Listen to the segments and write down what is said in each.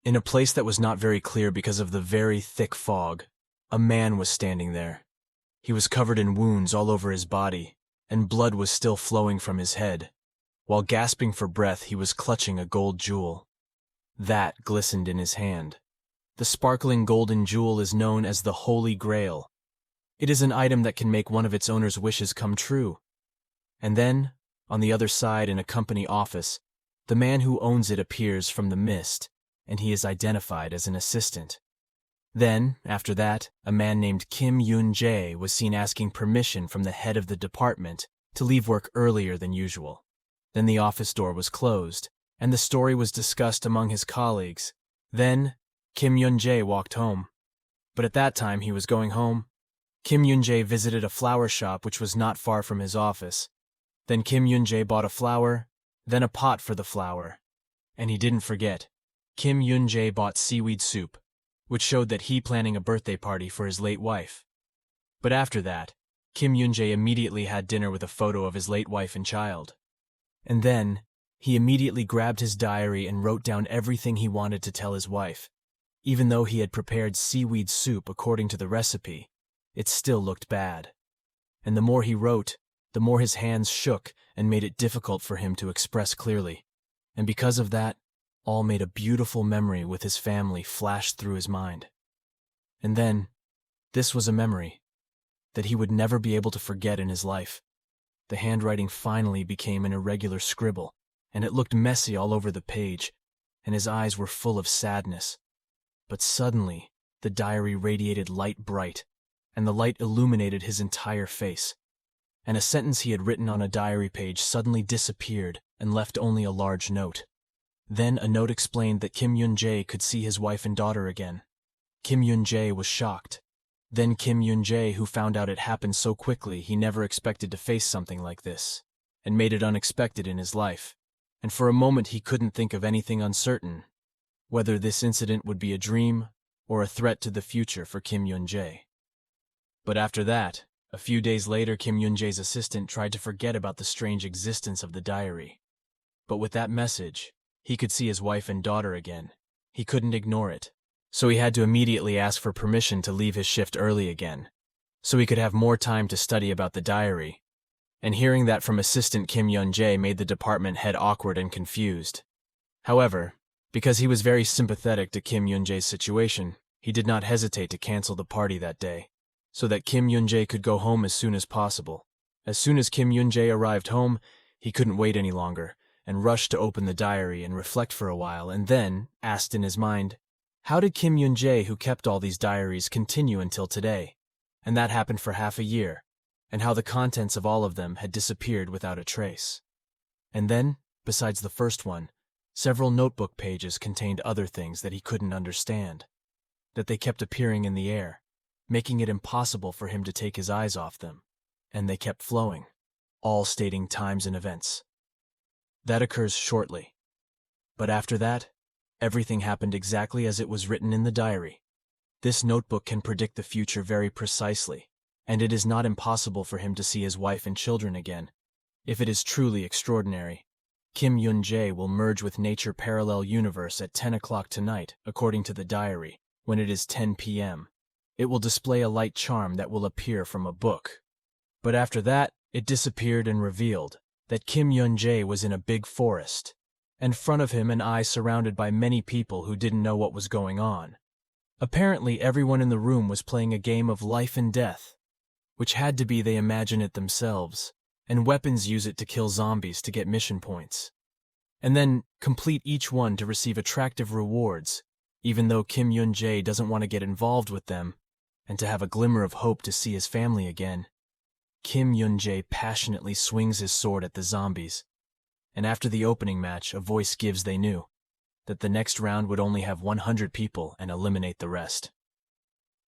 In a place that was not very clear because of the very thick fog, a man was standing there. He was covered in wounds all over his body, and blood was still flowing from his head. While gasping for breath, he was clutching a gold jewel. That glistened in his hand. The sparkling golden jewel is known as the Holy Grail. It is an item that can make one of its owner's wishes come true. And then, on the other side in a company office, the man who owns it appears from the mist, and he is identified as an assistant. Then, after that, a man named Kim Yun-Jae was seen asking permission from the head of the department to leave work earlier than usual. Then the office door was closed, and the story was discussed among his colleagues. Then, Kim Yun-Jae walked home. But at that time he was going home, Kim Yun-Jae visited a flower shop which was not far from his office. Then Kim Yun-Jae bought a flower, then a pot for the flower. And he didn't forget. Kim Yun-Jae bought seaweed soup, which showed that he planning a birthday party for his late wife. But after that, Kim Yun-Jae immediately had dinner with a photo of his late wife and child. And then, he immediately grabbed his diary and wrote down everything he wanted to tell his wife. Even though he had prepared seaweed soup according to the recipe, it still looked bad. And the more he wrote, the more his hands shook and made it difficult for him to express clearly. And because of that, all made a beautiful memory with his family flash through his mind. And then, this was a memory that he would never be able to forget in his life. The handwriting finally became an irregular scribble, and it looked messy all over the page, and his eyes were full of sadness. But suddenly, the diary radiated light bright, and the light illuminated his entire face. And a sentence he had written on a diary page suddenly disappeared and left only a large note. Then a note explained that Kim Yun-Jae could see his wife and daughter again. Kim Yun-Jae was shocked. Then Kim Yun-Jae, who found out it happened so quickly he never expected to face something like this, and made it unexpected in his life. And for a moment he couldn't think of anything uncertain, whether this incident would be a dream or a threat to the future for Kim Yun-Jae. But after that, a few days later, Kim Yun-Jae's assistant tried to forget about the strange existence of the diary. But with that message, he could see his wife and daughter again. He couldn't ignore it. So he had to immediately ask for permission to leave his shift early again, so he could have more time to study about the diary. And hearing that from assistant Kim Yun-Jae made the department head awkward and confused. However, because he was very sympathetic to Kim Yun-Jae's situation, he did not hesitate to cancel the party that day, so that Kim Yun-Jae could go home as soon as possible. As soon as Kim Yun-Jae arrived home, he couldn't wait any longer, and rushed to open the diary and reflect for a while, and then asked in his mind, how did Kim Yun-Jae, who kept all these diaries, continue until today? And that happened for half a year, and how the contents of all of them had disappeared without a trace. And then, besides the first one, several notebook pages contained other things that he couldn't understand, that they kept appearing in the air, making it impossible for him to take his eyes off them, and they kept flowing, all stating times and events. That occurs shortly. But after that, everything happened exactly as it was written in the diary. This notebook can predict the future very precisely, and it is not impossible for him to see his wife and children again. If it is truly extraordinary, Kim Yun-Jae will merge with nature parallel universe at 10 o'clock tonight, according to the diary, when it is 10 p.m. It will display a light charm that will appear from a book. But after that, it disappeared and revealed that Kim Yun-Jae was in a big forest, in front of him an eye surrounded by many people who didn't know what was going on. Apparently everyone in the room was playing a game of life and death, which had to be they imagine it themselves, and weapons use it to kill zombies to get mission points. And then complete each one to receive attractive rewards, even though Kim Yun-Jae doesn't want to get involved with them, and to have a glimmer of hope to see his family again. Kim Yun-Jae passionately swings his sword at the zombies, and after the opening match, a voice gives they knew that the next round would only have 100 people and eliminate the rest.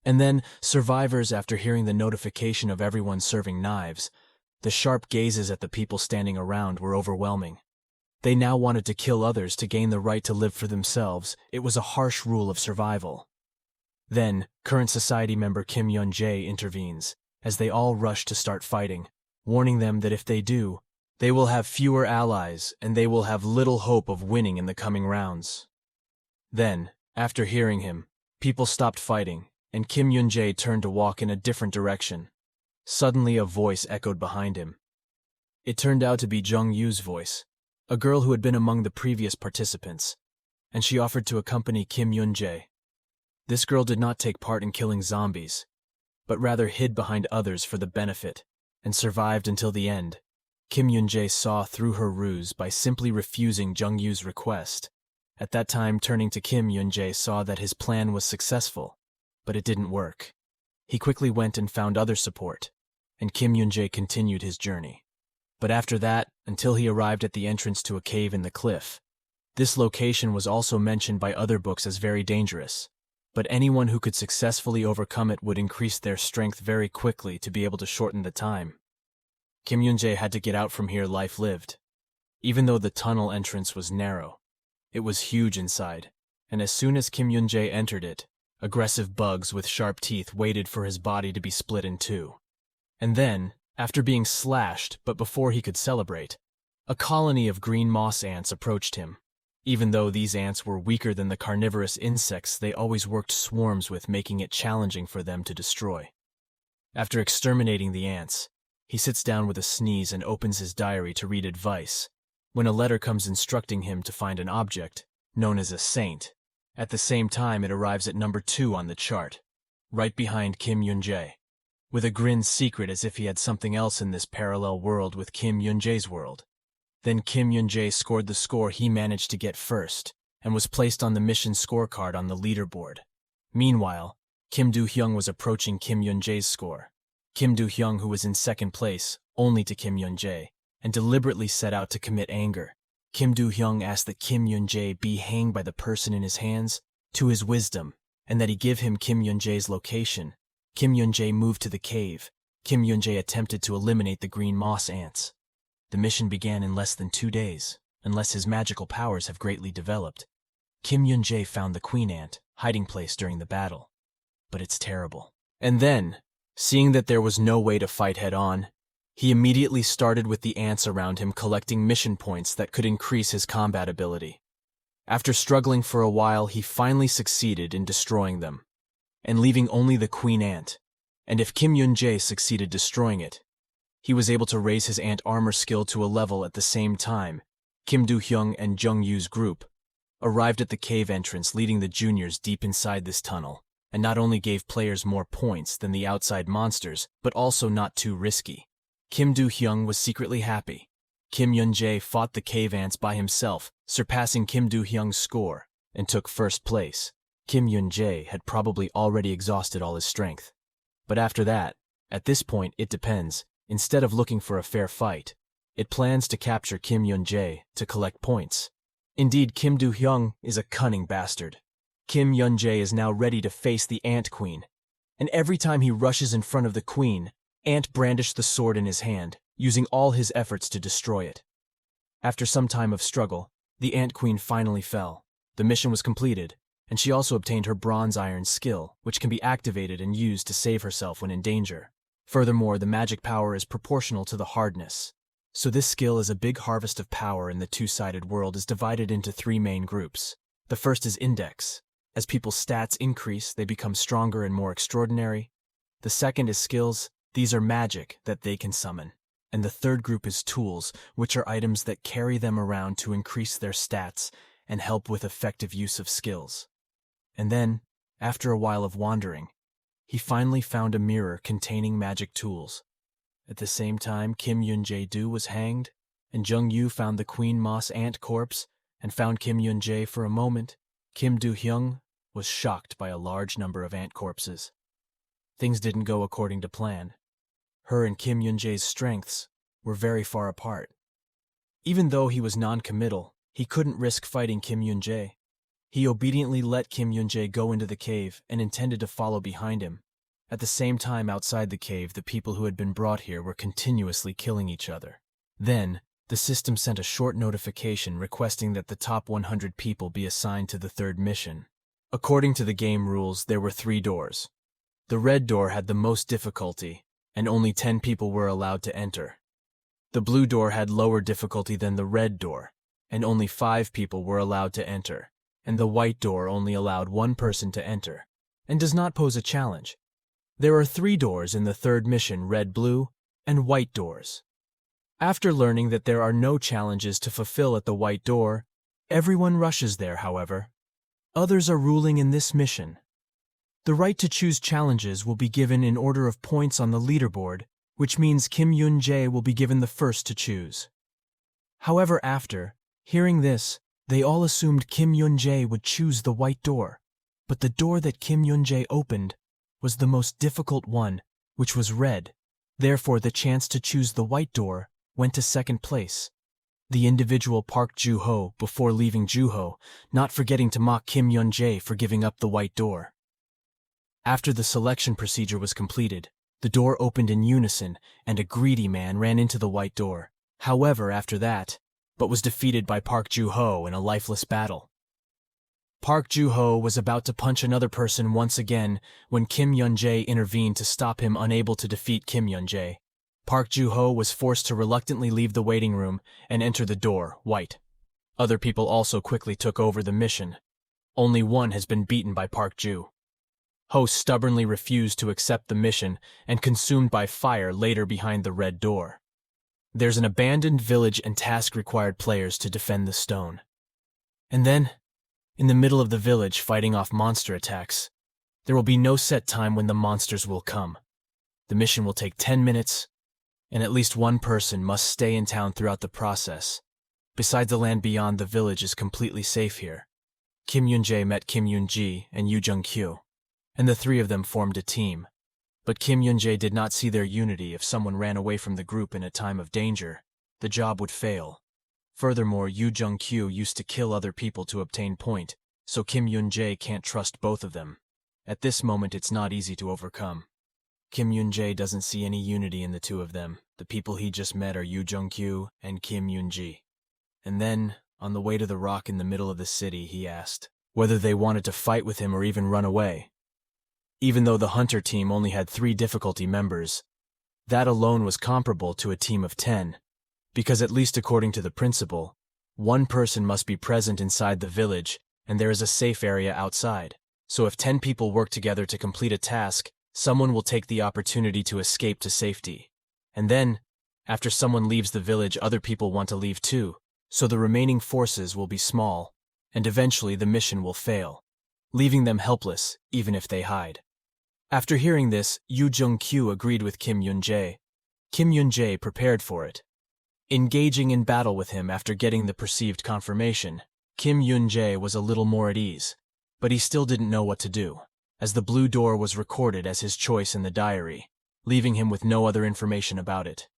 And then, survivors, after hearing the notification of everyone serving knives, the sharp gazes at the people standing around were overwhelming. They now wanted to kill others to gain the right to live for themselves. It was a harsh rule of survival. Then, current society member Kim Yun-Jae intervenes, as they all rush to start fighting, warning them that if they do, they will have fewer allies and they will have little hope of winning in the coming rounds. Then, After hearing him, people stopped fighting, and Kim Yun-Jae turned to walk in a different direction. Suddenly a voice echoed behind him. It turned out to be Jung Yu's voice, a girl who had been among the previous participants, and she offered to accompany Kim Yun-Jae. This girl did not take part in killing zombies, but rather hid behind others for the benefit, and survived until the end. Kim Yun-Jae saw through her ruse by simply refusing Jung Yu's request. At that time, turning to Kim Yun-Jae saw that his plan was successful, but it didn't work. He quickly went and found other support, and Kim Yun-Jae continued his journey. But after that, until he arrived at the entrance to a cave in the cliff. This location was also mentioned by other books as very dangerous, but anyone who could successfully overcome it would increase their strength very quickly to be able to shorten the time. Kim Yun-Jae had to get out from here life lived. Even though the tunnel entrance was narrow, it was huge inside, and as soon as Kim Yun-Jae entered it, aggressive bugs with sharp teeth waited for his body to be split in two. And then, after being slashed but before he could celebrate, a colony of green moss ants approached him. Even though these ants were weaker than the carnivorous insects they always worked swarms with, making it challenging for them to destroy. After exterminating the ants, he sits down with a sneeze and opens his diary to read advice, when a letter comes instructing him to find an object, known as a saint. At the same time, it arrives at number 2 on the chart, right behind Kim Yun-Jae, with a grin secret as if he had something else in this parallel world with Kim Yun-Jae's world. Then Kim Yun-Jae scored the score he managed to get first, and was placed on the mission scorecard on the leaderboard. Meanwhile, Kim Do-hyung was approaching Kim Yun-Jae's score. Kim Do-hyung, who was in second place, only to Kim Yun-Jae, and deliberately set out to commit anger. Kim Do-hyung asked that Kim Yun-Jae be hanged by the person in his hands, to his wisdom, and that he give him Kim Yun-Jae's location. Kim Yun-Jae moved to the cave. Kim Yun-Jae attempted to eliminate the green moss ants. The mission began in less than 2 days, unless his magical powers have greatly developed. Kim Yun-Jae found the queen ant hiding place during the battle. But it's terrible. And then, seeing that there was no way to fight head-on, he immediately started with the ants around him collecting mission points that could increase his combat ability. After struggling for a while, he finally succeeded in destroying them, and leaving only the queen ant. And if Kim Yun-Jae succeeded destroying it, he was able to raise his ant armor skill to a level. At the same time, Kim Do-hyung and Jung Yu's group arrived at the cave entrance, leading the juniors deep inside this tunnel, and not only gave players more points than the outside monsters, but also not too risky. Kim Do-hyung was secretly happy. Kim Yun-Jae fought the cave ants by himself, surpassing Kim Do-hyung's score, and took first place. Kim Yun-Jae had probably already exhausted all his strength. But after that, at this point it depends. Instead of looking for a fair fight, it plans to capture Kim Yun-Jae to collect points. Indeed, Kim Do-hyung is a cunning bastard. Kim Yun-Jae is now ready to face the Ant Queen, and every time he rushes in front of the queen, Ant brandished the sword in his hand, using all his efforts to destroy it. After some time of struggle, the Ant Queen finally fell. The mission was completed, and she also obtained her bronze iron skill, which can be activated and used to save herself when in danger. Furthermore, the magic power is proportional to the hardness. So this skill is a big harvest of power, and the two-sided world is divided into 3 main groups. The first is index. As people's stats increase, they become stronger and more extraordinary. The second is skills. These are magic that they can summon. And the third group is tools, which are items that carry them around to increase their stats and help with effective use of skills. And then, after a while of wandering, he finally found a mirror containing magic tools. At the same time, Kim Yun-Jae was hanged, and Jung Yu found the Queen Moss ant corpse and found Kim Yun-Jae for a moment. Kim Do-hyung was shocked by a large number of ant corpses. Things didn't go according to plan. Her and Kim Yun-Jae's strengths were very far apart. Even though he was non-committal, he couldn't risk fighting Kim Yun-Jae. He obediently let Kim Yun-Jae go into the cave and intended to follow behind him. At the same time, outside the cave, the people who had been brought here were continuously killing each other. Then, the system sent a short notification requesting that the top 100 people be assigned to the third mission. According to the game rules, there were 3 doors. The red door had the most difficulty, and only 10 people were allowed to enter. The blue door had lower difficulty than the red door, and only 5 people were allowed to enter. and the white door only allowed one person to enter, and does not pose a challenge. There are 3 doors in the third mission, red, blue, and white doors. After learning that there are no challenges to fulfill at the white door, everyone rushes there, however. Others are ruling in this mission. The right to choose challenges will be given in order of points on the leaderboard, which means Kim Yun-Jae will be given the first to choose. However, after hearing this, they all assumed Kim Yun-Jae would choose the white door, but the door that Kim Yun-Jae opened was the most difficult one, which was red. Therefore, the chance to choose the white door went to second place. The individual Park Ju-ho before leaving Ju-ho, not forgetting to mock Kim Yun-Jae for giving up the white door. After the selection procedure was completed, the door opened in unison and a greedy man ran into the white door. However, after that, but was defeated by Park Ju-ho in a lifeless battle. Park Ju-ho was about to punch another person once again when Kim Yun-Jae intervened to stop him, unable to defeat Kim Yun-Jae. Park Ju-ho was forced to reluctantly leave the waiting room and enter the door, white. Other people also quickly took over the mission. Only one has been beaten by Park Ju-ho stubbornly refused to accept the mission and consumed by fire later behind the red door. There's an abandoned village and task required players to defend the stone. And then, in the middle of the village fighting off monster attacks, there will be no set time when the monsters will come. The mission will take 10 minutes, and at least one person must stay in town throughout the process. Besides, the land beyond the village is completely safe here. Kim Yun-Jae met Kim Yun-ji and Yu Jung-kyu, and the 3 of them formed a team. But Kim Yun-Jae did not see their unity. If someone ran away from the group in a time of danger, the job would fail. Furthermore, Yu Jung-kyu used to kill other people to obtain point, so Kim Yun-Jae can't trust both of them. At this moment, it's not easy to overcome. Kim Yun-Jae doesn't see any unity in the 2 of them. The people he just met are Yu Jung-kyu and Kim Yun-ji. And then, on the way to the rock in the middle of the city, he asked whether they wanted to fight with him or even run away. Even though the hunter team only had 3 difficulty members, that alone was comparable to a team of 10, because at least according to the principle, one person must be present inside the village and there is a safe area outside. So if 10 people work together to complete a task, someone will take the opportunity to escape to safety. And then, after someone leaves the village, other people want to leave too, so the remaining forces will be small, and eventually the mission will fail, leaving them helpless even if they hide. After hearing this, Yu Jung-kyu agreed with Kim Yun-jae. Kim Yun-jae prepared for it. Engaging in battle with him after getting the perceived confirmation, Kim Yun-jae was a little more at ease, but he still didn't know what to do, as the blue door was recorded as his choice in the diary, leaving him with no other information about it.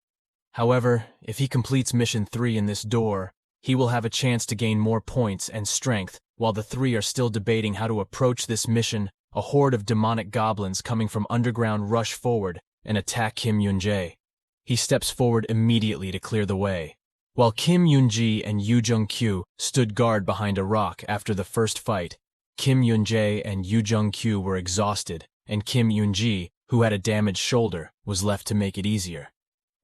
However, if he completes Mission 3 in this door, he will have a chance to gain more points and strength. While the 3 are still debating how to approach this mission, a horde of demonic goblins coming from underground rush forward and attack Kim Yun-jae. He steps forward immediately to clear the way, while Kim Yun-ji and Yu Jung-kyu stood guard behind a rock. After the first fight, Kim Yun-jae and Yu Jung-kyu were exhausted, and Kim Yun-ji, who had a damaged shoulder, was left to make it easier.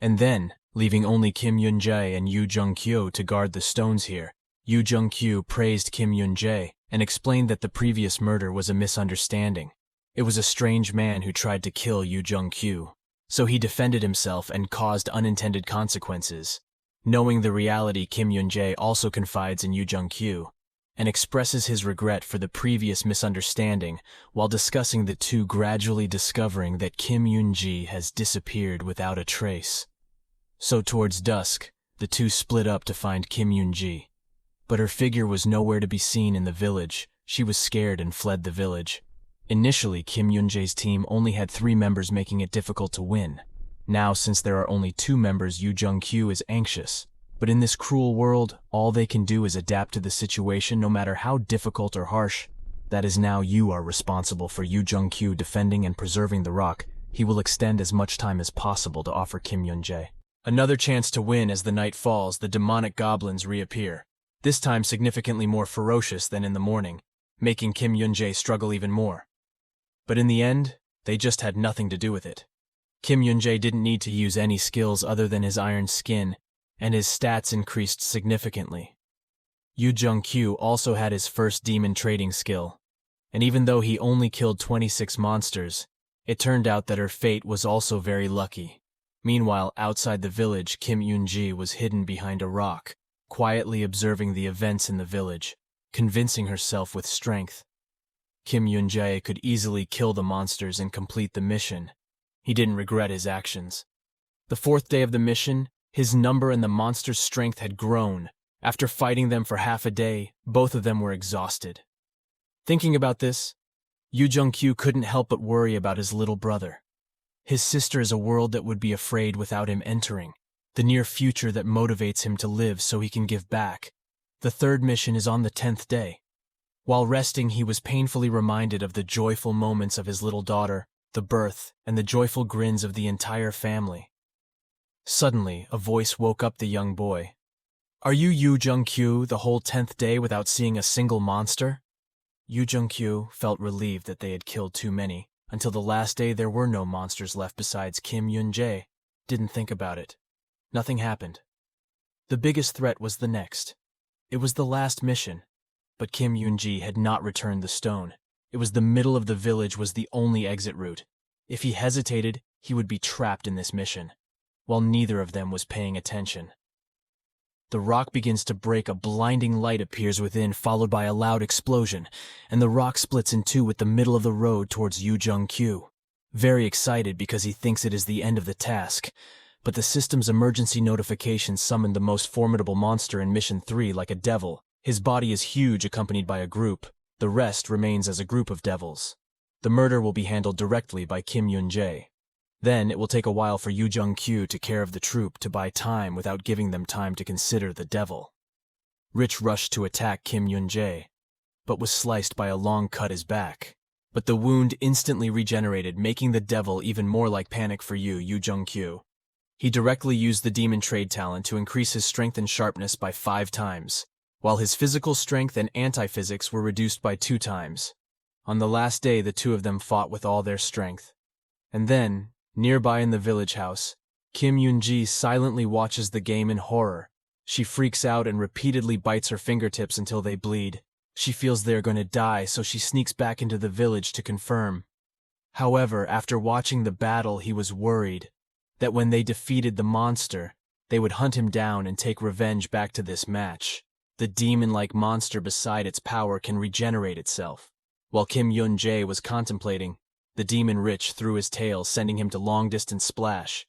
And then, leaving only Kim Yun-jae and Yu Jung-kyu to guard the stones here, Yu Jung-kyu praised Kim Yun-jae and explained that the previous murder was a misunderstanding. It was a strange man who tried to kill Yu Jung-kyu, so he defended himself and caused unintended consequences. Knowing the reality, Kim Yun-jae also confides in Yu Jung-kyu and expresses his regret for the previous misunderstanding while discussing the 2 gradually discovering that Kim Yun-ji has disappeared without a trace. So towards dusk, the 2 split up to find Kim Yun-ji. But her figure was nowhere to be seen in the village. She was scared and fled the village. Initially, Kim Yun-jae's team only had 3 members, making it difficult to win. Now, since there are only 2 members, Yu Jung-kyu is anxious. But in this cruel world, all they can do is adapt to the situation, no matter how difficult or harsh. That is, now you are responsible for Yu Jung-kyu defending and preserving the rock. He will extend as much time as possible to offer Kim Yun-jae another chance to win. As the night falls, the demonic goblins reappear, this time significantly more ferocious than in the morning, making Kim Yun-jae struggle even more. But in the end, they just had nothing to do with it. Kim Yun-jae didn't need to use any skills other than his iron skin, and his stats increased significantly. Yu-Jae also had his first demon trading skill, and even though he only killed 26 monsters, it turned out that her fate was also very lucky. Meanwhile, outside the village, Kim Yun-Jae was hidden behind a rock, quietly observing the events in the village, convincing herself with strength. Kim Yun-Jae could easily kill the monsters and complete the mission. He didn't regret his actions. The fourth day of the mission, his number and the monster's strength had grown. After fighting them for half a day, both of them were exhausted. Thinking about this, Yu-Jae couldn't help but worry about his little brother. His sister is a world that would be afraid without him entering, the near future that motivates him to live so he can give back. The third mission is on the 10th day. While resting, he was painfully reminded of the joyful moments of his little daughter, the birth, and the joyful grins of the entire family. Suddenly, a voice woke up the young boy. "Are you Yu-Jae the whole 10th day without seeing a single monster?" Yu-Jae felt relieved that they had killed too many. Until the last day there were no monsters left besides Kim Yun-Jae. Didn't think about it. Nothing happened. The biggest threat was the next. It was the last mission. But Kim Yun-Jae had not returned the stone. It was the middle of the village was the only exit route. If he hesitated, he would be trapped in this mission, while neither of them was paying attention. The rock begins to break, a blinding light appears within, followed by a loud explosion, and the rock splits in two at the middle of the road towards Yu-Jae. Very excited because he thinks it is the end of the task, but the system's emergency notification summoned the most formidable monster in Mission 3 like a devil. His body is huge, accompanied by a group. The rest remains as a group of devils. The murder will be handled directly by Kim Yun-Jae. Then it will take a while for Yu-Jae to care of the troop to buy time without giving them time to consider the devil. Rich rushed to attack Kim Yun-Jae, but was sliced by a long cut his back. But the wound instantly regenerated, making the devil even more like panic for Yu-Jae. He directly used the demon trade talent to increase his strength and sharpness by 5 times, while his physical strength and anti-physics were reduced by 2 times. On the last day, the two of them fought with all their strength. And then, nearby in the village house, Kim Yun-Jae silently watches the game in horror. She freaks out and repeatedly bites her fingertips until they bleed. She feels they're going to die, so she sneaks back into the village to confirm. However, after watching the battle, he was worried that when they defeated the monster, they would hunt him down and take revenge back to this match. The demon-like monster beside its power can regenerate itself. While Kim Yun-Jae was contemplating, the demon Rich threw his tail, sending him to long-distance splash.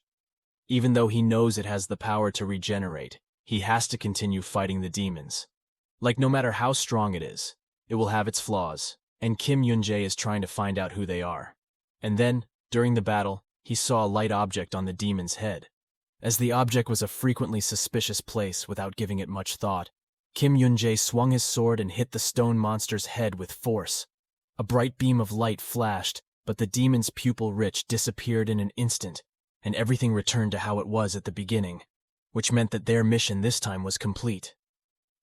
Even though he knows it has the power to regenerate, he has to continue fighting the demons. Like, no matter how strong it is, it will have its flaws, and Kim Yun-Jae is trying to find out who they are. And then, during the battle, he saw a light object on the demon's head. As the object was a frequently suspicious place without giving it much thought, Kim Yun-Jae swung his sword and hit the stone monster's head with force. A bright beam of light flashed, but the demon's pupil Rich disappeared in an instant, and everything returned to how it was at the beginning, which meant that their mission this time was complete.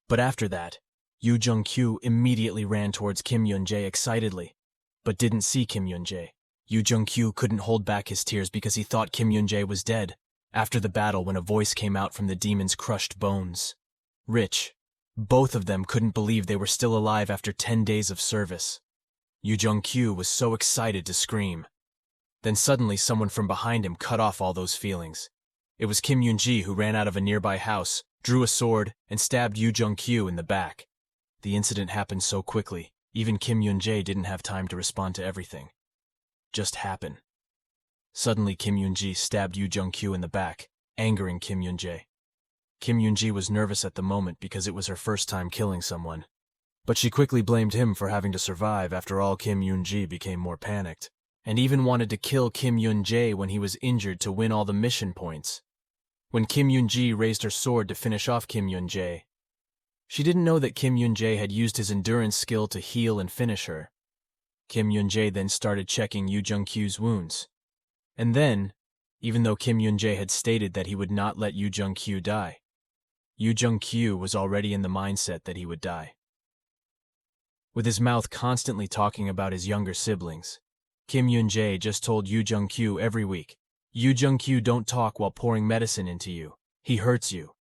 But after that, Yu-Jae immediately ran towards Kim Yun-Jae excitedly, but didn't see Kim Yun-Jae. Yu-Jae couldn't hold back his tears because he thought Kim Yun-Jae was dead. After the battle, when a voice came out from the demon's crushed bones. Rich. Both of them couldn't believe they were still alive after 10 days of service. Yu-Jae was so excited to scream. Then suddenly someone from behind him cut off all those feelings. It was Kim Yun-Jae, who ran out of a nearby house, drew a sword, and stabbed Yu-Jae in the back. The incident happened so quickly, even Kim Yun-Jae didn't have time to respond to everything. Just happen. Suddenly Kim Yun-Jae stabbed Yu-Jae in the back, angering Kim Yun-Jae. Kim Yun-Jae was nervous at the moment because it was her first time killing someone. But she quickly blamed him for having to survive. After all, Kim Yun-Jae became more panicked, and even wanted to kill Kim Yun-Jae when he was injured to win all the mission points. When Kim Yun-Jae raised her sword to finish off Kim Yun-Jae, she didn't know that Kim Yun-Jae had used his endurance skill to heal and finish her. Kim Yun-Jae then started checking Yu-Jae-Q's wounds. And then, even though Kim Yun-Jae had stated that he would not let Yu-Jae-Q die, Yu-Jae-Q was already in the mindset that he would die. With his mouth constantly talking about his younger siblings, Kim Yun-Jae just told Yu-Jae-Q every week, "Yu-Jae-Q, don't talk while pouring medicine into you. He hurts you."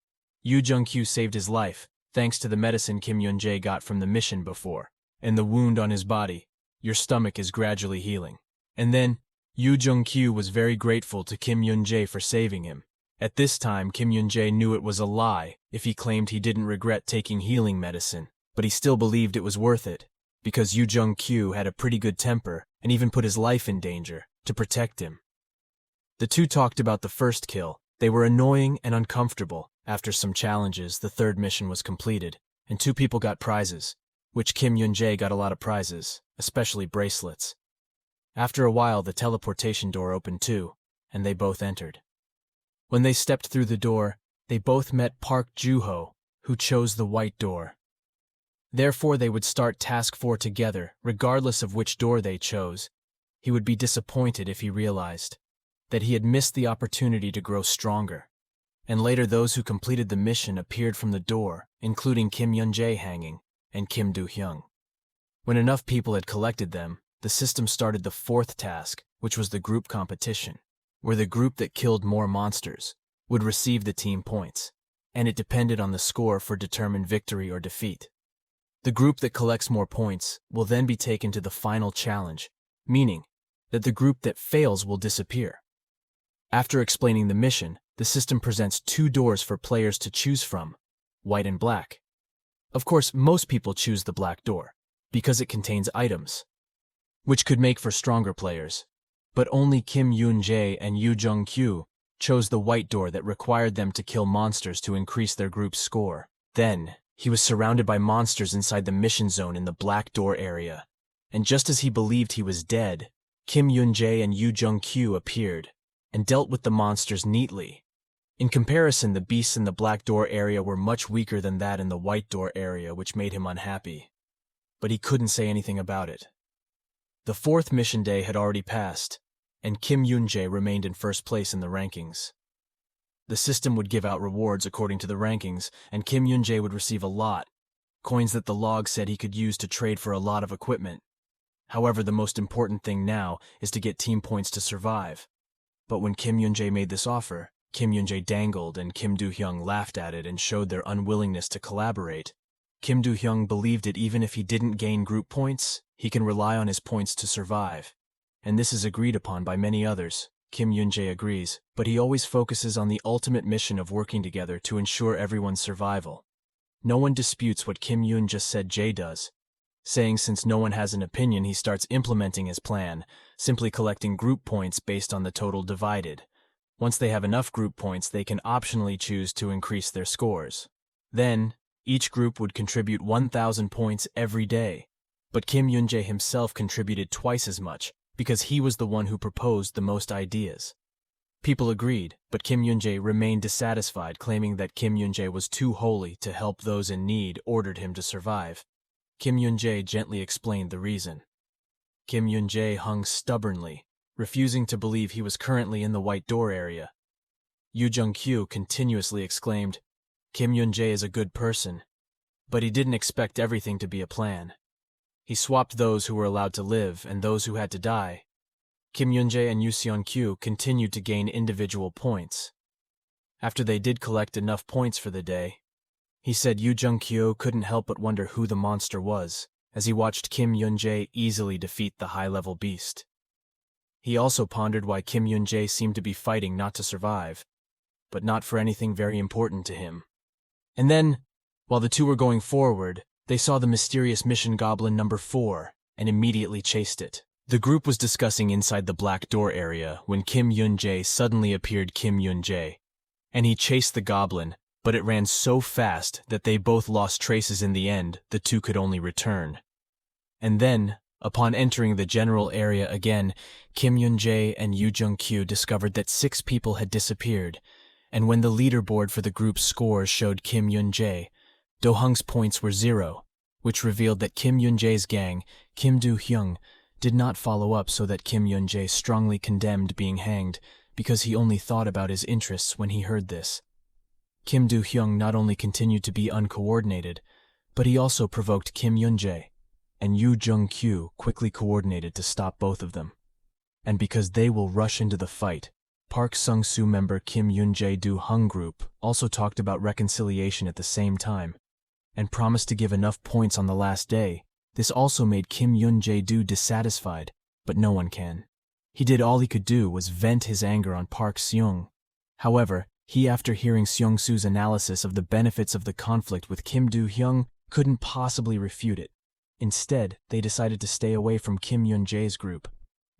Yu-Jae-Q saved his life, thanks to the medicine Kim Yun-Jae got from the mission before, and the wound on his body, your stomach is gradually healing. And then, Yu Jung-kyu was very grateful to Kim Yun-Jae for saving him. At this time, Kim Yun-Jae knew it was a lie if he claimed he didn't regret taking healing medicine, but he still believed it was worth it, because Yu Jung-kyu had a pretty good temper and even put his life in danger to protect him. The two talked about the first kill. They were annoying and uncomfortable. After some challenges, the third mission was completed, and two people got prizes, which Kim Yun-Jae got a lot of prizes, especially bracelets. After a while, the teleportation door opened too, and they both entered. When they stepped through the door, they both met Park Joo-ho, who chose the white door. Therefore, they would start Task 4 together, regardless of which door they chose. He would be disappointed if he realized that he had missed the opportunity to grow stronger. And later, those who completed the mission appeared from the door, including Kim Yun-Jae hanging and Kim Do-hyung. When enough people had collected them, the system started the fourth task, which was the group competition, where the group that killed more monsters would receive the team points, and it depended on the score for determined victory or defeat. The group that collects more points will then be taken to the final challenge, meaning that the group that fails will disappear. After explaining the mission, the system presents two doors for players to choose from, white and black. Of course, most people choose the black door, because it contains items, which could make for stronger players. But only Kim Yun-Jae and Yu Jung-kyu chose the white door that required them to kill monsters to increase their group's score. Then, he was surrounded by monsters inside the mission zone in the black door area. And just as he believed he was dead, Kim Yun-Jae and Yu Jung-kyu appeared and dealt with the monsters neatly. In comparison, the beasts in the black door area were much weaker than that in the white door area, which made him unhappy. But he couldn't say anything about it. The fourth mission day had already passed, and Kim Yun-Jae remained in first place in the rankings. The system would give out rewards according to the rankings, and Kim Yun-Jae would receive a lot, coins that the log said he could use to trade for a lot of equipment. However, the most important thing now is to get team points to survive. But when Kim Yun-Jae made this offer, Kim Yun-Jae dangled and Kim Do-hyung laughed at it and showed their unwillingness to collaborate. Kim Do-hyung believed that even if he didn't gain group points, he can rely on his points to survive. And this is agreed upon by many others. Kim Yun-Jae agrees, but he always focuses on the ultimate mission of working together to ensure everyone's survival. No one disputes what Kim Yun just said Jae does, saying since no one has an opinion, he starts implementing his plan, simply collecting group points based on the total divided. Once they have enough group points, they can optionally choose to increase their scores. Then, each group would contribute 1,000 points every day, but Kim Yun-Jae himself contributed twice as much, because he was the one who proposed the most ideas. People agreed, but Kim Yun-Jae remained dissatisfied, claiming that Kim Yun-Jae was too holy to help those in need, ordered him to survive. Kim Yun-Jae gently explained the reason. Kim Yun-Jae hung stubbornly, refusing to believe he was currently in the white door area. Yu Jung-kyu continuously exclaimed, Kim Yun-Jae is a good person, but he didn't expect everything to be a plan. He swapped those who were allowed to live and those who had to die. Kim Yun-Jae and Yu Seon-kyu continued to gain individual points. After they did collect enough points for the day, he said Yu Jung-kyu couldn't help but wonder who the monster was, as he watched Kim Yun-Jae easily defeat the high-level beast. He also pondered why Kim Yun-Jae seemed to be fighting not to survive, but not for anything very important to him. And then, while the two were going forward, they saw the mysterious mission goblin number 4 and immediately chased it. The group was discussing inside the black door area when Kim Yun-Jae suddenly appeared Kim Yun-Jae, and he chased the goblin, but it ran so fast that they both lost traces in the end. The two could only return. And then, upon entering the general area again, Kim Yun-Jae and Yu Jung-kyu discovered that 6 people had disappeared, and when the leaderboard for the group's scores showed Kim Yun-Jae, Do-hung's points were 0, which revealed that Kim Yun-Jae's gang, Kim Do-hyung, did not follow up, so that Kim Yun-Jae strongly condemned being hanged because he only thought about his interests when he heard this. Kim Do-hyung not only continued to be uncoordinated, but he also provoked Kim Yun-Jae, and Yu Jung-kyu quickly coordinated to stop both of them. And because they will rush into the fight, Park Sung-soo member Kim Yun-Jae Do-hung group also talked about reconciliation at the same time. and promised to give enough points on the last day. This also made Kim Yun-Jae dissatisfied, but no one can. He did all he could do was vent his anger on Park Seung. However, he, after hearing Seong-Soo's analysis of the benefits of the conflict with Kim Do-hyung, couldn't possibly refute it. Instead, they decided to stay away from Kim Yun-Jae's group.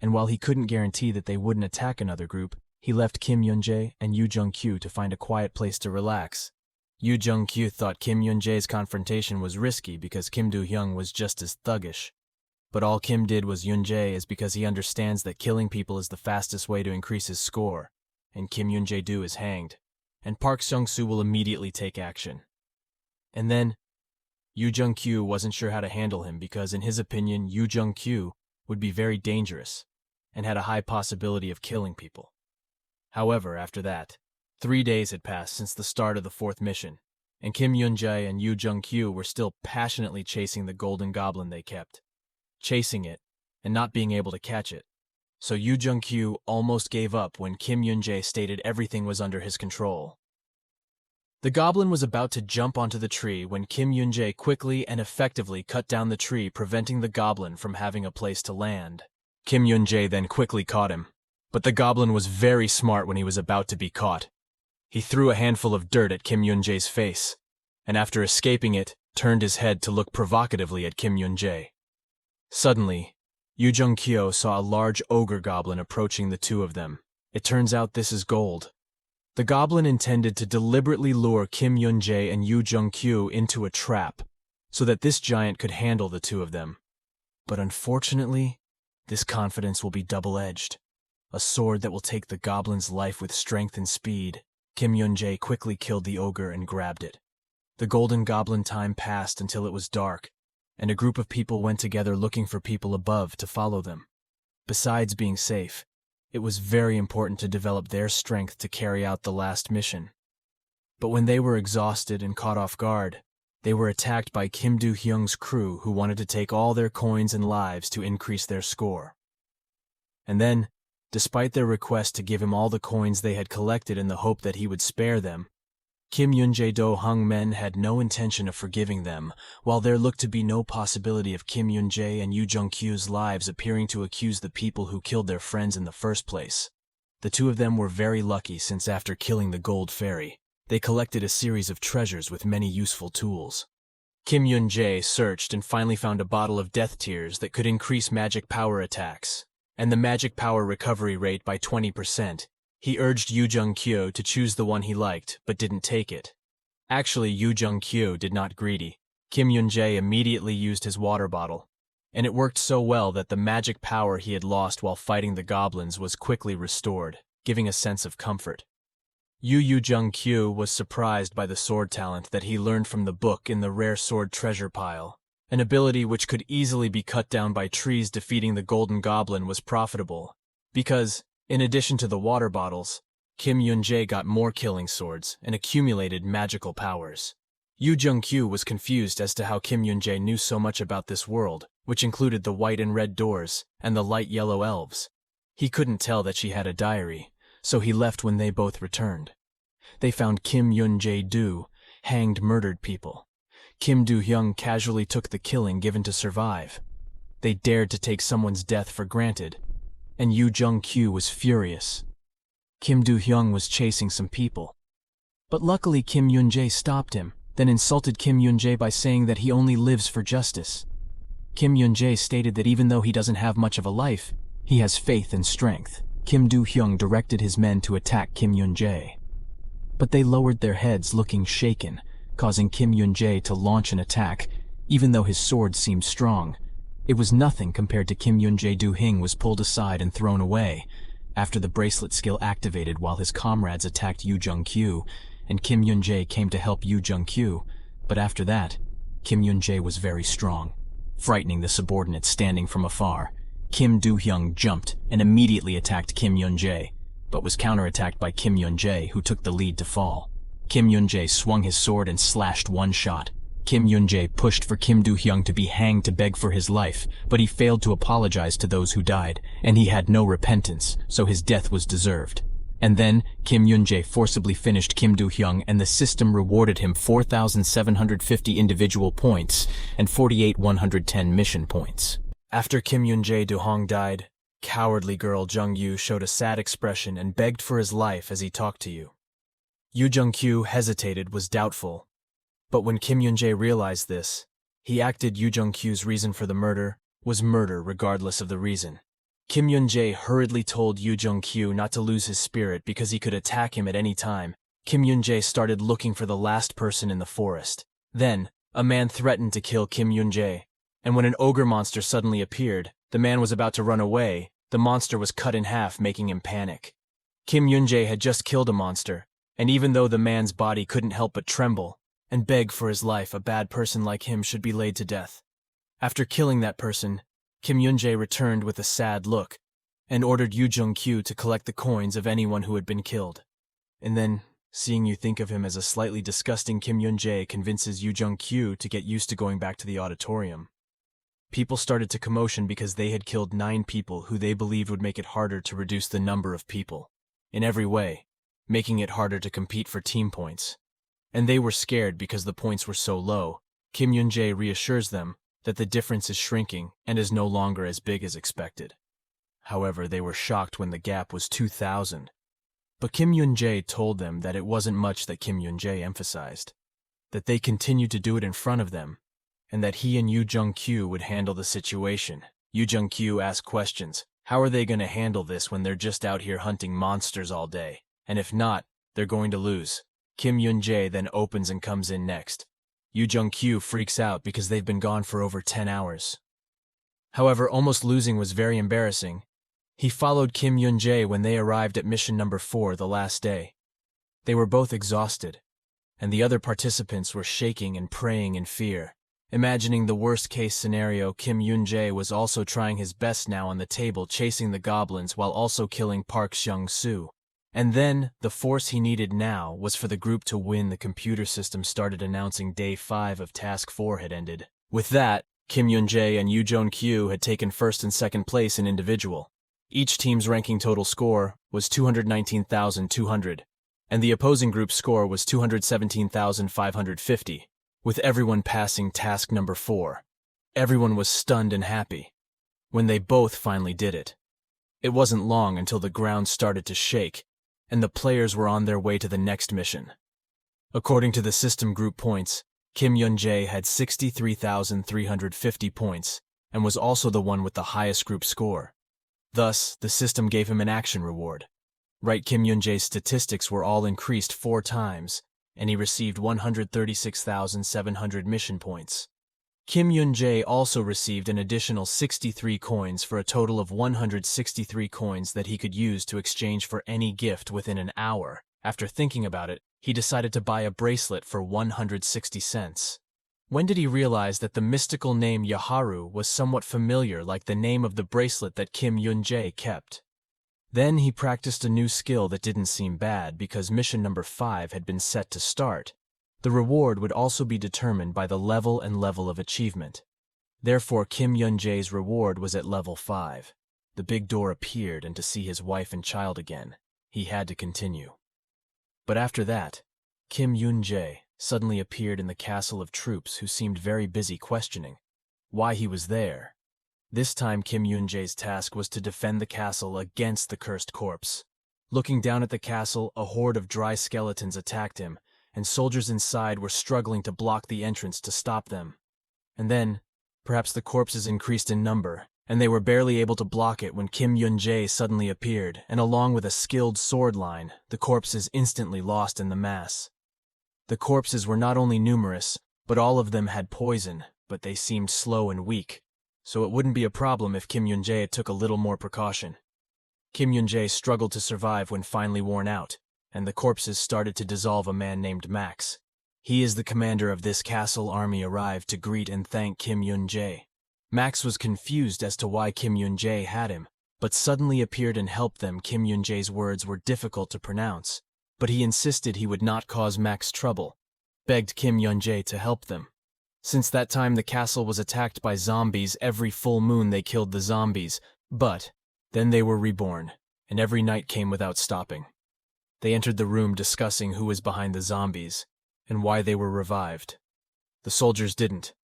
And while he couldn't guarantee that they wouldn't attack another group, he left Kim Yun-Jae and Yoo Jung-kyu to find a quiet place to relax. Yoo Jung-kyu thought Kim Yun-Jae's confrontation was risky because Kim Do-hyung was just as thuggish. But all Kim did was Yun-Jae is because he understands that killing people is the fastest way to increase his score, and Kim Yun-Jae is hanged, and Park Seung-soo will immediately take action. And then, Yoo Jung-kyu wasn't sure how to handle him because, in his opinion, Yoo Jung-kyu would be very dangerous and had a high possibility of killing people. However, after that, 3 days had passed since the start of the 4th mission, and Kim Yun-Jae and Yoo Jung-kyu were still passionately chasing the golden goblin they kept. Chasing it, and not being able to catch it. So Yoo Jung-kyu almost gave up when Kim Yun-Jae stated everything was under his control. The goblin was about to jump onto the tree when Kim Yun-Jae quickly and effectively cut down the tree, preventing the goblin from having a place to land. Kim Yun-Jae then quickly caught him, but the goblin was very smart when he was about to be caught. He threw a handful of dirt at Kim Yun-Jae's face, and after escaping it, turned his head to look provocatively at Kim Yun-Jae. Suddenly, Yoo Jung-kyo saw a large ogre goblin approaching the two of them. It turns out this is Gold. The goblin intended to deliberately lure Kim Yun-Jae and Yoo Jung-kyu into a trap, so that this giant could handle the two of them. But unfortunately, this confidence will be double-edged. A sword that will take the goblin's life with strength and speed. Kim Yun-Jae quickly killed the ogre and grabbed it. The golden goblin time passed until it was dark, and a group of people went together looking for people above to follow them. Besides being safe, it was very important to develop their strength to carry out the last mission. But when they were exhausted and caught off guard, they were attacked by Kim Do-hyung's crew, who wanted to take all their coins and lives to increase their score. And then, despite their request to give him all the coins they had collected in the hope that he would spare them, Kim Yun-Jae Do-hung men had no intention of forgiving them, while there looked to be no possibility of Kim Yun-Jae and Yoo Jung-kyu's lives appearing to accuse the people who killed their friends in the first place. The two of them were very lucky since after killing the Gold Fairy, they collected a series of treasures with many useful tools. Kim Yun-Jae searched and finally found a bottle of death tears that could increase magic power attacks, and the magic power recovery rate by 20%. He urged Yoo Jung-kyu to choose the one he liked, but didn't take it. Actually, Yoo Jung-kyu did not greedy. Kim Yun-Jae immediately used his water bottle, and it worked so well that the magic power he had lost while fighting the goblins was quickly restored, giving a sense of comfort. Yoo Jung-kyu was surprised by the sword talent that he learned from the book in the rare sword treasure pile. An ability which could easily be cut down by trees. Defeating the golden goblin was profitable, because, in addition to the water bottles, Kim Yun-Jae got more killing swords and accumulated magical powers. Yoo Jung-kyu was confused as to how Kim Yun-Jae knew so much about this world, which included the white and red doors and the light yellow elves. He couldn't tell that she had a diary, so he left when they both returned. They found Kim Yun-Jae hanged murdered people. Kim Do-hyung casually took the killing given to survive. They dared to take someone's death for granted, and Yoo Jung-kyu was furious. Kim Do-hyung was chasing some people. But luckily Kim Yun-Jae stopped him, then insulted Kim Yun-Jae by saying that he only lives for justice. Kim Yun-Jae stated that even though he doesn't have much of a life, he has faith and strength. Kim Do-hyung directed his men to attack Kim Yun-Jae. But they lowered their heads, looking shaken, causing Kim Yun-Jae to launch an attack, even though his sword seemed strong. It was nothing compared to Kim Yun-Jae. Do-hyung was pulled aside and thrown away, after the bracelet skill activated while his comrades attacked Yoo Jung-kyu, and Kim Yun-Jae came to help Yoo Jung-kyu. But after that, Kim Yun-Jae was very strong, frightening the subordinates standing from afar. Kim Do-hyung jumped and immediately attacked Kim Yun-Jae, but was counterattacked by Kim Yun-Jae, who took the lead to fall. Kim Yun-Jae swung his sword and slashed one shot. Kim Yun-Jae pushed for Kim Do-hyung to be hanged to beg for his life, but he failed to apologize to those who died, and he had no repentance, so his death was deserved. And then, Kim Yun-Jae forcibly finished Kim Do-hyung and the system rewarded him 4,750 individual points and 48,110 mission points. After Kim Yun-Jae Do-hyung died, cowardly girl Jung-Yu showed a sad expression and begged for his life as he talked to you. Yu Jung-kyu hesitated, was doubtful. But when Kim Yun-Jae realized this, he acted Yu Jung-kyu's reason for the murder was murder regardless of the reason. Kim Yun-Jae hurriedly told Yu Jung-kyu not to lose his spirit because he could attack him at any time. Kim Yun-Jae started looking for the last person in the forest. Then, a man threatened to kill Kim Yun-Jae, and when an ogre monster suddenly appeared, the man was about to run away. The monster was cut in half, making him panic. Kim Yun-Jae had just killed a monster, and even though the man's body couldn't help but tremble and beg for his life, a bad person like him should be laid to death. After killing that person, Kim Yun-Jae returned with a sad look and ordered Yu Jung-kyu to collect the coins of anyone who had been killed. And then, seeing you think of him as a slightly disgusting, Kim Yun-Jae convinces Yu Jung-kyu to get used to going back to the auditorium. People started to commotion because they had killed 9 people who they believed would make it harder to reduce the number of people, in every way, making it harder to compete for team points. And they were scared because the points were so low. Kim Yun-Jae reassures them that the difference is shrinking and is no longer as big as expected. However, they were shocked when the gap was 2,000. But Kim Yun-Jae told them that it wasn't much that Kim Yun-Jae emphasized, that they continued to do it in front of them, and that he and Yu Jung-kyu would handle the situation. Yu Jung-kyu asked questions. How are they going to handle this when they're just out here hunting monsters all day? And if not, they're going to lose. Kim Yun-Jae then opens and comes in next. Yu Jung-kyu freaks out because they've been gone for over 10 hours. However, almost losing was very embarrassing. He followed Kim Yun-Jae when they arrived at mission number 4 the last day. They were both exhausted, and the other participants were shaking and praying in fear. Imagining the worst-case scenario, Kim Yun-Jae was also trying his best now on the table, chasing the goblins while also killing Park Seung-soo. And then, the force he needed now was for the group to win. The computer system started announcing Day 5 of Task 4 had ended. With that, Kim Yun-Jae and Yu Jung-kyu had taken first and second place in individual. Each team's ranking total score was 219,200, and the opposing group's score was 217,550, with everyone passing task number 4. Everyone was stunned and happy when they both finally did it. It wasn't long until the ground started to shake, and the players were on their way to the next mission. According to the system group points, Kim Yun-Jae had 63,350 points and was also the one with the highest group score. Thus, the system gave him an action reward. Right, Kim Yun-Jae's statistics were all increased 4 times, and he received 136,700 mission points. Kim Yun-Jae also received an additional 63 coins for a total of 163 coins that he could use to exchange for any gift within an hour. After thinking about it, he decided to buy a bracelet for 160 cents. When did he realize that the mystical name Yaharu was somewhat familiar, like the name of the bracelet that Kim Yun-Jae kept? Then he practiced a new skill that didn't seem bad because mission number 5 had been set to start. The reward would also be determined by the level and level of achievement. Therefore, Kim Yun-Jae's reward was at level 5. The big door appeared, and to see his wife and child again, he had to continue. But after that, Kim Yun-Jae suddenly appeared in the castle of troops who seemed very busy questioning why he was there. This time Kim Yun-Jae's task was to defend the castle against the cursed corpse. Looking down at the castle, a horde of dry skeletons attacked him, and soldiers inside were struggling to block the entrance to stop them. And then, perhaps the corpses increased in number, and they were barely able to block it when Kim Yun-Jae suddenly appeared, and along with a skilled sword line, the corpses instantly lost in the mass. The corpses were not only numerous, but all of them had poison, but they seemed slow and weak, so it wouldn't be a problem if Kim Yun-Jae took a little more precaution. Kim Yun-Jae struggled to survive when finally worn out, and the corpses started to dissolve. A man named Max. He is the commander of this castle army, arrived to greet and thank Kim Yun-Jae. Max was confused as to why Kim Yun-Jae had him, but suddenly appeared and helped them. Kim Yun-Jae's words were difficult to pronounce, but he insisted he would not cause Max trouble, begged Kim Yun-Jae to help them. Since that time the castle was attacked by zombies. Every full moon they killed the zombies, but then they were reborn, and every night came without stopping. They entered the room discussing who was behind the zombies and why they were revived. The soldiers didn't.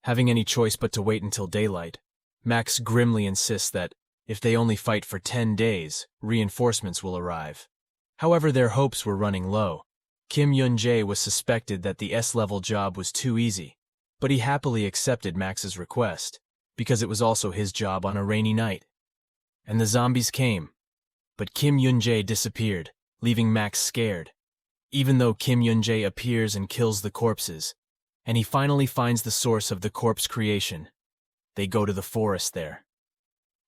Having any choice but to wait until daylight, Max grimly insists that, if they only fight for 10 days, reinforcements will arrive. However, their hopes were running low. Kim Yun-Jae was suspected that the S-level job was too easy, but he happily accepted Max's request, because it was also his job on a rainy night. And the zombies came, but Kim Yun-Jae disappeared, leaving Max scared. Even though Kim Yun-Jae appears and kills the corpses, and he finally finds the source of the corpse creation, they go to the forest there.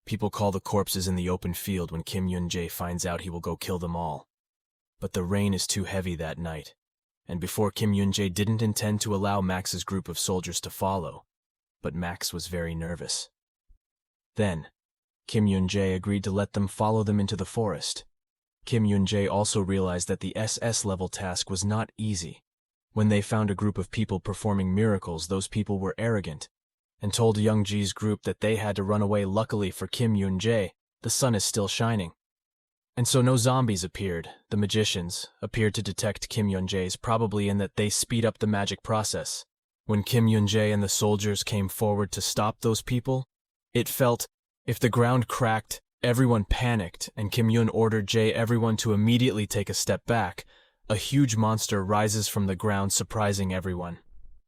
People call the corpses in the open field when Kim Yun-Jae finds out he will go kill them all. But the rain is too heavy that night, and before Kim Yun-Jae didn't intend to allow Max's group of soldiers to follow, but Max was very nervous. Then, Kim Yun-Jae agreed to let them follow them into the forest. Kim Yun-Jae also realized that the SS-level task was not easy. When they found a group of people performing miracles, those people were arrogant, and told Young-Ji's group that they had to run away. Luckily for Kim Yun-Jae, the sun is still shining. And so no zombies appeared. The magicians appeared to detect Kim Yun-Jae's, probably in that they speed up the magic process. When Kim Yun-Jae and the soldiers came forward to stop those people, it felt, if the ground cracked, everyone panicked, and Kim Yun ordered everyone to immediately take a step back. A huge monster rises from the ground, surprising everyone.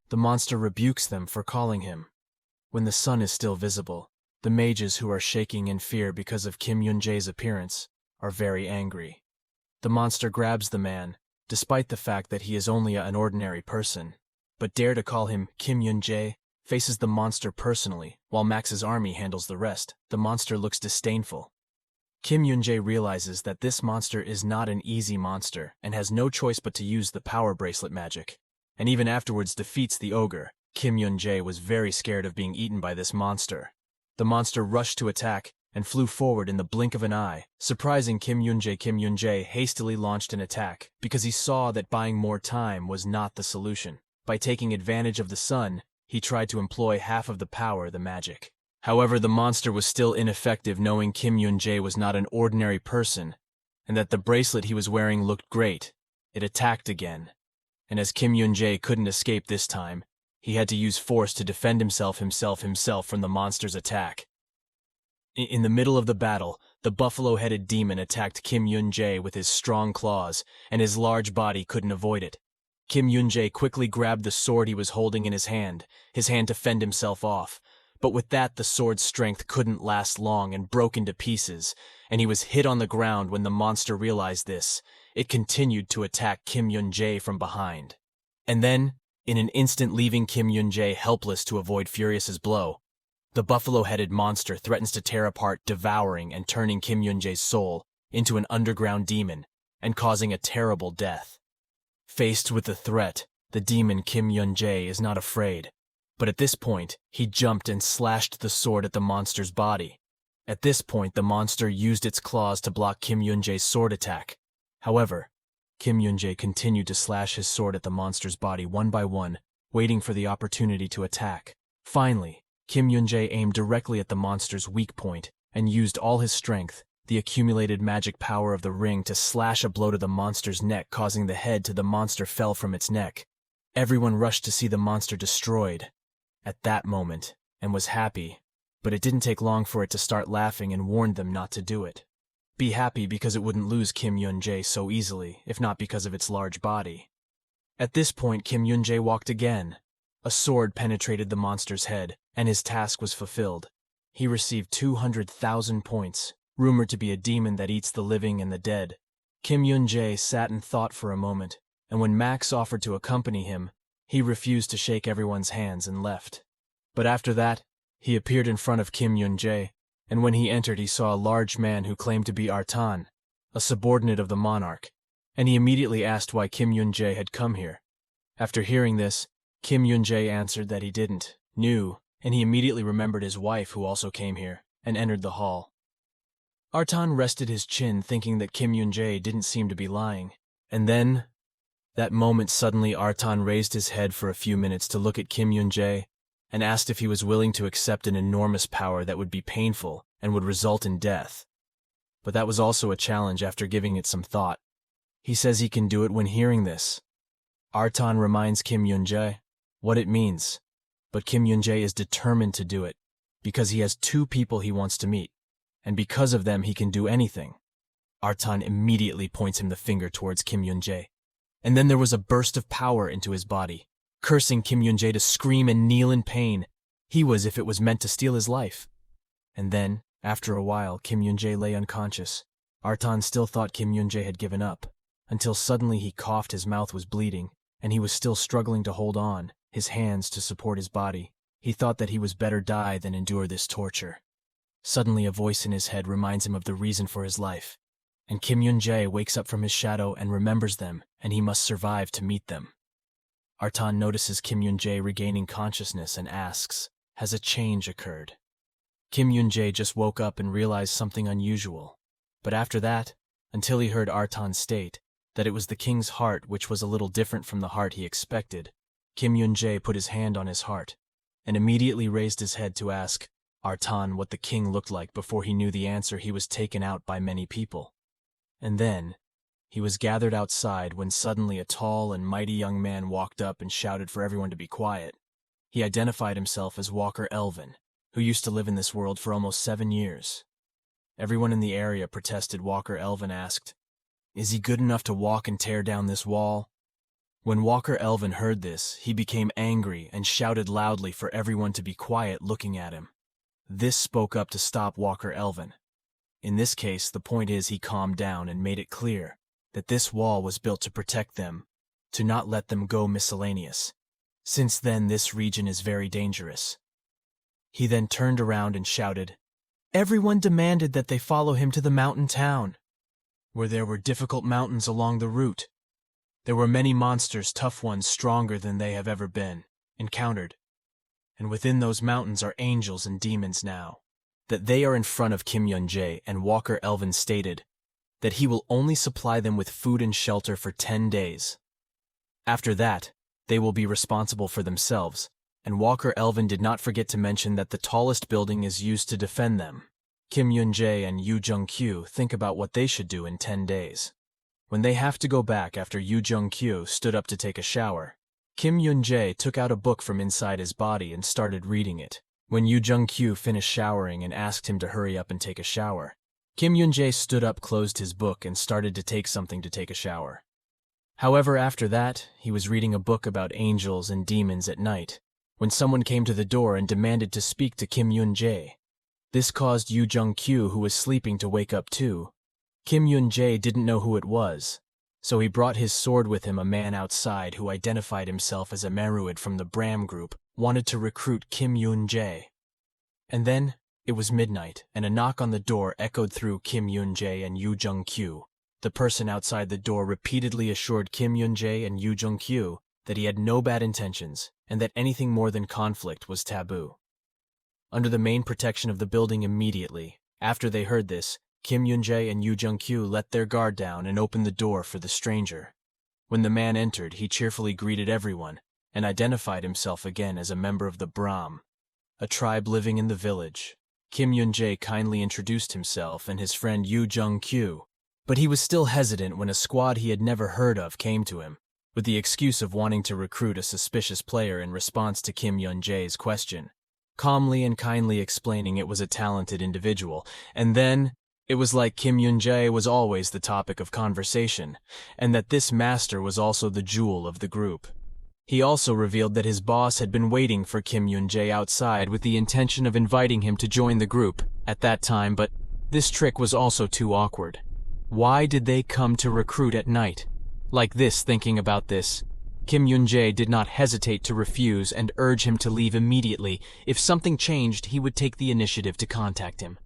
The monster rebukes them for calling him. When the sun is still visible, the mages, who are shaking in fear because of Kim Yun-Jae's appearance, are very angry. The monster grabs the man, despite the fact that he is only an ordinary person, but dare to call him Kim Yun-Jae, faces the monster personally, while Max's army handles the rest. The monster looks disdainful. Kim Yun-Jae realizes that this monster is not an easy monster and has no choice but to use the power bracelet magic, and even afterwards defeats the ogre. Kim Yun-Jae was very scared of being eaten by this monster. The monster rushed to attack and flew forward in the blink of an eye, surprising Kim Yun-Jae. Kim Yun-Jae hastily launched an attack because he saw that buying more time was not the solution. By taking advantage of the sun, he tried to employ half of the power, the magic. However, the monster was still ineffective, knowing Kim Yun-Jae was not an ordinary person, and that the bracelet he was wearing looked great. It attacked again, and as Kim Yun-Jae couldn't escape this time, he had to use force to defend himself from the monster's attack. In the middle of the battle, the buffalo-headed demon attacked Kim Yun-Jae with his strong claws, and his large body couldn't avoid it. Kim Yun-Jae quickly grabbed the sword he was holding in his hand to fend himself off. But with that, the sword's strength couldn't last long and broke into pieces, and he was hit on the ground. When the monster realized this, it continued to attack Kim Yun-Jae from behind. And then, in an instant, leaving Kim Yun-Jae helpless to avoid Furious's blow, the buffalo-headed monster threatens to tear apart, devouring and turning Kim Yun-Jae's soul into an underground demon and causing a terrible death. Faced with the threat, the demon Kim Yun-Jae is not afraid. But at this point, he jumped and slashed the sword at the monster's body. At this point, the monster used its claws to block Kim Yun-Jae's sword attack. However, Kim Yun-Jae continued to slash his sword at the monster's body one by one, waiting for the opportunity to attack. Finally, Kim Yun-Jae aimed directly at the monster's weak point and used all his strength, the accumulated magic power of the ring, to slash a blow to the monster's neck, causing the head to the monster fell from its neck. Everyone rushed to see the monster destroyed at that moment, and was happy, but it didn't take long for it to start laughing and warned them not to do it. Be happy because it wouldn't lose Kim Yun-Jae so easily, if not because of its large body. At this point, Kim Yun-Jae walked again. A sword penetrated the monster's head, and his task was fulfilled. He received 200,000 points, rumored to be a demon that eats the living and the dead. Kim Yun-Jae sat and thought for a moment, and when Max offered to accompany him, he refused to shake everyone's hands and left. But after that, he appeared in front of Kim Yun-Jae, and when he entered he saw a large man who claimed to be Artan, a subordinate of the monarch, and he immediately asked why Kim Yun-Jae had come here. After hearing this, Kim Yun-Jae answered that he knew, and he immediately remembered his wife who also came here, and entered the hall. Artan rested his chin, thinking that Kim Yun-Jae didn't seem to be lying, and then, that moment suddenly Artan raised his head for a few minutes to look at Kim Yun-Jae and asked if he was willing to accept an enormous power that would be painful and would result in death. But that was also a challenge. After giving it some thought, He says he can do it when hearing this. Artan reminds Kim Yun-Jae what it means, but Kim Yun-Jae is determined to do it because he has two people he wants to meet, and because of them he can do anything. Artan immediately points him the finger towards Kim Yun-Jae, and then there was a burst of power into his body, cursing Kim Yun-Jae to scream and kneel in pain. He was if it was meant to steal his life. And then, after a while, Kim Yun-Jae lay unconscious. Artan still thought Kim Yun-Jae had given up, until suddenly he coughed, his mouth was bleeding, and he was still struggling to hold on, his hands to support his body. He thought that he was better die than endure this torture. Suddenly a voice in his head reminds him of the reason for his life, and Kim Yun-Jae wakes up from his shadow and remembers them, and he must survive to meet them. Artan notices Kim Yun-Jae regaining consciousness and asks, has a change occurred? Kim Yun-Jae just woke up and realized something unusual, but after that, until he heard Artan state that it was the king's heart which was a little different from the heart he expected, Kim Yun-Jae put his hand on his heart and immediately raised his head to ask Artan what the king looked like. Before he knew the answer, he was taken out by many people. And then, he was gathered outside when suddenly a tall and mighty young man walked up and shouted for everyone to be quiet. He identified himself as Walker Elvin, who used to live in this world for almost 7 years. Everyone in the area protested. Walker Elvin asked, "Is he good enough to walk and tear down this wall?" When Walker Elvin heard this, he became angry and shouted loudly for everyone to be quiet, looking at him. This spoke up to stop Walker Elvin. In this case, the point is he calmed down and made it clear that this wall was built to protect them, to not let them go miscellaneous. Since then, this region is very dangerous. He then turned around and shouted, "Everyone demanded that they follow him to the mountain town, where there were difficult mountains along the route. There were many monsters, tough ones, stronger than they have ever been encountered. And within those mountains are angels and demons now." That they are in front of Kim Yun-Jae, and Walker Elvin stated that he will only supply them with food and shelter for 10 days. After that, they will be responsible for themselves, and Walker Elvin did not forget to mention that the tallest building is used to defend them. Kim Yun-Jae and Yu Jung-kyu think about what they should do in 10 days. When they have to go back after Yu Jung-kyu stood up to take a shower, Kim Yun-Jae took out a book from inside his body and started reading it. When Yu Jung-kyu finished showering and asked him to hurry up and take a shower, Kim Yun-Jae stood up, closed his book, and started to take something to take a shower. However, after that, he was reading a book about angels and demons at night, when someone came to the door and demanded to speak to Kim Yun-Jae. This caused Yu Jung-kyu, who was sleeping, to wake up too. Kim Yun-Jae didn't know who it was, so he brought his sword with him. A man outside who identified himself as a Meruid from the Bram group wanted to recruit Kim Yun-Jae. And then, it was midnight, and a knock on the door echoed through Kim Yun-Jae and Yu Jung-kyu. The person outside the door repeatedly assured Kim Yun-Jae and Yu Jung-kyu that he had no bad intentions, and that anything more than conflict was taboo. Under the main protection of the building immediately, after they heard this, Kim Yun-Jae and Yu Jung-kyu let their guard down and opened the door for the stranger. When the man entered, he cheerfully greeted everyone, and identified himself again as a member of the Brahm, a tribe living in the village. Kim Yun-Jae kindly introduced himself and his friend Yu Jung-kyu, but he was still hesitant when a squad he had never heard of came to him, with the excuse of wanting to recruit a suspicious player in response to Kim Yun-Jae's question, calmly and kindly explaining it was a talented individual. And then, it was like Kim Yun-Jae was always the topic of conversation, and that this master was also the jewel of the group. He also revealed that his boss had been waiting for Kim Yun-Jae outside with the intention of inviting him to join the group at that time, but this trick was also too awkward. Why did they come to recruit at night? Like this, thinking about this, Kim Yun-Jae did not hesitate to refuse and urge him to leave immediately. If something changed, he would take the initiative to contact him.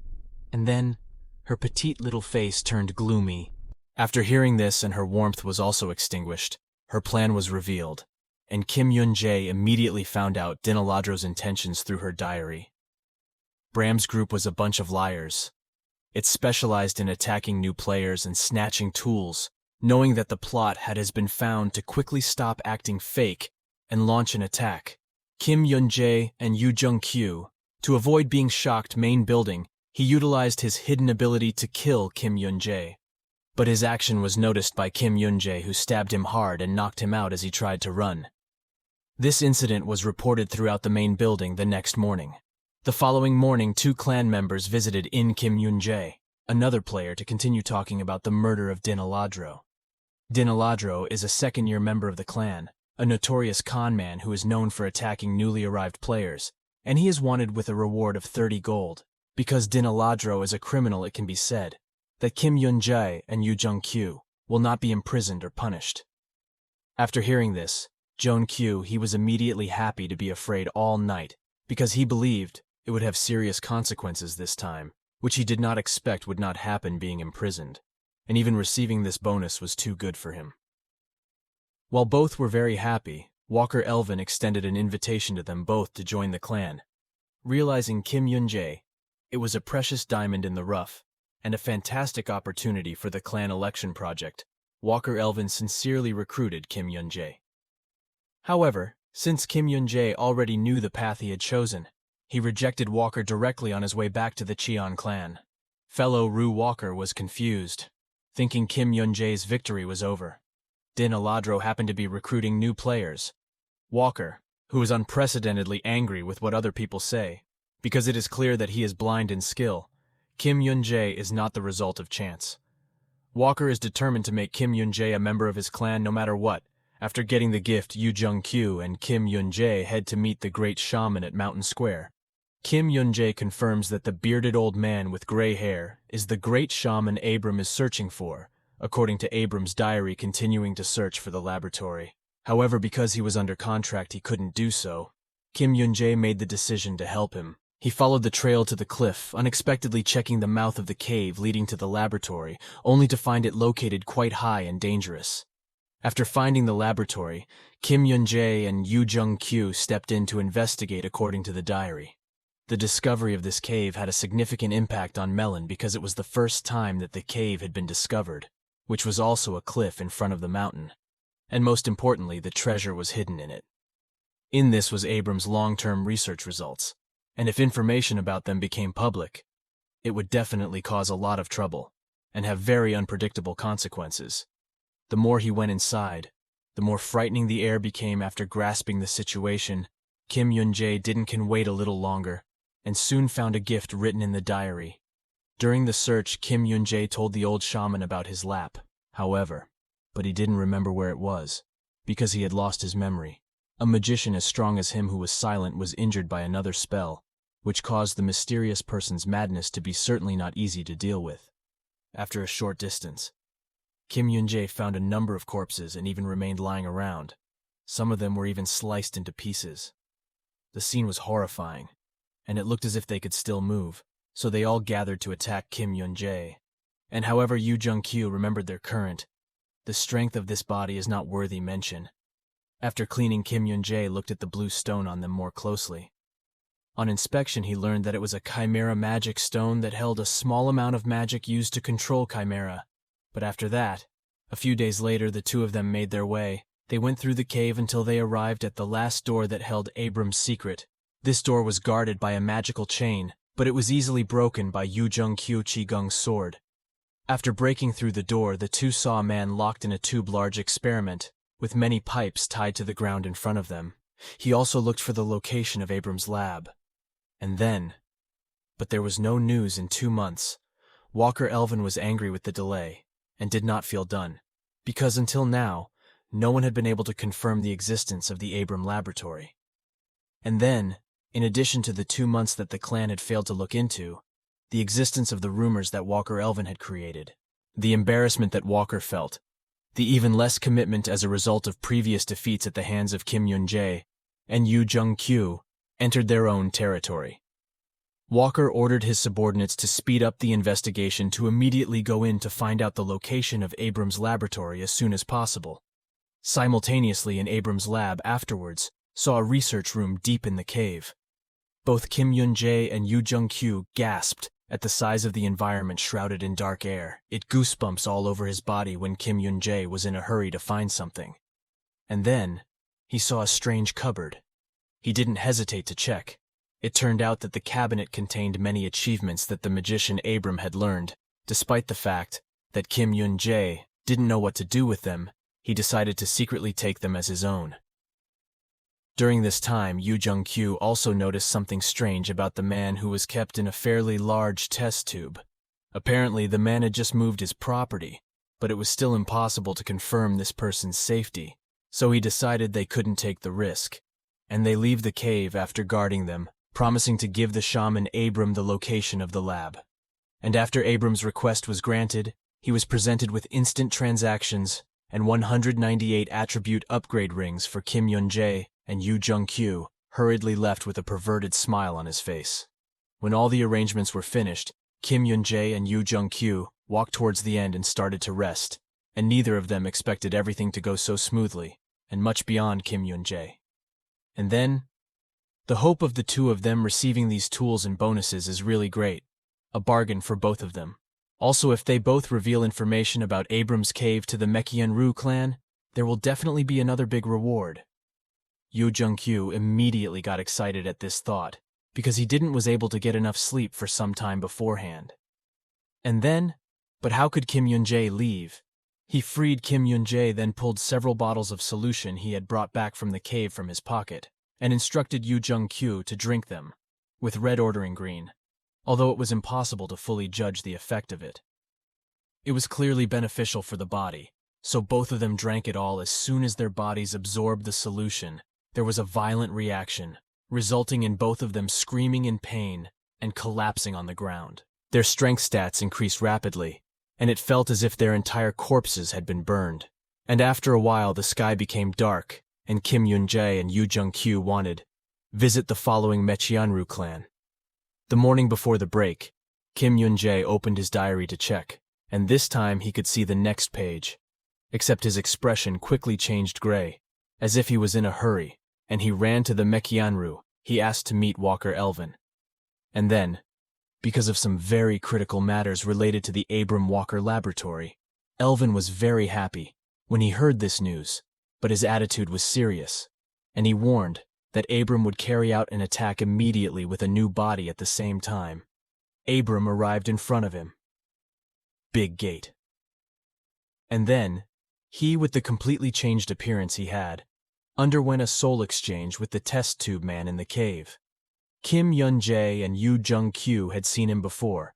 And then, her petite little face turned gloomy. After hearing this, and her warmth was also extinguished, her plan was revealed, and Kim Yun-Jae immediately found out Dinaladro's intentions through her diary. Bram's group was a bunch of liars. It specialized in attacking new players and snatching tools, knowing that the plot has been found to quickly stop acting fake and launch an attack. Kim Yun-Jae and Yu Jung-kyu, to avoid being shocked main building, he utilized his hidden ability to kill Kim Yun-Jae. But his action was noticed by Kim Yun-Jae, who stabbed him hard and knocked him out as he tried to run. This incident was reported throughout the main building the next morning. The following morning, 2 clan members visited Kim Yun-Jae, another player, to continue talking about the murder of dAnime. dAnime is a second-year member of the clan, a notorious con man who is known for attacking newly arrived players, and he is wanted with a reward of 30 gold. Because dAnime is a criminal, it can be said that Kim Yun-Jae and Yun-Jae will not be imprisoned or punished. After hearing this, he was immediately happy to be afraid all night, because he believed it would have serious consequences this time, which he did not expect would not happen, being imprisoned, and even receiving this bonus was too good for him. While both were very happy, Walker Elvin extended an invitation to them both to join the clan. Realizing Kim Yun-Jae, it was a precious diamond in the rough, and a fantastic opportunity for the clan election project, Walker Elvin sincerely recruited Kim Yun-Jae. However, since Kim Yun-Jae already knew the path he had chosen, he rejected Walker directly on his way back to the Cheon clan. Fellow Rue Walker was confused, thinking Kim Yun-Jae's victory was over. dAnime happened to be recruiting new players. Walker, who is unprecedentedly angry with what other people say, because it is clear that he is blind in skill, Kim Yun-Jae is not the result of chance. Walker is determined to make Kim Yun-Jae a member of his clan no matter what. After getting the gift, Yun-Jae and Kim Yun-Jae head to meet the great shaman at Mountain Square. Kim Yun-Jae confirms that the bearded old man with gray hair is the great shaman Abram is searching for, according to Abram's diary, continuing to search for the laboratory. However, because he was under contract, he couldn't do so. Kim Yun-Jae made the decision to help him. He followed the trail to the cliff, unexpectedly checking the mouth of the cave leading to the laboratory, only to find it located quite high and dangerous. After finding the laboratory, Kim Yun-Jae and Yun-Jae stepped in to investigate according to the diary. The discovery of this cave had a significant impact on Melon because it was the first time that the cave had been discovered, which was also a cliff in front of the mountain. And most importantly, the treasure was hidden in it. In this was Abram's long-term research results, and if information about them became public, it would definitely cause a lot of trouble and have very unpredictable consequences. The more he went inside, the more frightening the air became. After grasping the situation, Kim Yun-Jae can wait a little longer, and soon found a gift written in the diary. During the search, Kim Yun-Jae told the old shaman about his lap, however, but he didn't remember where it was, because he had lost his memory. A magician as strong as him who was silent was injured by another spell, which caused the mysterious person's madness to be certainly not easy to deal with. After a short distance, Kim Yun-Jae found a number of corpses and even remained lying around. Some of them were even sliced into pieces. The scene was horrifying, and it looked as if they could still move, so they all gathered to attack Kim Yun-Jae. And however Yun-Jae remembered their current, the strength of this body is not worthy mention. After cleaning, Kim Yun-Jae looked at the blue stone on them more closely. On inspection, he learned that it was a chimera magic stone that held a small amount of magic used to control chimera. But after that, a few days later, the two of them made their way. They went through the cave until they arrived at the last door that held Abram's secret. This door was guarded by a magical chain, but it was easily broken by Yun-Jae Qigong's sword. After breaking through the door, the two saw a man locked in a tube-large experiment, with many pipes tied to the ground in front of them. He also looked for the location of Abram's lab. And then, but there was no news in 2 months. Walker Elvin was angry with the delay, and did not feel done, because until now, no one had been able to confirm the existence of the Abram laboratory. And then, in addition to the 2 months that the clan had failed to look into, the existence of the rumors that Walker Elvin had created, the embarrassment that Walker felt, the even less commitment as a result of previous defeats at the hands of Kim Yun-Jae and Yun-Jae entered their own territory. Walker ordered his subordinates to speed up the investigation, to immediately go in to find out the location of Abram's laboratory as soon as possible. Simultaneously, in Abram's lab afterwards, saw a research room deep in the cave. Both Kim Yun-Jae and Yun-Jae gasped at the size of the environment shrouded in dark air. It goosebumps all over his body when Kim Yun-Jae was in a hurry to find something. And then, he saw a strange cupboard. He didn't hesitate to check. It turned out that the cabinet contained many achievements that the magician Abram had learned, despite the fact that Kim Yun-Jae didn't know what to do with them, he decided to secretly take them as his own. During this time, Yu Jung-kyu also noticed something strange about the man who was kept in a fairly large test tube. Apparently, the man had just moved his property, but it was still impossible to confirm this person's safety, so he decided they couldn't take the risk, and they leave the cave after guarding them, promising to give the shaman Abram the location of the lab. And after Abram's request was granted, he was presented with instant transactions and 198 attribute upgrade rings for Kim Yun-Jae, and Yu Jung-kyu hurriedly left with a perverted smile on his face. When all the arrangements were finished, Kim Yun-Jae and Yu Jung-kyu walked towards the end and started to rest, and neither of them expected everything to go so smoothly, and much beyond Kim Yun-Jae. And then, the hope of the two of them receiving these tools and bonuses is really great, a bargain for both of them. Also, if they both reveal information about Abram's cave to the Mekyanru clan, there will definitely be another big reward. Yu Jung-kyu immediately got excited at this thought, because he was able to get enough sleep for some time beforehand. And then, but how could Kim Yun-Jae leave? He freed Kim Yun-Jae, then pulled several bottles of solution he had brought back from the cave from his pocket, and instructed Yu Jung-kyu to drink them, with red ordering green, although it was impossible to fully judge the effect of it. It was clearly beneficial for the body, so both of them drank it all. As soon as their bodies absorbed the solution, there was a violent reaction, resulting in both of them screaming in pain and collapsing on the ground. Their strength stats increased rapidly, and it felt as if their entire corpses had been burned. And after a while the sky became dark, and Kim Yun-Jae and Yu Jung-kyu wanted visit the following Mekyanru clan. The morning before the break, Kim Yun-Jae opened his diary to check, and this time he could see the next page, except his expression quickly changed gray, as if he was in a hurry, and he ran to the Mekyanru. He asked to meet Walker Elvin. And then, because of some very critical matters related to the Abram Walker laboratory, Elvin was very happy when he heard this news, but his attitude was serious, and he warned that Abram would carry out an attack immediately with a new body at the same time. Abram arrived in front of him. Big gate. And then, he, with the completely changed appearance he had, underwent a soul exchange with the test tube man in the cave. Kim Yun-Jae and Yu Jung-kyu had seen him before.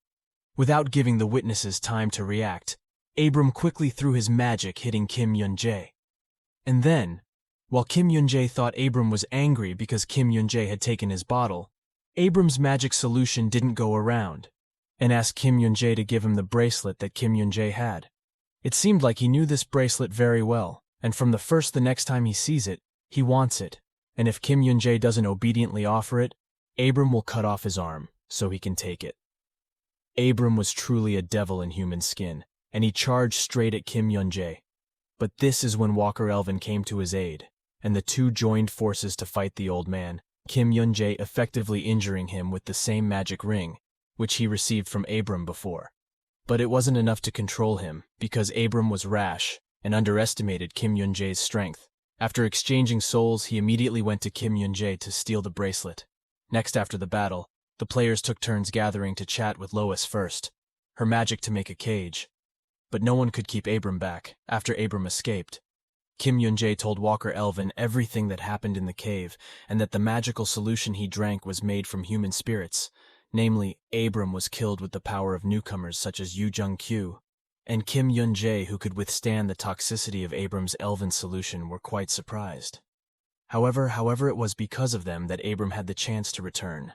Without giving the witnesses time to react, Abram quickly threw his magic, hitting Kim Yun-Jae. And then, while Kim Yun-Jae thought Abram was angry because Kim Yun-Jae had taken his bottle, Abram's magic solution didn't go around, and asked Kim Yun-Jae to give him the bracelet that Kim Yun-Jae had. It seemed like he knew this bracelet very well, and from the next time he sees it, he wants it, and if Kim Yun-Jae doesn't obediently offer it, Abram will cut off his arm so he can take it. Abram was truly a devil in human skin, and he charged straight at Kim Yun-Jae. But this is when Walker Elvin came to his aid, and the two joined forces to fight the old man, Kim Yun-Jae effectively injuring him with the same magic ring, which he received from Abram before. But it wasn't enough to control him, because Abram was rash and underestimated Kim Yun-Jae's strength. After exchanging souls, he immediately went to Kim Yun-Jae to steal the bracelet. Next, after the battle, the players took turns gathering to chat with Lois first, her magic to make a cage. But no one could keep Abram back. After Abram escaped, Kim Yun-Jae told Walker Elvin everything that happened in the cave, and that the magical solution he drank was made from human spirits. Namely, Abram was killed with the power of newcomers such as Yu Jung-kyu, and Kim Yun-Jae, who could withstand the toxicity of Abram's Elvin solution, were quite surprised. However, it was because of them that Abram had the chance to return.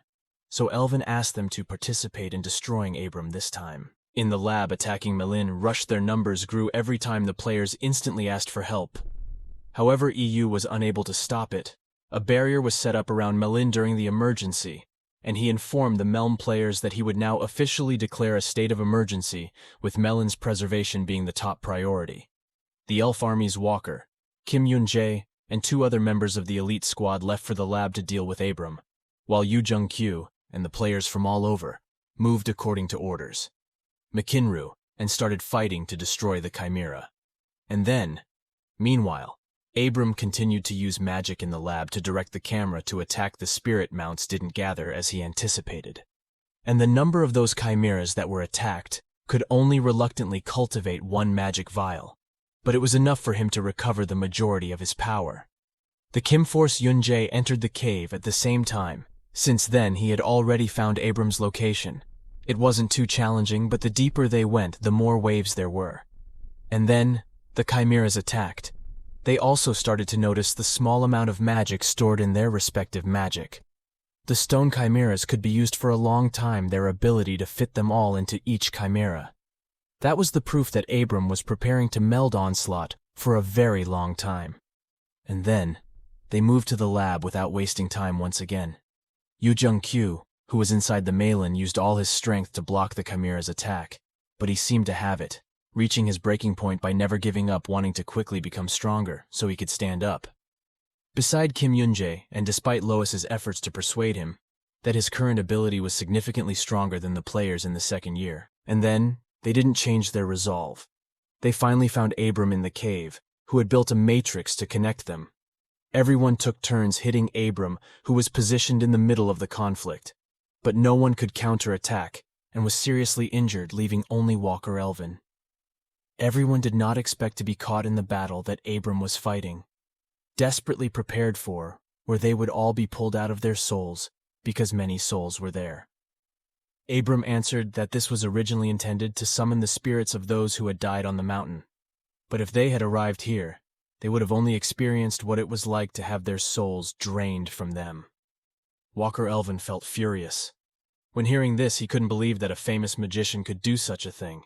So Elvin asked them to participate in destroying Abram this time. In the lab, attacking Melin rushed. Their numbers grew every time the players instantly asked for help. However, EU was unable to stop it. A barrier was set up around Melin during the emergency, and he informed the Melm players that he would now officially declare a state of emergency, with Melin's preservation being the top priority. The Elf Army's Walker, Kim Yun-Jae, and two other members of the elite squad left for the lab to deal with Abram, while Yu Jung-kyu and the players from all over moved according to orders. Mekyanru, and started fighting to destroy the Chimera. And then, meanwhile, Abram continued to use magic in the lab to direct the camera to attack the spirit mounts didn't gather as he anticipated. And the number of those chimeras that were attacked could only reluctantly cultivate one magic vial, but it was enough for him to recover the majority of his power. The Kim Force Yun-Jae entered the cave at the same time. Since then, he had already found Abram's location. It wasn't too challenging, but the deeper they went, the more waves there were. And then, the chimeras attacked. They also started to notice the small amount of magic stored in their respective magic. The stone chimeras could be used for a long time, their ability to fit them all into each chimera. That was the proof that Abram was preparing to meld Onslaught for a very long time. And then, they moved to the lab without wasting time once again. Yun-Jae, who was inside the Malin, used all his strength to block the chimera's attack, but he seemed to have it, reaching his breaking point by never giving up, wanting to quickly become stronger so he could stand up. Beside Kim Yun-Jae, and despite Lois's efforts to persuade him that his current ability was significantly stronger than the players in the second year, and then, they didn't change their resolve. They finally found Abram in the cave, who had built a matrix to connect them. Everyone took turns hitting Abram, who was positioned in the middle of the conflict, but no one could counterattack and was seriously injured, leaving only Walker Elvin. Everyone did not expect to be caught in the battle that Abram was fighting, desperately prepared for, where they would all be pulled out of their souls because many souls were there. Abram answered that this was originally intended to summon the spirits of those who had died on the mountain, but if they had arrived here, they would have only experienced what it was like to have their souls drained from them. Walker Elvin felt furious. When hearing this, he couldn't believe that a famous magician could do such a thing.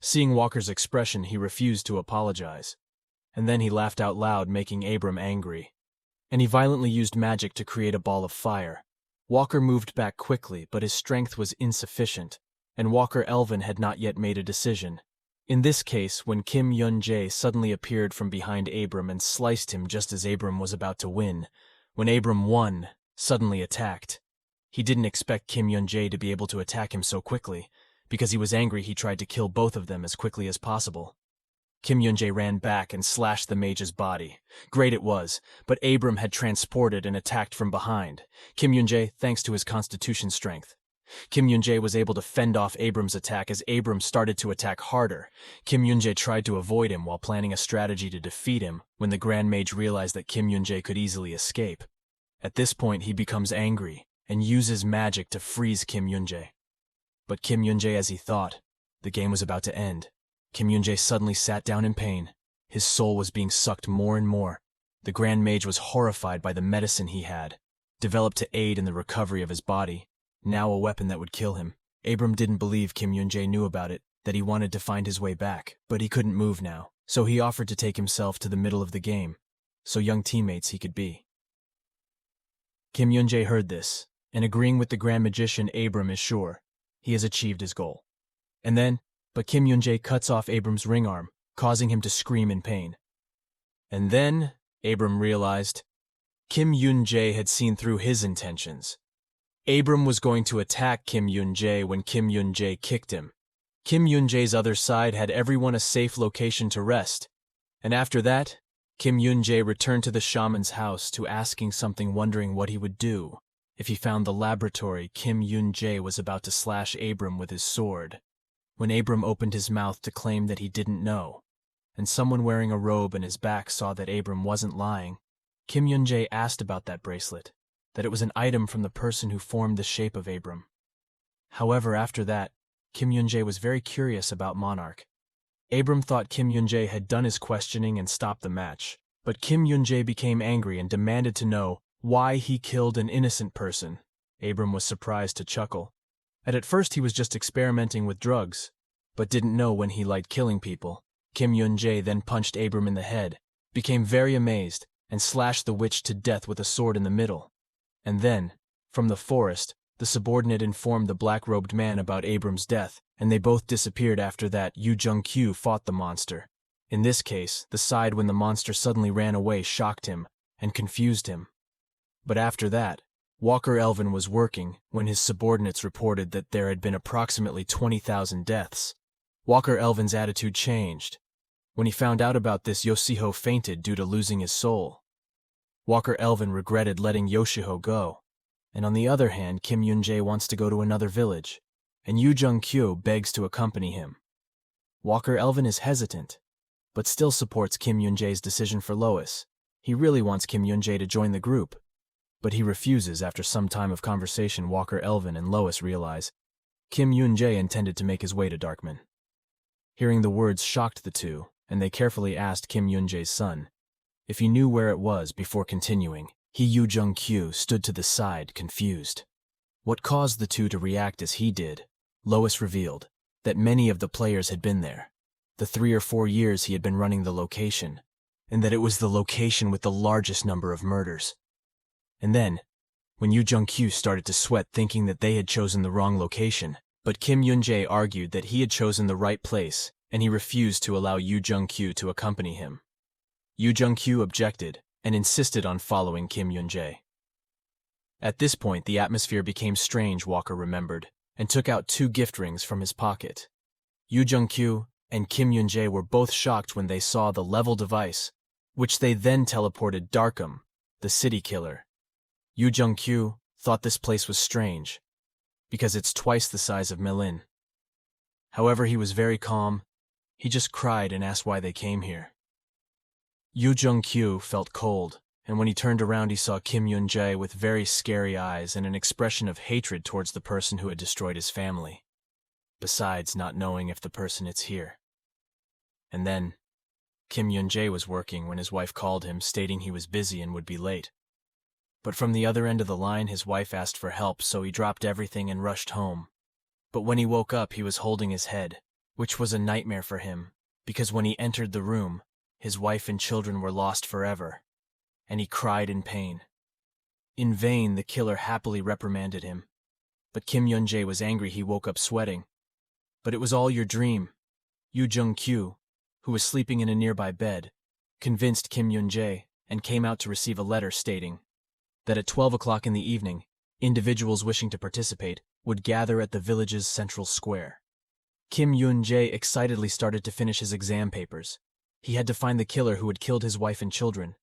Seeing Walker's expression, he refused to apologize. And then he laughed out loud, making Abram angry. And he violently used magic to create a ball of fire. Walker moved back quickly, but his strength was insufficient, and Walker Elvin had not yet made a decision. In this case, when Kim Yun-Jae suddenly appeared from behind Abram and sliced him just as Abram was about to win, when Abram won, suddenly attacked. He didn't expect Kim Yun-Jae to be able to attack him so quickly. Because he was angry, he tried to kill both of them as quickly as possible. Kim Yun-Jae ran back and slashed the mage's body. Great it was, but Abram had transported and attacked from behind. Kim Yun-Jae, thanks to his constitution strength. Kim Yun-Jae was able to fend off Abram's attack as Abram started to attack harder. Kim Yun-Jae tried to avoid him while planning a strategy to defeat him when the Grand Mage realized that Kim Yun-Jae could easily escape. At this point, he becomes angry and uses magic to freeze Kim Yun-Jae. But Kim Yun-Jae, as he thought, the game was about to end. Kim Yun-Jae suddenly sat down in pain. His soul was being sucked more and more. The Grand Mage was horrified by the medicine he had, developed to aid in the recovery of his body, now a weapon that would kill him. Abram didn't believe Kim Yun-Jae knew about it, that he wanted to find his way back, but he couldn't move now, so he offered to take himself to the middle of the game, so young teammates he could be. Kim Yun-Jae heard this, and agreeing with the Grand Magician, Abram is sure he has achieved his goal. But Kim Yun-Jae cuts off Abram's ring arm, causing him to scream in pain. And then, Abram realized, Kim Yun-Jae had seen through his intentions. Abram was going to attack Kim Yun-Jae when Kim Yun-Jae kicked him. Kim Yun-Jae's other side had everyone a safe location to rest, and after that, Kim Yun-Jae returned to the shaman's house to asking something, wondering what he would do if he found the laboratory Kim Yun-Jae was about to slash Abram with his sword. When Abram opened his mouth to claim that he didn't know, and someone wearing a robe in his back saw that Abram wasn't lying, Kim Yun-Jae asked about that bracelet, that it was an item from the person who formed the shape of Abram. However, after that, Kim Yun-Jae was very curious about Monarch. Abram thought Kim Yun-Jae had done his questioning and stopped the match, but Kim Yun-Jae became angry and demanded to know why he killed an innocent person. Abram was surprised to chuckle. At first he was just experimenting with drugs, but didn't know when he liked killing people. Kim Yun-Jae then punched Abram in the head, became very amazed, and slashed the witch to death with a sword in the middle. And then, from the forest, the subordinate informed the black-robed man about Abram's death, and they both disappeared after that. Yun-Jae fought the monster. In this case, the side when the monster suddenly ran away shocked him and confused him. But after that, Walker Elvin was working when his subordinates reported that there had been approximately 20,000 deaths. Walker Elvin's attitude changed. When he found out about this, Yoshiho fainted due to losing his soul. Walker Elvin regretted letting Yoshiho go. And on the other hand, Kim Yun-Jae wants to go to another village, and Yoo begs to accompany him. Walker Elvin is hesitant, but still supports Kim Yun-Jae's decision for Lois. He really wants Kim Yun-Jae to join the group, but he refuses after some time of conversation. Walker Elvin and Lois realize Kim Yun-Jae intended to make his way to Darkman. Hearing the words shocked the two, and they carefully asked Kim Yun-Jae's son if he knew where it was before continuing. Yoo-Jae stood to the side, confused. What caused the two to react as he did? Lois revealed that many of the players had been there, the 3 or 4 years he had been running the location, and that it was the location with the largest number of murders. And then, when Yoo-Jae started to sweat thinking that they had chosen the wrong location, but Kim Yun-Jae argued that he had chosen the right place, and he refused to allow Yoo-Jae to accompany him. Yoo-Jae objected and insisted on following Kim Yun-Jae. At this point, the atmosphere became strange, Walker remembered, and took out 2 gift rings from his pocket. Yoo-Jae and Kim Yun-Jae were both shocked when they saw the level device, which they then teleported Darkham, the city killer. Yoo-Jae thought this place was strange, because it's twice the size of Melin. However, he was very calm. He just cried and asked why they came here. Yoo-Jae felt cold, and when he turned around he saw Kim Yun-Jae with very scary eyes and an expression of hatred towards the person who had destroyed his family, besides not knowing if the person is here. And then, Kim Yun-Jae was working when his wife called him, stating he was busy and would be late. But from the other end of the line, his wife asked for help, so he dropped everything and rushed home. But when he woke up, he was holding his head, which was a nightmare for him, because when he entered the room, his wife and children were lost forever, and he cried in pain. In vain, the killer happily reprimanded him. But Kim Yun-Jae was angry. He woke up sweating. But it was all your dream. Yoo-Jae, who was sleeping in a nearby bed, convinced Kim Yun-Jae and came out to receive a letter stating that at 12 o'clock in the evening, individuals wishing to participate would gather at the village's central square. Kim Yun-Jae excitedly started to finish his exam papers. He had to find the killer who had killed his wife and children.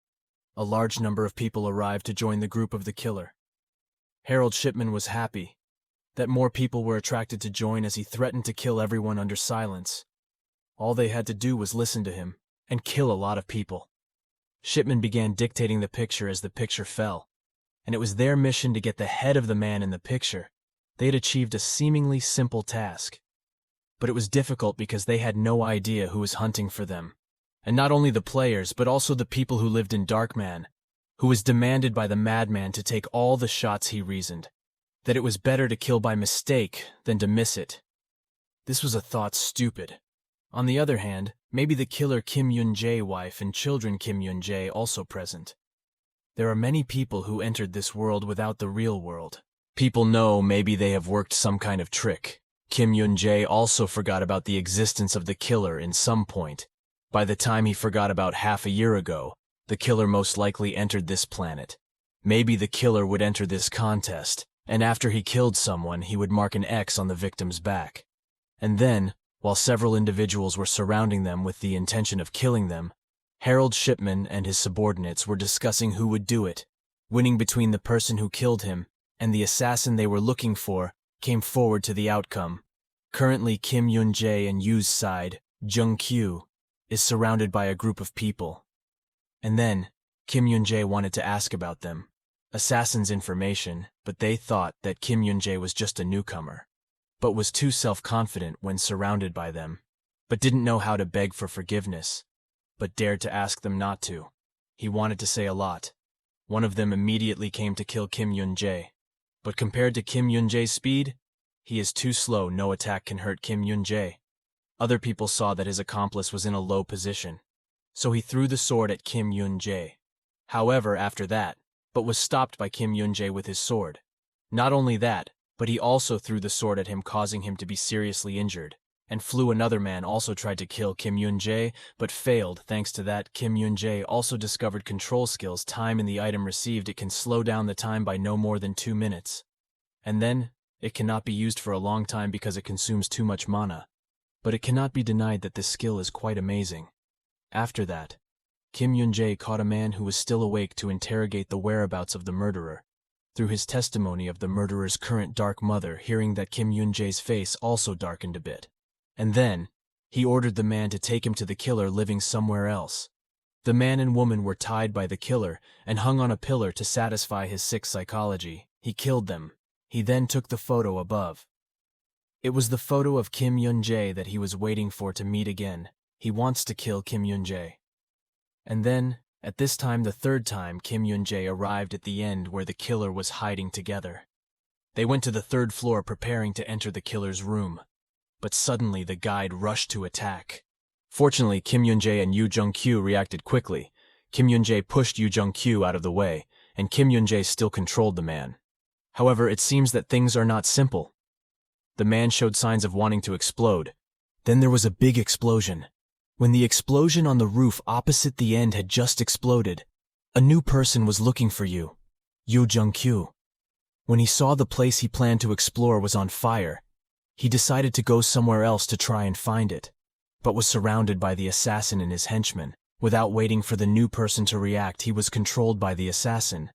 A large number of people arrived to join the group of the killer. Harold Shipman was happy that more people were attracted to join, as he threatened to kill everyone under silence. All they had to do was listen to him and kill a lot of people. Shipman began dictating the picture as the picture fell, and it was their mission to get the head of the man in the picture. They had achieved a seemingly simple task, but it was difficult because they had no idea who was hunting for them. And not only the players, but also the people who lived in Darkman, who was demanded by the madman to take all the shots. He reasoned that it was better to kill by mistake than to miss it. This was a thought stupid. On the other hand, maybe the killer Kim Yun-Jae wife and children Kim Yun-Jae also present. There are many people who entered this world without the real world. People know maybe they have worked some kind of trick. Kim Yun-Jae also forgot about the existence of the killer in some point. By the time he forgot about half a year ago, the killer most likely entered this planet. Maybe the killer would enter this contest, and after he killed someone, he would mark an X on the victim's back. And then, while several individuals were surrounding them with the intention of killing them, Harold Shipman and his subordinates were discussing who would do it. Winning between the person who killed him and the assassin they were looking for came forward to the outcome. Currently, Kim Yun-Jae and Yu's side, Jung-Kyu, is surrounded by a group of people. And then, Kim Yun-Jae wanted to ask about them, assassin's information, but they thought that Kim Yun-Jae was just a newcomer, but was too self-confident when surrounded by them, but didn't know how to beg for forgiveness, but dared to ask them not to. He wanted to say a lot. One of them immediately came to kill Kim Yun-Jae, but compared to Kim Yun-Jae's speed, he is too slow. No attack can hurt Kim Yun-Jae. Other people saw that his accomplice was in a low position, so he threw the sword at Kim Yun-Jae. However, after that, but was stopped by Kim Yun-Jae with his sword. Not only that, but he also threw the sword at him, causing him to be seriously injured. And another man also tried to kill Kim Yun-Jae, but failed. Thanks to that, Kim Yun-Jae also discovered control skills. Time in the item received, it can slow down the time by no more than 2 minutes. And then, it cannot be used for a long time because it consumes too much mana. But it cannot be denied that this skill is quite amazing. After that, Kim Yun-Jae caught a man who was still awake to interrogate the whereabouts of the murderer. through his testimony of the murderer's current dark mother hearing that Kim Yun-Jae's face also darkened a bit. And then, he ordered the man to take him to the killer living somewhere else. The man and woman were tied by the killer and hung on a pillar to satisfy his sick psychology. He killed them. He then took the photo above. It was the photo of Kim Yun-Jae that he was waiting for to meet again. He wants to kill Kim Yun-Jae. And then, at this time the third time, Kim Yun-Jae arrived at the end where the killer was hiding together. They went to the third floor preparing to enter the killer's room. But suddenly the guide rushed to attack. Fortunately, Kim Yun-Jae and Yu Jung-kyu reacted quickly. Kim Yun-Jae pushed Yu Jung-kyu out of the way, and Kim Yun-Jae still controlled the man. However, it seems that things are not simple. The man showed signs of wanting to explode. Then there was a big explosion. When the explosion on the roof opposite the end had just exploded, a new person was looking for you, Yu Jung-kyu. When he saw the place he planned to explore was on fire, he decided to go somewhere else to try and find it, but was surrounded by the assassin and his henchmen. Without waiting for the new person to react, he was controlled by the assassin.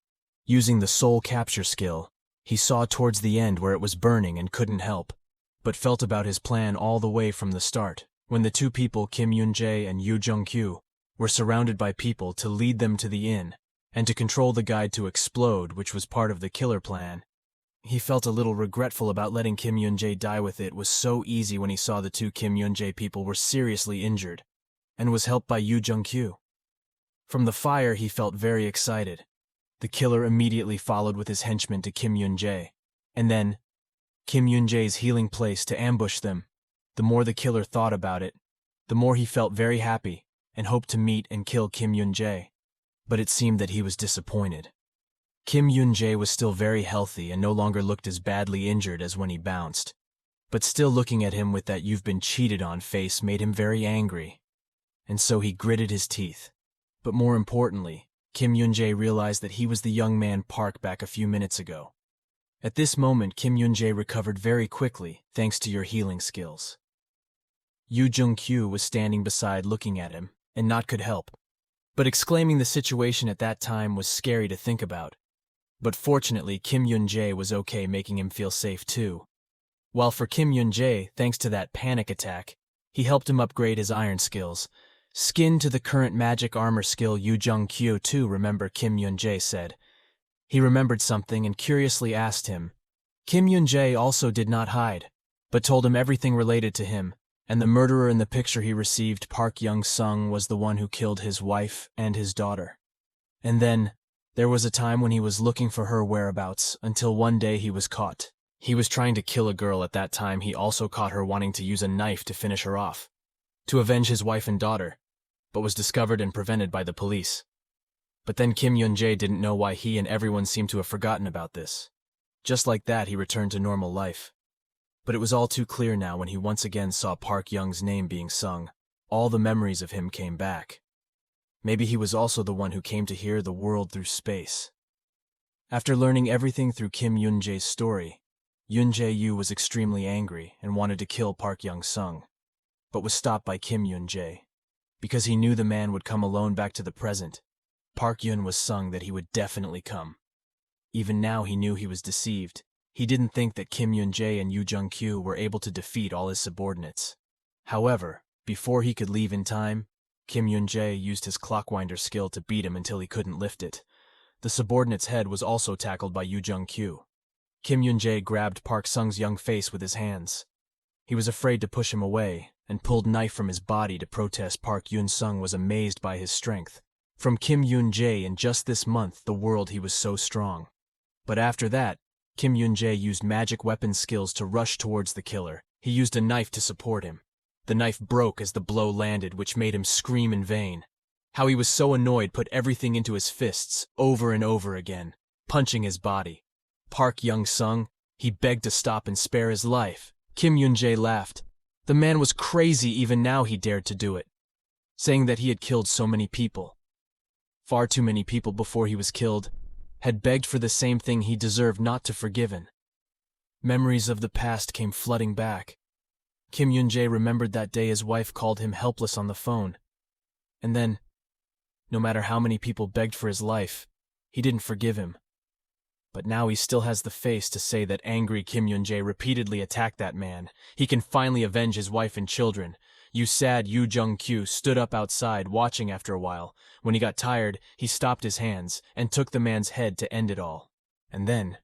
Using the soul capture skill, he saw towards the end where it was burning and couldn't help, but felt about his plan all the way from the start. When the two people, Kim Yun-Jae and Yu Jung-kyu, were surrounded by people to lead them to the inn, and to control the guide to explode, which was part of the killer plan, he felt a little regretful about letting Kim Yun-Jae die with it was so easy when he saw the two Kim Yun-Jae people were seriously injured, and was helped by Yu Jung-kyu. From the fire he felt very excited. The killer immediately followed with his henchmen to Kim Yun-Jae, and then Kim Yun-Jae's healing place to ambush them. The more the killer thought about it, the more he felt very happy and hoped to meet and kill Kim Yun-Jae. But it seemed that he was disappointed. Kim Yun-Jae was still very healthy and no longer looked as badly injured as when he bounced. But still looking at him with that "you've been cheated on" face made him very angry. And so he gritted his teeth. But more importantly, Kim Yun-Jae realized that he was the young man Park back a few minutes ago. At this moment, Kim Yun-Jae recovered very quickly, thanks to your healing skills. Yu Jung-kyu was standing beside looking at him, and not could help. But exclaiming the situation at that time was scary to think about. But fortunately, Kim Yun-Jae was okay, making him feel safe too. While for Kim Yun-Jae, thanks to that panic attack, he helped him upgrade his iron skills. Skin to the current magic armor skill Yu Jung-kyu too, remember, Kim Yun-Jae said. He remembered something and curiously asked him. Kim Yun-Jae also did not hide, but told him everything related to him, and the murderer in the picture he received, Park Young-sung, was the one who killed his wife and his daughter. And then, there was a time when he was looking for her whereabouts, until one day he was caught. He was trying to kill a girl at that time. He also caught her wanting to use a knife to finish her off, to avenge his wife and daughter, but was discovered and prevented by the police. But then Kim Yun-Jae didn't know why he and everyone seemed to have forgotten about this. Just like that, he returned to normal life. But it was all too clear now when he once again saw Park Young's name being sung. All the memories of him came back. Maybe he was also the one who came to hear the world through space. After learning everything through Kim Yun-Jae's story, Yun-Jae was extremely angry and wanted to kill Park Young-sung, but was stopped by Kim Yun-Jae. Because he knew the man would come alone back to the present, Park Yun was sung that he would definitely come. Even now he knew he was deceived. He didn't think that Kim Yun-Jae and Yu Jung-kyu were able to defeat all his subordinates. However, before he could leave in time, Kim Yun-Jae used his clockwinder skill to beat him until he couldn't lift it. The subordinate's head was also tackled by Yu Jung-kyu. Kim Yun-Jae grabbed Park Sung's young face with his hands. He was afraid to push him away, and pulled knife from his body to protest. Park Yun-sung was amazed by his strength. From Kim Yun-Jae in just this month, the world he was so strong. But after that, Kim Yun-Jae used magic weapon skills to rush towards the killer. He used a knife to support him. The knife broke as the blow landed, which made him scream in vain. How he was so annoyed, put everything into his fists, over and over again, punching his body. Park Young-sung, he begged to stop and spare his life. Kim Yun-Jae laughed. The man was crazy. Even now he dared to do it, saying that he had killed so many people. Far too many people before he was killed, had begged for the same thing he deserved, not to forgiven. Memories of the past came flooding back. Kim Yun-Jae remembered that day his wife called him helpless on the phone. And then, no matter how many people begged for his life, he didn't forgive him. But now he still has the face to say that angry Kim Yun-Jae repeatedly attacked that man. He can finally avenge his wife and children. Sad Yu Jung-kyu stood up outside, watching after a while. When he got tired, he stopped his hands and took the man's head to end it all. And then,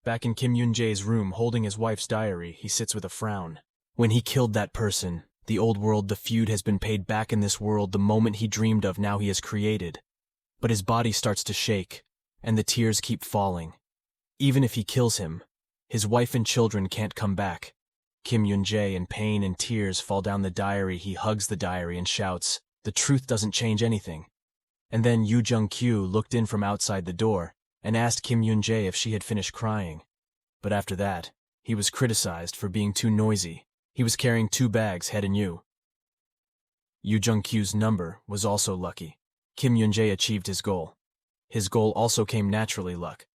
back in Kim Yun-Jae's room holding his wife's diary, he sits with a frown. When he killed that person, the old world, the feud has been paid back in this world. The moment he dreamed of now he has created. But his body starts to shake, and the tears keep falling. Even if he kills him, his wife and children can't come back. Kim Yun-Jae, in pain and tears, fall down the diary. He hugs the diary and shouts, "The truth doesn't change anything." And then Yu Jung-kyu looked in from outside the door and asked Kim Yun-Jae if she had finished crying. But after that, he was criticized for being too noisy. He was carrying 2 bags, head and Yu. Yu Jung-kyu's number was also lucky. Kim Yun-Jae achieved his goal. His goal also came naturally, luck.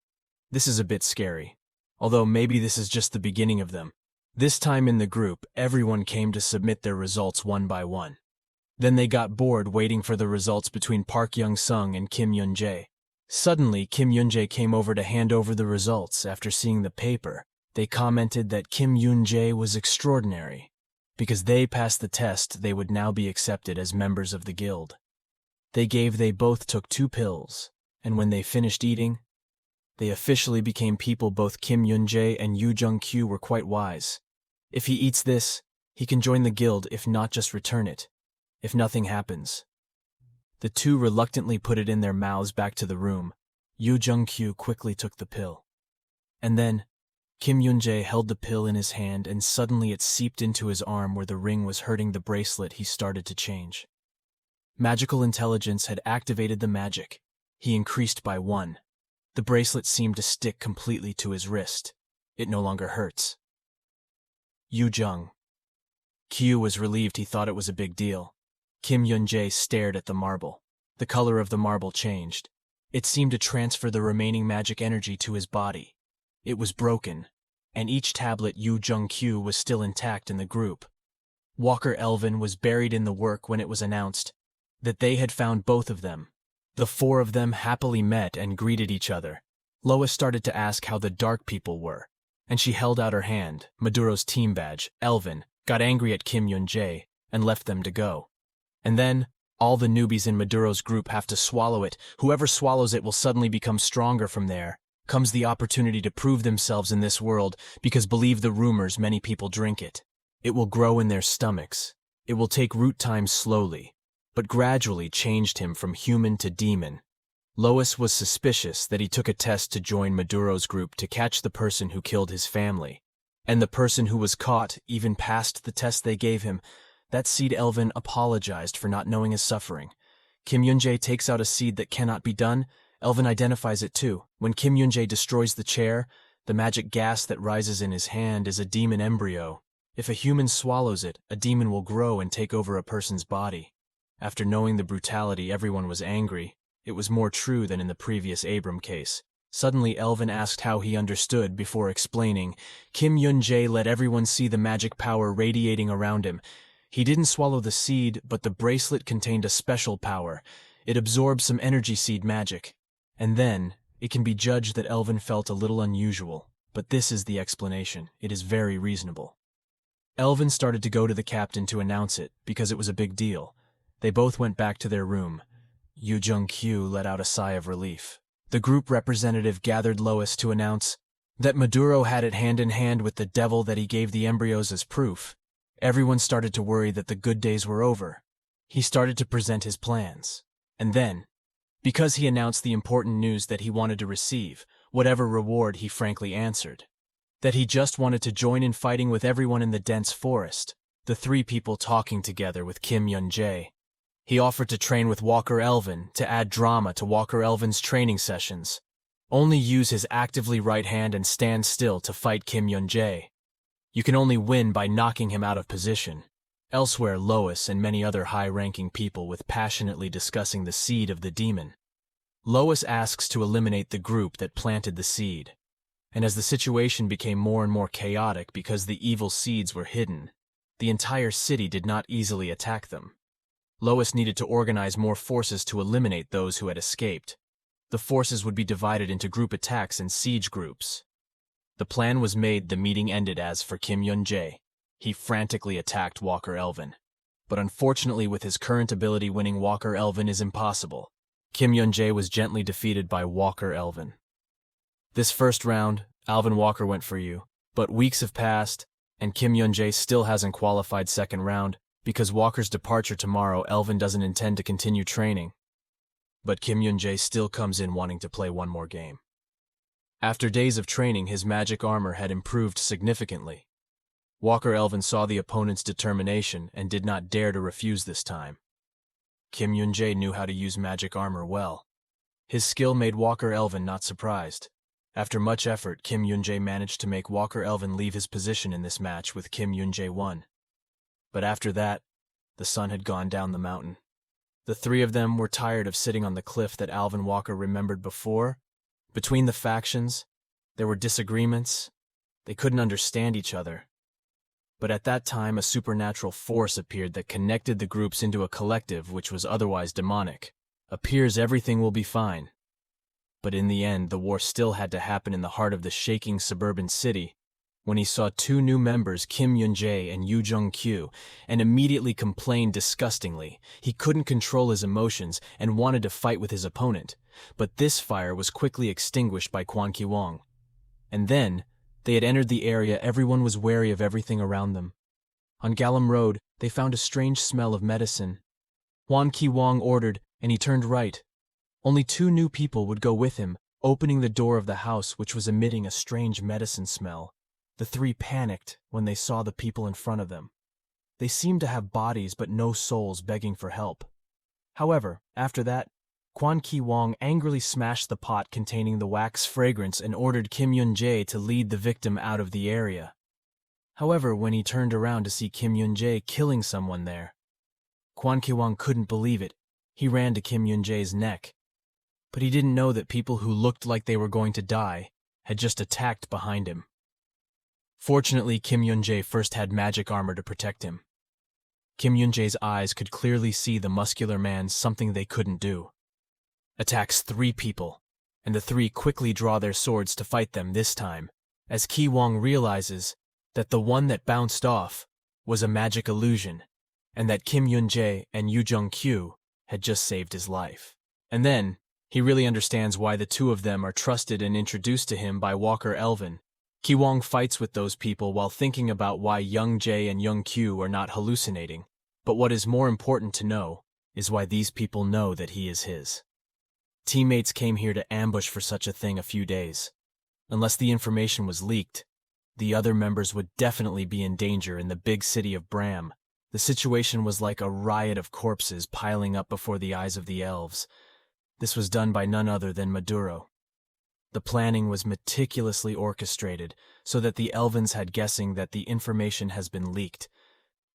This is a bit scary, although maybe this is just the beginning of them. This time in the group, everyone came to submit their results one by one. Then they got bored waiting for the results between Park Young-sung and Kim Yun-Jae. Suddenly, Kim Yun-Jae came over to hand over the results. After seeing the paper, they commented that Kim Yun-Jae was extraordinary. Because they passed the test, they would now be accepted as members of the guild. They both took 2 pills, and when they finished eating, they officially became people. Both Kim Yun-Jae and Yu Jung-kyu were quite wise. If he eats this, he can join the guild, if not just return it, if nothing happens. The 2 reluctantly put it in their mouths back to the room. Yu Jung-kyu quickly took the pill. And then, Kim Yun-Jae held the pill in his hand and suddenly it seeped into his arm where the ring was hurting the bracelet. He started to change. Magical intelligence had activated the magic. He increased by 1. The bracelet seemed to stick completely to his wrist. It no longer hurts. Yu Jung-kyu was relieved. He thought it was a big deal. Kim Yun-Jae stared at the marble. The color of the marble changed. It seemed to transfer the remaining magic energy to his body. It was broken, and each tablet Yu Jung-kyu was still intact in the group. Walker Elvin was buried in the work when it was announced that they had found both of them. The 4 of them happily met and greeted each other. Lois started to ask how the dark people were, and she held out her hand, Maduro's team badge. Elvin got angry at Kim Yun-Jae and left them to go. And then, all the newbies in Maduro's group have to swallow it. Whoever swallows it will suddenly become stronger. From there comes the opportunity to prove themselves in this world, because believe the rumors, many people drink it. It will grow in their stomachs. It will take root time slowly, but gradually changed him from human to demon. Lois was suspicious that he took a test to join Maduro's group to catch the person who killed his family. And the person who was caught even passed the test they gave him. That seed Elvin apologized for not knowing his suffering. Kim Yun-Jae takes out a seed that cannot be done. Elvin identifies it too. When Kim Yun-Jae destroys the chair, the magic gas that rises in his hand is a demon embryo. If a human swallows it, a demon will grow and take over a person's body. After knowing the brutality, everyone was angry. It was more true than in the previous Abram case. Suddenly, Elvin asked how he understood before explaining. Kim Yun-Jae let everyone see the magic power radiating around him. He didn't swallow the seed, but the bracelet contained a special power. It absorbed some energy seed magic. And then, it can be judged that Elvin felt a little unusual. But this is the explanation. It is very reasonable. Elvin started to go to the captain to announce it, because it was a big deal. They both went back to their room. Yu Jung-kyu let out a sigh of relief. The group representative gathered Lois to announce that Maduro had it hand in hand with the devil, that he gave the embryos as proof. Everyone started to worry that the good days were over. He started to present his plans. And then, because he announced the important news that he wanted to receive, whatever reward, he frankly answered that he just wanted to join in fighting with everyone in the dense forest, the 3 people talking together with Kim Yun-Jae. He offered to train with Walker Elvin, to add drama to Walker Elvin's training sessions. Only use his actively right hand and stand still to fight Kim Yun-Jae. You can only win by knocking him out of position. Elsewhere, Lois and many other high-ranking people with passionately discussing the seed of the demon. Lois asks to eliminate the group that planted the seed. And as the situation became more and more chaotic because the evil seeds were hidden, the entire city did not easily attack them. Lois needed to organize more forces to eliminate those who had escaped. The forces would be divided into group attacks and siege groups. The plan was made. The meeting ended as for Kim Yun-Jae. He frantically attacked Walker Elvin. But unfortunately, with his current ability, winning Walker Elvin is impossible. Kim Yun-Jae was gently defeated by Walker Elvin. This first round, Alvin Walker went for you, but weeks have passed, and Kim Yun-Jae still hasn't qualified second round. Because Walker's departure tomorrow, Elvin doesn't intend to continue training. But Kim Yun-Jae still comes in wanting to play one more game. After days of training, his magic armor had improved significantly. Walker Elvin saw the opponent's determination and did not dare to refuse this time. Kim Yun-Jae knew how to use magic armor well. His skill made Walker Elvin not surprised. After much effort, Kim Yun-Jae managed to make Walker Elvin leave his position in this match, with Kim Yun-Jae won. But after that, the sun had gone down the mountain. The three of them were tired of sitting on the cliff that Alvin Walker remembered before. Between the factions, there were disagreements. They couldn't understand each other. But at that time, a supernatural force appeared that connected the groups into a collective which was otherwise demonic. Appears everything will be fine. But in the end, the war still had to happen in the heart of the shaking suburban city, when he saw two new members, Kim Yun-Jae and Yun-Jae, and immediately complained disgustingly. He couldn't control his emotions and wanted to fight with his opponent, but this fire was quickly extinguished by Kwon Ki-wong. And then, they had entered the area. Everyone was wary of everything around them. On Gallam Road, they found a strange smell of medicine. Kwon Ki-wong ordered, and he turned right. Only two new people would go with him, opening the door of the house which was emitting a strange medicine smell. The three panicked when they saw the people in front of them. They seemed to have bodies but no souls, begging for help. However, after that, Kwon Ki-wong angrily smashed the pot containing the wax fragrance and ordered Kim Yun-Jae to lead the victim out of the area. However, when he turned around to see Kim Yun-Jae killing someone there, Kwon Ki-wong couldn't believe it. He ran to Kim Yun-Jae's neck. But he didn't know that people who looked like they were going to die had just attacked behind him. Fortunately, Kim Yun-Jae first had magic armor to protect him. Kim Yun-Jae's eyes could clearly see the muscular man, something they couldn't do. Attacks three people, and the three quickly draw their swords to fight them this time, as Ki-wong realizes that the one that bounced off was a magic illusion, and that Kim Yun-Jae and Yun-Jae had just saved his life. And then, he really understands why the two of them are trusted and introduced to him by Walker Elvin. Ki-wong fights with those people while thinking about why Yun-Jae and Yun-Jae are not hallucinating. But what is more important to know is why these people know that he is his. Teammates came here to ambush for such a thing a few days. Unless the information was leaked, the other members would definitely be in danger in the big city of Bram. The situation was like a riot of corpses piling up before the eyes of the elves. This was done by none other than Maduro. The planning was meticulously orchestrated so that the Elvins had guessing that the information has been leaked.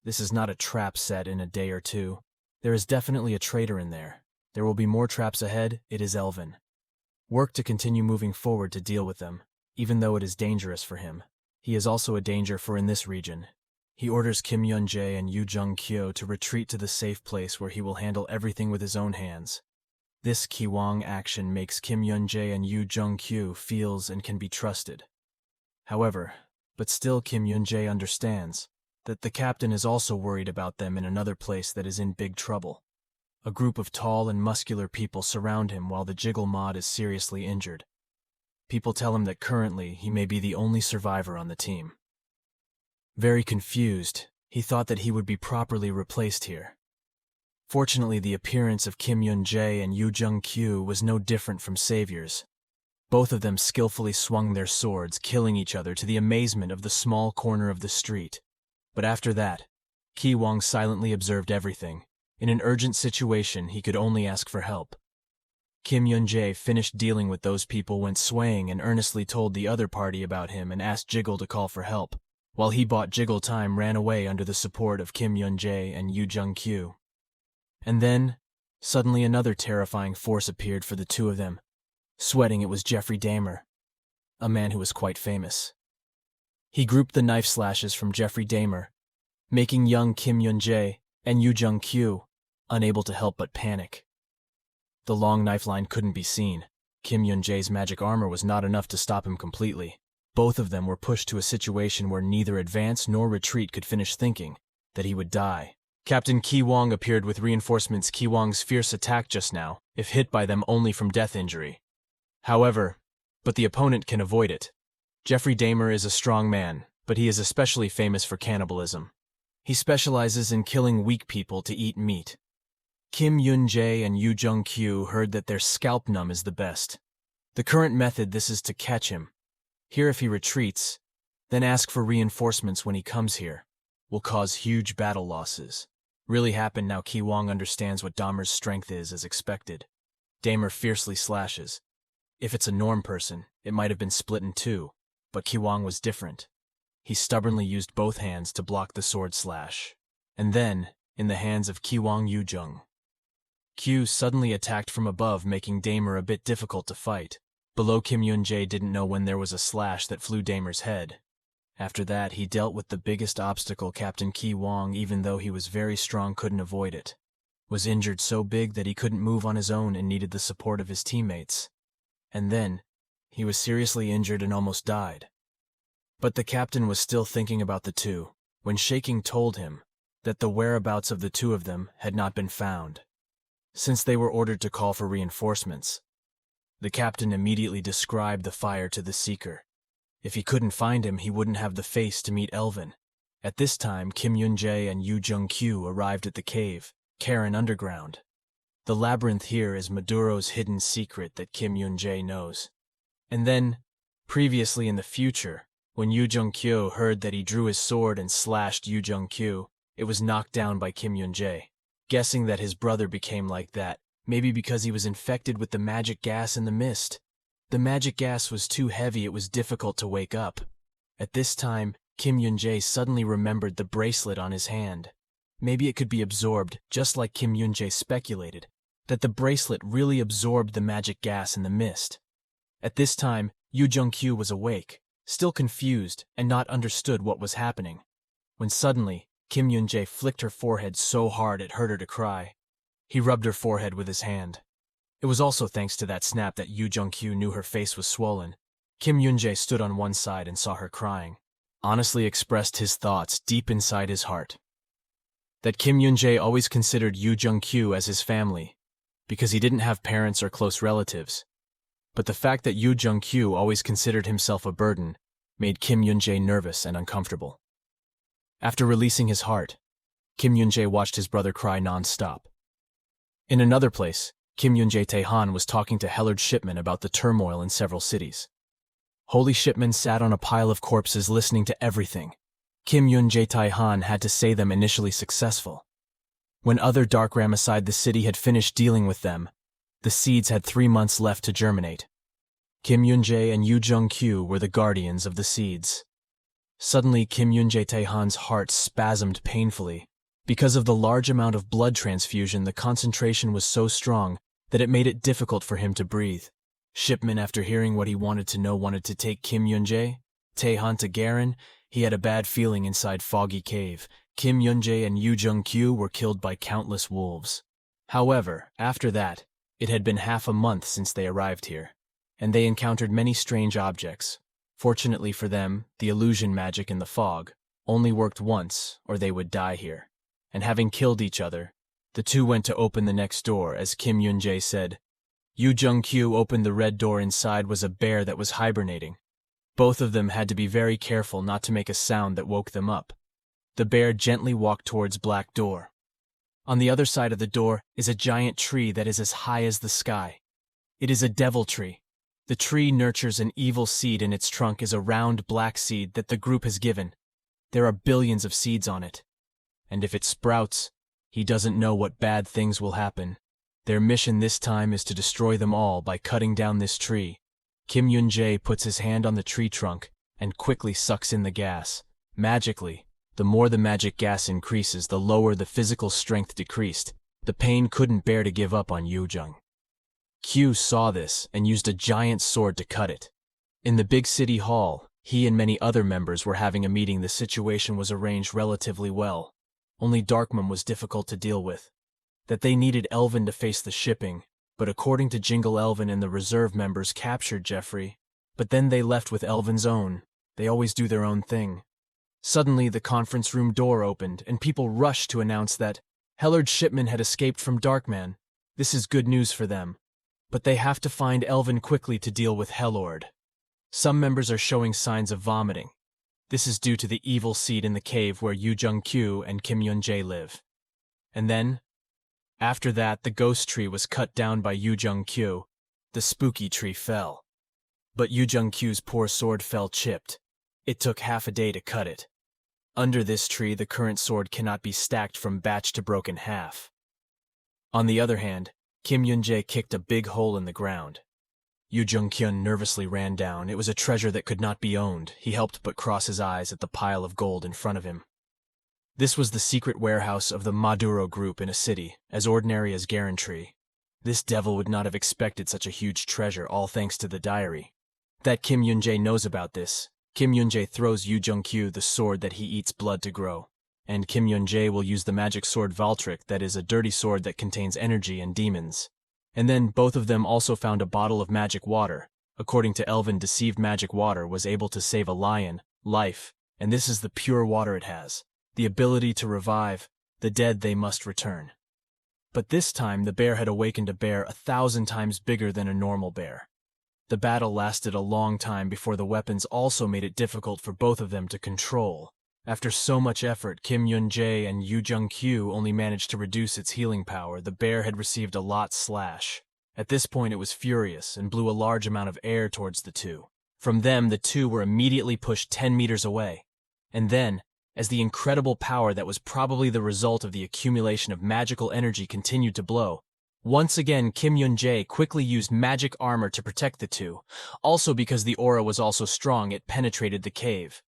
This is not a trap set in a day or two. There is definitely a traitor in there. There will be more traps ahead. It is Elvin. Work to continue moving forward to deal with them, even though it is dangerous for him. He is also a danger for in this region. He orders Kim Yun-Jae and Yun-Jae to retreat to the safe place where he will handle everything with his own hands. This Ki-wong action makes Kim Yun-Jae and Yun-Jae feels and can be trusted. However, but still Kim Yun-Jae understands that the captain is also worried about them in another place that is in big trouble. A group of tall and muscular people surround him while the Jiggle Mod is seriously injured. People tell him that currently he may be the only survivor on the team. Very confused, he thought that he would be properly replaced here. Fortunately, the appearance of Kim Yun-Jae and Yun-Jae was no different from saviors. Both of them skillfully swung their swords, killing each other to the amazement of the small corner of the street. But after that, Ki-wong silently observed everything. In an urgent situation, he could only ask for help. Kim Yun-Jae finished dealing with those people, went swaying, and earnestly told the other party about him and asked Jiggle to call for help. While he bought Jiggle time, ran away under the support of Kim Yun-Jae and Yun-Jae. And then, suddenly another terrifying force appeared for the two of them. Sweating, it was Jeffrey Dahmer, a man who was quite famous. He grouped the knife slashes from Jeffrey Dahmer, making young Kim Yun-Jae and Yun-Jae unable to help but panic. The long knife line couldn't be seen, Kim Yun-Jae's magic armor was not enough to stop him completely. Both of them were pushed to a situation where neither advance nor retreat could finish thinking that he would die. Captain Ki Wong appeared with reinforcements. Ki Wong's fierce attack just now, if hit by them, only from death injury. However, but the opponent can avoid it. Jeffrey Dahmer is a strong man, but he is especially famous for cannibalism. He specializes in killing weak people to eat meat. Kim Yun-Jae and Yu Jung-kyu heard that their scalp numb is the best. The current method this is to catch him. Here if he retreats, then ask for reinforcements when he comes here, will cause huge battle losses. Really happened now. Ki Wong understands what Dahmer's strength is as expected. Dahmer fiercely slashes. If it's a norm person, it might have been split in two, but Ki Wong was different. He stubbornly used both hands to block the sword slash. And then, in the hands of Ki Wong Yu-Jung, Q suddenly attacked from above, making Dahmer a bit difficult to fight. Below, Kim Yun-Jae didn't know when there was a slash that flew Dahmer's head. After that, he dealt with the biggest obstacle. Captain Ki Wong, even though he was very strong, couldn't avoid it. Was injured so big that he couldn't move on his own and needed the support of his teammates. And then, he was seriously injured and almost died. But the captain was still thinking about the two, when Shaking told him that the whereabouts of the two of them had not been found, since they were ordered to call for reinforcements. The captain immediately described the fire to the seeker. If he couldn't find him, he wouldn't have the face to meet Elvin. At this time, Kim Yun-Jae and Yu Jung-kyu arrived at the cave, Karen Underground. The labyrinth here is Maduro's hidden secret that Kim Yun-Jae knows. And then, previously in the future, when Yu Jung-kyu heard that he drew his sword and slashed Yu Jung-kyu, it was knocked down by Kim Yun-Jae. Guessing that his brother became like that, maybe because he was infected with the magic gas in the mist. The magic gas was too heavy, it was difficult to wake up. At this time, Kim Yun-Jae suddenly remembered the bracelet on his hand. Maybe it could be absorbed, just like Kim Yun-Jae speculated, that the bracelet really absorbed the magic gas in the mist. At this time, Yu Jung-kyu was awake, still confused and not understood what was happening, when suddenly, Kim Yun-Jae flicked her forehead so hard it hurt her to cry. He rubbed her forehead with his hand. It was also thanks to that snap that Yu Jung-kyu knew her face was swollen. Kim Yun-Jae stood on one side and saw her crying. Honestly expressed his thoughts deep inside his heart. That Kim Yun-Jae always considered Yu Jung-kyu as his family, because he didn't have parents or close relatives. But the fact that Yu Jung-kyu always considered himself a burden made Kim Yun-Jae nervous and uncomfortable. After releasing his heart, Kim Yun-Jae watched his brother cry non-stop. In another place, Kim Yun-Jae Taehan was talking to Hellard Shipman about the turmoil in several cities. Holy Shipman sat on a pile of corpses listening to everything. Kim Yun-Jae Taehan had to say them initially successful. When other dark Ramicide the city had finished dealing with them, the seeds had 3 months left to germinate. Kim Yun-Jae and Yu Jung-kyu were the guardians of the seeds. Suddenly, Kim Yun-Jae Taehan's heart spasmed painfully. Because of the large amount of blood transfusion, the concentration was so strong that it made it difficult for him to breathe. Shipman, after hearing what he wanted to know, wanted to take Kim Yun-Jae Taehan to Garen. He had a bad feeling inside Foggy Cave. Kim Yun-Jae and Yu Jung-kyu were killed by countless wolves. However, after that, it had been half a month since they arrived here, and they encountered many strange objects. Fortunately for them, the illusion magic in the fog only worked once, or they would die here. And having killed each other, the two went to open the next door. As Kim Yun-Jae said, Yu Jung-kyu opened the red door. Inside was a bear that was hibernating. Both of them had to be very careful not to make a sound that woke them up. The bear gently walked towards black door. On the other side of the door is a giant tree that is as high as the sky. It is a devil tree. The tree nurtures an evil seed. In its trunk is a round black seed that the group has given. There are billions of seeds on it. And if it sprouts, he doesn't know what bad things will happen. Their mission this time is to destroy them all by cutting down this tree. Kim Yun-Jae puts his hand on the tree trunk and quickly sucks in the gas. Magically, the more the magic gas increases, the lower the physical strength decreased. The pain couldn't bear to give up on Yu Jung. Q saw this and used a giant sword to cut it. In the big city hall, he and many other members were having a meeting. The situation was arranged relatively well. Only Darkman was difficult to deal with. That they needed Elvin to face the shipping, But according to Jingle Elvin and the reserve members captured Jeffrey, but then they left with Elvin's own. They always do their own thing. Suddenly, the conference room door opened, and people rushed to announce that Hellard's shipment had escaped from Darkman. This is good news for them. But they have to find Elvin quickly to deal with Hellord. Some members are showing signs of vomiting. This is due to the evil seed in the cave where Yun-Jae and Kim Yun-Jae live. And then, after that, the ghost tree was cut down by Yun-Jae. The spooky tree fell. But Yun-Jae's poor sword fell chipped. It took half a day to cut it. Under this tree, the current sword cannot be stacked from batch to broken half. On the other hand, Kim Yun-Jae kicked a big hole in the ground. Yun-Jae nervously ran down. It was a treasure that could not be owned. He helped but cross his eyes at the pile of gold in front of him. This was the secret warehouse of the Maduro group in a city, as ordinary as Garantree. This devil would not have expected such a huge treasure, all thanks to the diary. That Kim Yun-Jae knows about this. Kim Yun-Jae throws Yun-Jae the sword that he eats blood to grow. And Kim Yun-Jae will use the magic sword Valtryek, that is a dirty sword that contains energy and demons. And then both of them also found a bottle of magic water. According to Elvin, deceived magic water was able to save a lion, life, and this is the pure water it has. The ability to revive the dead. They must return. But this time the bear had awakened a bear 1,000 times bigger than a normal bear. The battle lasted a long time before the weapons also made it difficult for both of them to control. After so much effort, Kim Yun-Jae and Yun-Jae only managed to reduce its healing power. The bear had received a lot slash. At this point it was furious and blew a large amount of air towards the two. From them, the two were immediately pushed 10 meters away. And then, as the incredible power that was probably the result of the accumulation of magical energy continued to blow, once again Kim Yun-Jae quickly used magic armor to protect the two. Also because the aura was also strong, it penetrated the cave,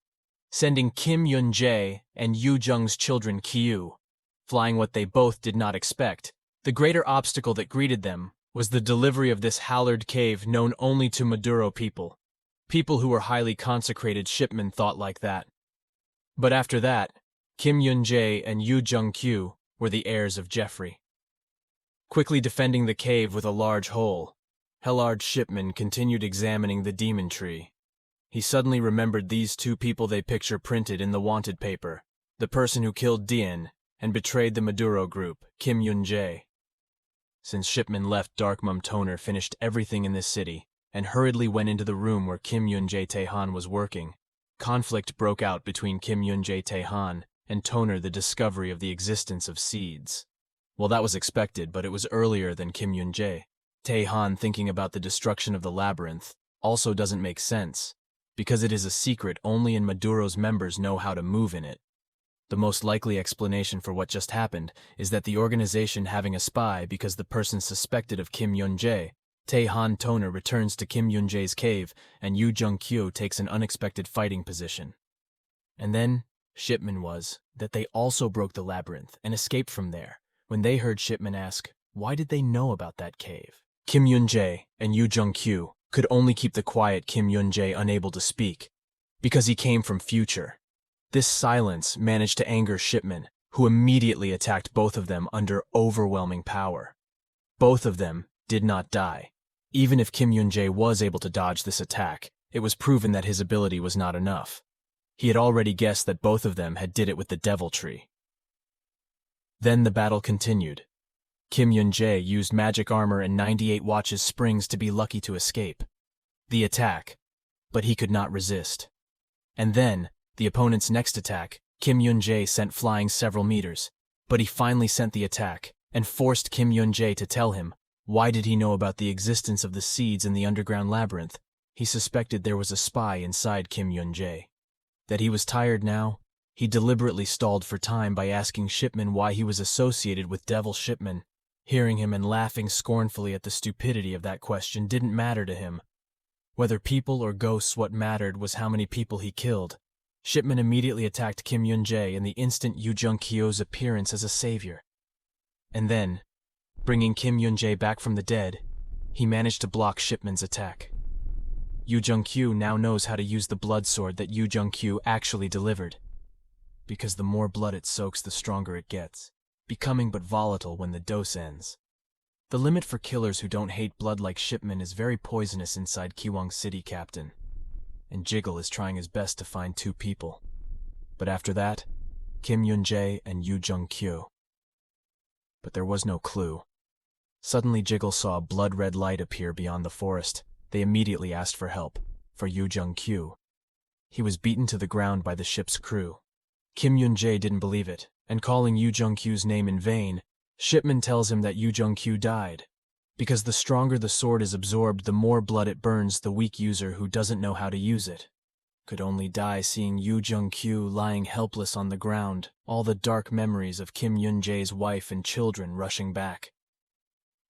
sending Kim Yun-Jae and Yu-Jung's children Kyu flying what they both did not expect. The greater obstacle that greeted them was the delivery of this hallowed cave known only to Maduro people. People who were highly consecrated shipmen thought like that. But after that, Kim Yun-Jae and Yu-Jae were the heirs of Jeffrey. Quickly defending the cave with a large hole, Hellard's shipman continued examining the demon tree. He suddenly remembered these two people they picture printed in the wanted paper, the person who killed Dien and betrayed the Maduro group, Kim Yun-Jae. Since shipman left, Dark Mum Toner finished everything in this city and hurriedly went into the room where Kim Yun-Jae Taehan was working. Conflict broke out between Kim Yun-Jae Taehan and Toner, the discovery of the existence of seeds. Well, that was expected, but it was earlier than Kim Yun-Jae. Taehan thinking about the destruction of the labyrinth also doesn't make sense, because it is a secret only and Maduro's members know how to move in it. The most likely explanation for what just happened is that the organization having a spy because the person suspected of Kim Yun-Jae. Taehan Toner returns to Kim Yun-Jae's cave and Yu-Jae takes an unexpected fighting position. And then, shipman was that they also broke the labyrinth and escaped from there. When they heard shipman ask, why did they know about that cave? Kim Yun-Jae and Yu-Jae could only keep the quiet. Kim Yun-Jae unable to speak, because he came from future. This silence managed to anger shipman, who immediately attacked both of them under overwhelming power. Both of them did not die. Even if Kim Yun-Jae was able to dodge this attack, it was proven that his ability was not enough. He had already guessed that both of them had did it with the Devil Tree. Then the battle continued. Kim Yun-Jae used magic armor and 98 watches springs to be lucky to escape the attack, but he could not resist. And then, the opponent's next attack, Kim Yun-Jae sent flying several meters, but he finally sent the attack and forced Kim Yun-Jae to tell him why did he know about the existence of the seeds in the underground labyrinth. He suspected there was a spy inside Kim Yun-Jae. That he was tired now, he deliberately stalled for time by asking shipman why he was associated with Devil Shipman. Hearing him and laughing scornfully at the stupidity of that question didn't matter to him. Whether people or ghosts, what mattered was how many people he killed. Shipman immediately attacked Kim Yun-Jae in the instant Yu-Jae appearance as a savior. And then, bringing Kim Yun-Jae back from the dead, he managed to block Shipman's attack. Yu-Jae now knows how to use the blood sword that Yu-Jae actually delivered, because the more blood it soaks, the stronger it gets, becoming but volatile when the dose ends. The limit for killers who don't hate blood like shipmen is very poisonous inside Kiwong City, Captain. And Jiggle is trying his best to find 2 people. But after that, Kim Yun-Jae and Yoo-Jung-kyu. But there was no clue. Suddenly Jiggle saw a blood-red light appear beyond the forest. They immediately asked for help, for Yoo-Jung-kyu. He was beaten to the ground by the ship's crew. Kim Yun-Jae didn't believe it, and calling Yoo-Jung-kyu's name in vain, Shipman tells him that Yoo-Jung-kyu died. Because the stronger the sword is absorbed, the more blood it burns the weak user who doesn't know how to use it. Could only die seeing Yoo-Jung-kyu lying helpless on the ground, all the dark memories of Kim Yun-Jae's wife and children rushing back.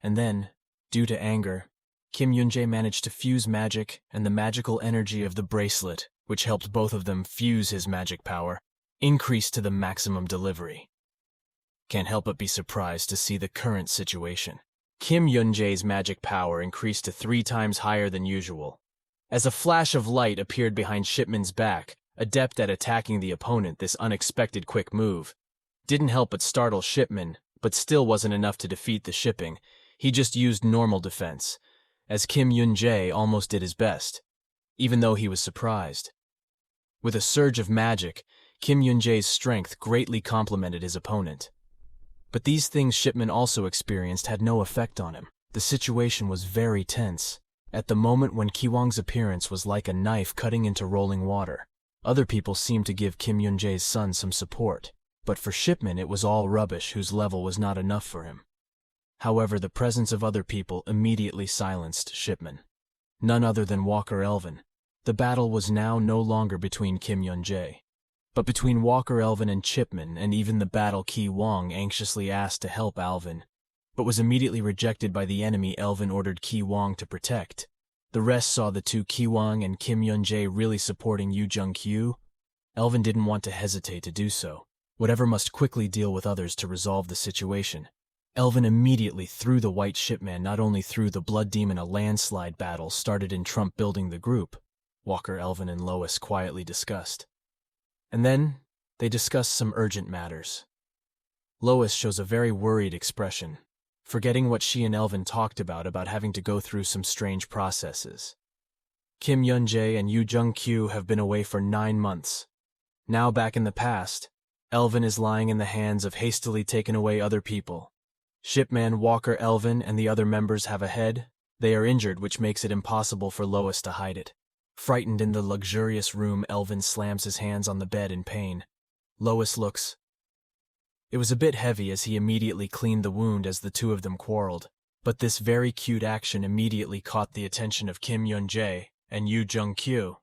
And then, due to anger, Kim Yun-Jae managed to fuse magic and the magical energy of the bracelet, which helped both of them fuse his magic power, increased to the maximum delivery. Can't help but be surprised to see the current situation. Kim Yun-Jae's magic power increased to 3 times higher than usual. As a flash of light appeared behind Shipman's back, adept at attacking the opponent, this unexpected quick move didn't help but startle Shipman, but still wasn't enough to defeat the shipping. He just used normal defense, as Kim Yun-Jae almost did his best, even though he was surprised. With a surge of magic, Kim Yun-Jae's strength greatly complemented his opponent. But these things Shipman also experienced had no effect on him. The situation was very tense. At the moment when Kiwong's appearance was like a knife cutting into rolling water. Other people seemed to give Kim Yun-Jae's son some support, but for Shipman it was all rubbish whose level was not enough for him. However, the presence of other people immediately silenced Shipman. None other than Walker Elvin. The battle was now no longer between Kim Yun-Jae, but between Walker Elvin and Shipman, and even the battle Ki-Wong anxiously asked to help Alvin, but was immediately rejected by the enemy Elvin ordered Ki-Wong to protect. The rest saw the 2 Ki-Wong and Kim Yun-Jae really supporting Yoo-Jung-kyu. Elvin didn't want to hesitate to do so. Whatever must quickly deal with others to resolve the situation. Elvin immediately threw the White Shipman not only through the Blood Demon. A landslide battle started in Trump building the group. Walker, Elvin, and Lois quietly discussed. And then, they discussed some urgent matters. Lois shows a very worried expression, forgetting what she and Elvin talked about having to go through some strange processes. Kim Yun-Jae and Yoo-Jung-kyu have been away for 9 months. Now back in the past, Elvin is lying in the hands of hastily taken away other people. Shipman, Walker, Elvin, and the other members have a head. They are injured, which makes it impossible for Lois to hide it. Frightened in the luxurious room, Elvin slams his hands on the bed in pain. Lois looks. It was a bit heavy as he immediately cleaned the wound as the 2 of them quarreled, but this very cute action immediately caught the attention of Kim Yun-Jae and Yoo-Jung-kyu.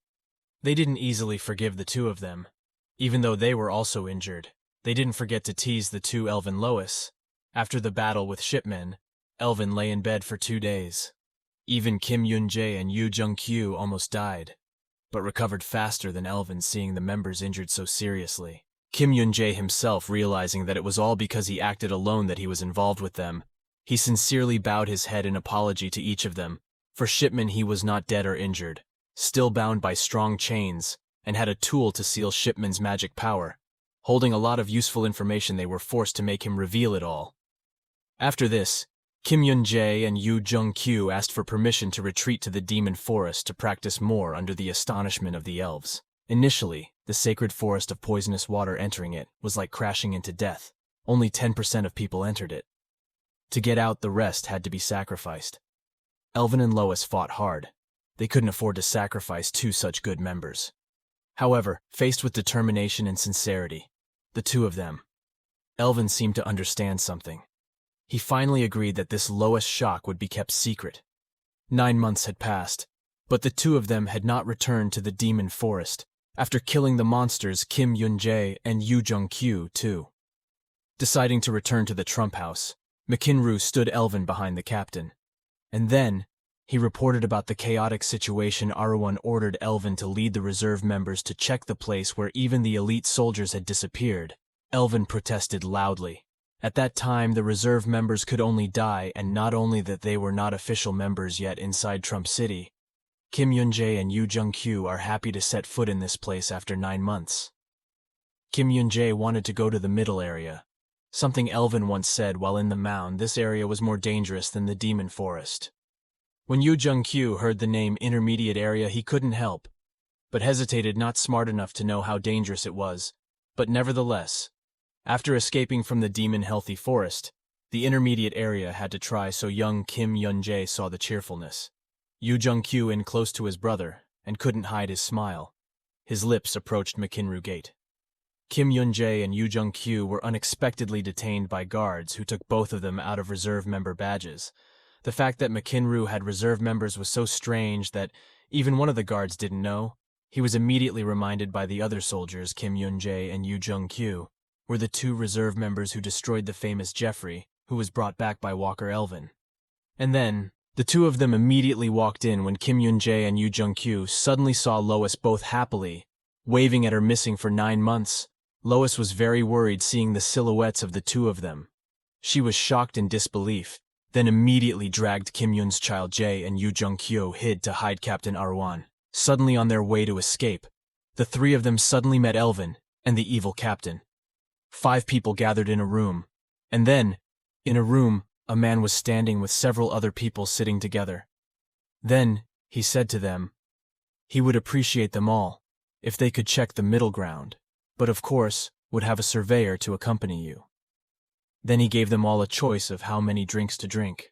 They didn't easily forgive the 2 of them. Even though they were also injured, they didn't forget to tease the 2 Elvin Lois. After the battle with Shipman, Elvin lay in bed for 2 days. Even Kim Yun-Jae and Yoo-Jung-kyu almost died, but recovered faster than Elvin, seeing the members injured so seriously. Kim Yun-Jae himself, realizing that it was all because he acted alone that he was involved with them, he sincerely bowed his head in apology to each of them. For Shipman, he was not dead or injured, still bound by strong chains, and had a tool to seal Shipman's magic power. Holding a lot of useful information, they were forced to make him reveal it all. After this, Kim Yun-Jae and Yoo-Jung-kyu asked for permission to retreat to the demon forest to practice more under the astonishment of the elves. Initially, the sacred forest of poisonous water, entering it was like crashing into death. Only 10% of people entered it. To get out, the rest had to be sacrificed. Elvin and Lois fought hard. They couldn't afford to sacrifice 2 such good members. However, faced with determination and sincerity, the 2 of them, Elvin seemed to understand something. He finally agreed that this lowest shock would be kept secret. 9 months had passed, but the 2 of them had not returned to the demon forest. After killing the monsters, Kim Yun-Jae and Yoo-Jung-kyu too. Deciding to return to the Trump house, McKinroo stood Elvin behind the captain. And then, he reported about the chaotic situation. Aruan ordered Elvin to lead the reserve members to check the place where even the elite soldiers had disappeared. Elvin protested loudly. At that time, the reserve members could only die, and not only that, they were not official members yet inside Trump City. Kim Yun-Jae and Yoo-Jung-kyu are happy to set foot in this place after 9 months. Kim Yun-Jae wanted to go to the middle area, Something Elvin once said while in the mound, this area was more dangerous than the demon forest. When Yu-Jae heard the name Intermediate Area, he couldn't help, but hesitated, not smart enough to know how dangerous it was. But nevertheless, after escaping from the demon-healthy forest, the Intermediate Area had to try, so young Kim Yun-Jae saw the cheerfulness. Yu-Jae in close to his brother, and couldn't hide his smile. His lips approached McKinru Gate. Kim Yun-Jae and Yu-Jae were unexpectedly detained by guards who took both of them out of reserve member badges. The fact that McKinru had reserve members was so strange that even one of the guards didn't know. He was immediately reminded by the other soldiers. Kim Yun-Jae and Yu-Jae were the two reserve members who destroyed the famous Jeffrey, who was brought back by Walker Elvin. And then, the two of them immediately walked in when Kim Yun-Jae and Yu-Jae suddenly saw Lois both happily, waving at her missing for 9 months. Lois was very worried seeing the silhouettes of the two of them. She was shocked in disbelief, then immediately dragged Kim Yun's child Jae and Yu-Jae hid to hide Captain Arwan. Suddenly on their way to escape, the three of them suddenly met Elvin and the evil captain. 5 people gathered in a room, and then, in a room, a man was standing with several other people sitting together. Then, he said to them, he would appreciate them all if they could check the middle ground, but of course, would have a surveyor to accompany you. Then he gave them all a choice of how many drinks to drink.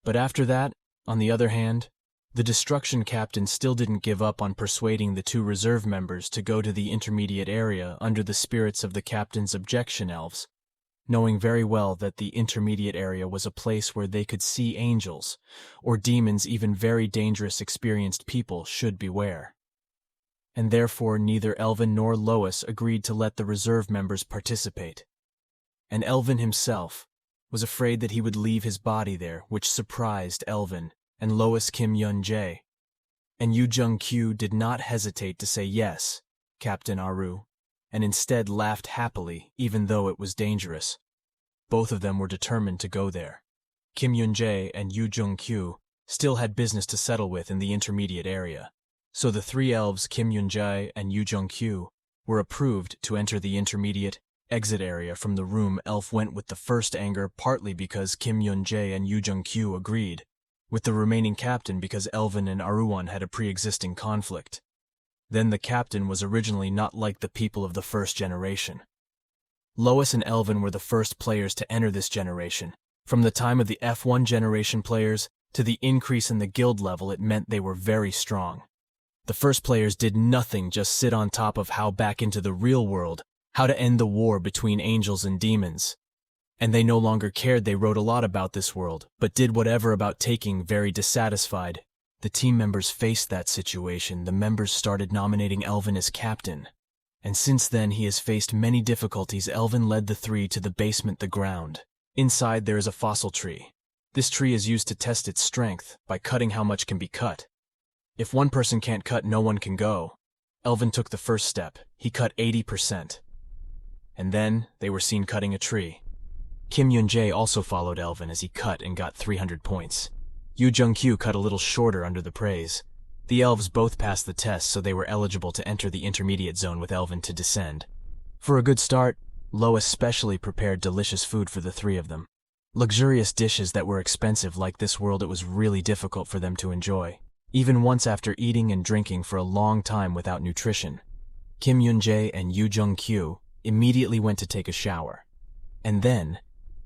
But after that, on the other hand, the destruction captain still didn't give up on persuading the 2 reserve members to go to the intermediate area under the spirits of the captain's objection elves, knowing very well that the intermediate area was a place where they could see angels, or demons. Even very dangerous experienced people should beware. And therefore neither Elvin nor Lois agreed to let the reserve members participate. And Elvin himself was afraid that he would leave his body there, which surprised Elvin and Lois. Kim Yun-Jae and Yu-Jae did not hesitate to say yes, Captain Aru, and instead laughed happily even though it was dangerous. Both of them were determined to go there. Kim Yun-Jae and Yu-Jae still had business to settle with in the intermediate area. So the 3 elves, Kim Yun-Jae and Yu-Jae, were approved to enter the intermediate exit area from the room. Elf went with the first anger, partly because Kim Yun-Jae and Yu-Jae agreed, with the remaining captain because Elvin and Aruan had a pre-existing conflict. Then the captain was originally not like the people of the first generation. Lois and Elvin were the first players to enter this generation. From the time of the F1 generation players to the increase in the guild level, it meant they were very strong. The first players did nothing, just sit on top of how back into the real world, how to end the war between angels and demons. And they no longer cared. They wrote a lot about this world, but did whatever about taking, very dissatisfied. The team members faced that situation. The members started nominating Elvin as captain. And since then he has faced many difficulties. Elvin led the 3 to the basement, the ground. Inside there is a fossil tree. This tree is used to test its strength by cutting how much can be cut. If one person can't cut, no one can go. Elvin took the first step. He cut 80%. And then they were seen cutting a tree. Kim Yun-Jae also followed Elvin as he cut and got 300 points. Yu-Jae cut a little shorter under the praise. The elves both passed the test, so they were eligible to enter the intermediate zone with Elvin to descend. For a good start, Lois specially prepared delicious food for the 3 of them. Luxurious dishes that were expensive. Like this world, it was really difficult for them to enjoy, even once after eating and drinking for a long time without nutrition. Kim Yun-Jae and Yu-Jae immediately went to take a shower. And then,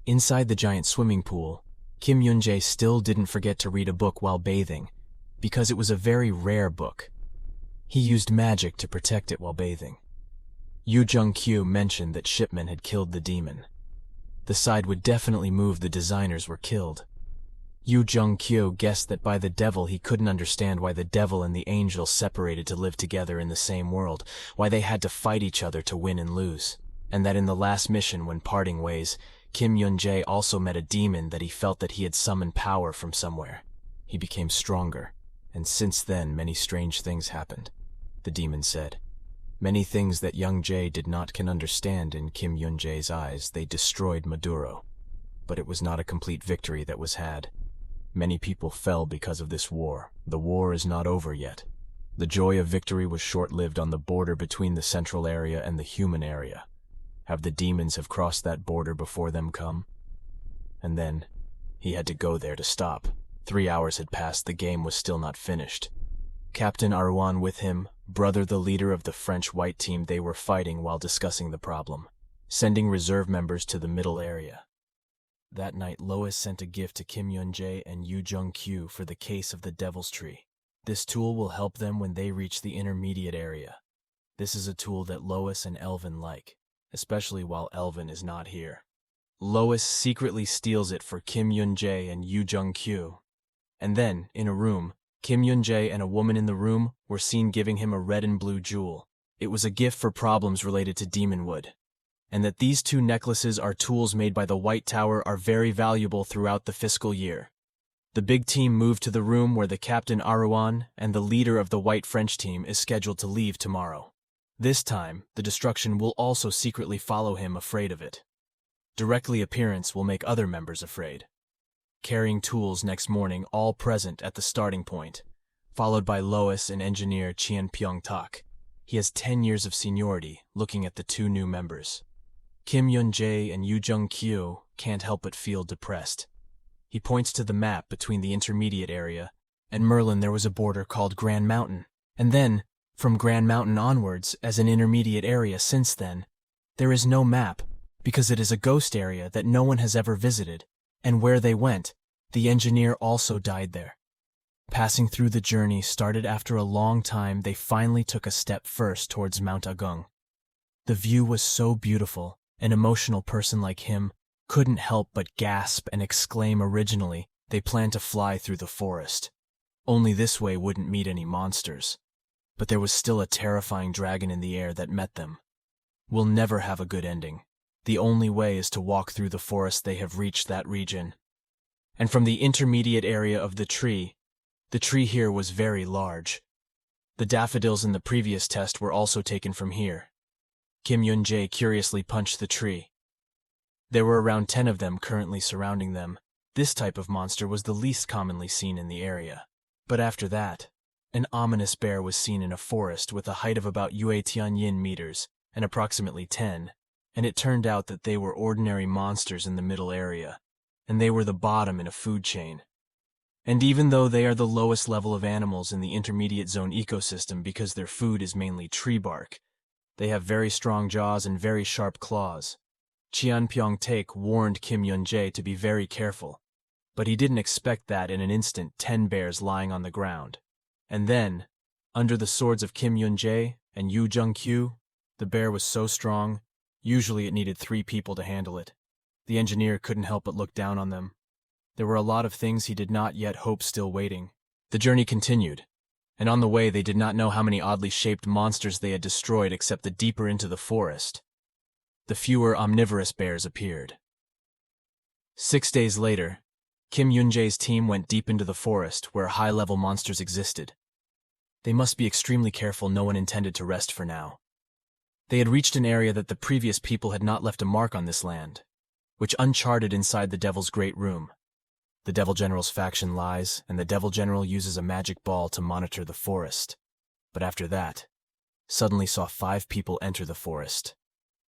inside the giant swimming pool, Kim Yun-Jae still didn't forget to read a book while bathing, because it was a very rare book. He used magic to protect it while bathing. Yu-Jae mentioned that Shipman had killed the demon. The side would definitely move. The designers were killed. Yu-Jae guessed that by the devil. He couldn't understand why the devil and the angel separated to live together in the same world, why they had to fight each other to win and lose, and that in the last mission, when parting ways, Kim Yun-Jae also met a demon that he felt that he had summoned power from somewhere. He became stronger, and since then many strange things happened, the demon said. Many things that young Jae did not can understand. In Kim Yun-Jae's eyes, they destroyed Maduro. But it was not a complete victory that was had. Many people fell because of this war. The war is not over yet. The joy of victory was short-lived on the border between the central area and the human area. Have the demons have crossed that border before them come? And then, he had to go there to stop. 3 hours had passed, the game was still not finished. Captain Arwan with him, brother the leader of the French white team, they were fighting while discussing the problem, sending reserve members to the middle area. That night, Lois sent a gift to Kim Yun-Jae and Yoo-Jung-kyu for the case of the Devil's Tree. This tool will help them when they reach the intermediate area. This is a tool that Lois and Elvin like, especially while Elvin is not here. Lois secretly steals it for Kim Yun-Jae and Yoo-Jung-kyu. And then, in a room, Kim Yun-Jae and a woman in the room were seen giving him a red and blue jewel. It was a gift for problems related to demon wood. And that these two necklaces are tools made by the White Tower are very valuable throughout the fiscal year. The big team moved to the room where the Captain Aruan and the leader of the White French team is scheduled to leave tomorrow. This time, the destruction will also secretly follow him, afraid of it. Directly appearance will make other members afraid. Carrying tools next morning, all present at the starting point, followed by Lois and engineer Chien Pyong-tak. He has 10 years of seniority, looking at the two new members. Kim Yun-Jae and Yoo-Jung-kyu can't help but feel depressed. He points to the map between the intermediate area and Merlin. There was a border called Grand Mountain, and then, from Grand Mountain onwards, as an intermediate area since then, there is no map, because it is a ghost area that no one has ever visited, and where they went, the engineer also died there. Passing through the journey started after a long time. They finally took a step first towards Mount Agung. The view was so beautiful. An emotional person like him couldn't help but gasp and exclaim. Originally, they planned to fly through the forest. Only this way wouldn't meet any monsters. But there was still a terrifying dragon in the air that met them. We'll never have a good ending. The only way is to walk through the forest. They have reached that region. And from the intermediate area of the tree here was very large. The daffodils in the previous test were also taken from here. Kim Yun-Jae curiously punched the tree. There were around 10 of them currently surrounding them. This type of monster was the least commonly seen in the area. But after that, an ominous bear was seen in a forest with a height of about Tianyin meters and approximately 10, and it turned out that they were ordinary monsters in the middle area, and they were the bottom in a food chain. And even though they are the lowest level of animals in the intermediate zone ecosystem because their food is mainly tree bark, they have very strong jaws and very sharp claws. Chien Pyong-tak warned Kim Yun-Jae to be very careful, but he didn't expect that in an instant 10 bears lying on the ground. And then, under the swords of Kim Yun-Jae and Yoo-Jung-kyu, the bear was so strong, usually it needed 3 people to handle it. The engineer couldn't help but look down on them. There were a lot of things he did not yet hope still waiting. The journey continued, and on the way they did not know how many oddly shaped monsters they had destroyed except the deeper into the forest. The fewer omnivorous bears appeared. 6 days later, Kim Yun-Jae's team went deep into the forest where high-level monsters existed. They must be extremely careful. No one intended to rest for now. They had reached an area that the previous people had not left a mark on this land, which uncharted inside the Devil's Great Room. The Devil General's faction lies, and the Devil General uses a magic ball to monitor the forest. But after that, suddenly saw 5 people enter the forest.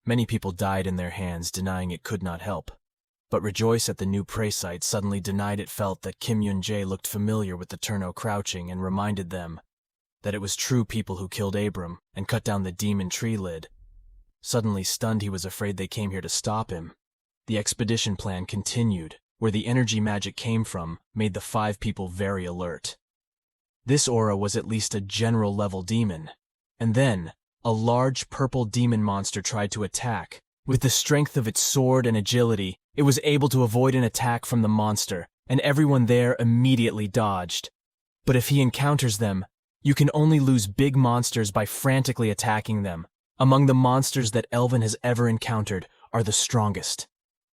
Many people died in their hands, denying it could not help. But Rejoice at the new prey site suddenly denied it felt that Kim Yun-Jae looked familiar with the Turno crouching and reminded them that it was true people who killed Abram and cut down the demon tree lid. Suddenly stunned, he was afraid they came here to stop him. The expedition plan continued. Where the energy magic came from made the 5 people very alert. This aura was at least a general-level demon. And then, a large purple demon monster tried to attack. With the strength of its sword and agility, it was able to avoid an attack from the monster, and everyone there immediately dodged. But if he encounters them, you can only lose big monsters by frantically attacking them. Among the monsters that Elvin has ever encountered are the strongest.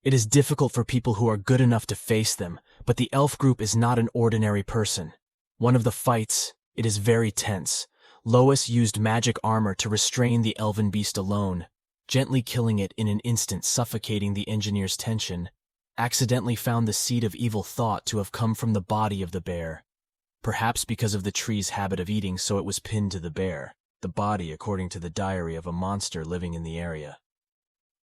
It is difficult for people who are good enough to face them, but the elf group is not an ordinary person. One of the fights, it is very tense. Lois used magic armor to restrain the elven beast alone, gently killing it in an instant, suffocating the engineer's tension. Accidentally found the seed of evil thought to have come from the body of the bear. Perhaps because of the tree's habit of eating, so it was pinned to the bear, the body according to the diary of a monster living in the area.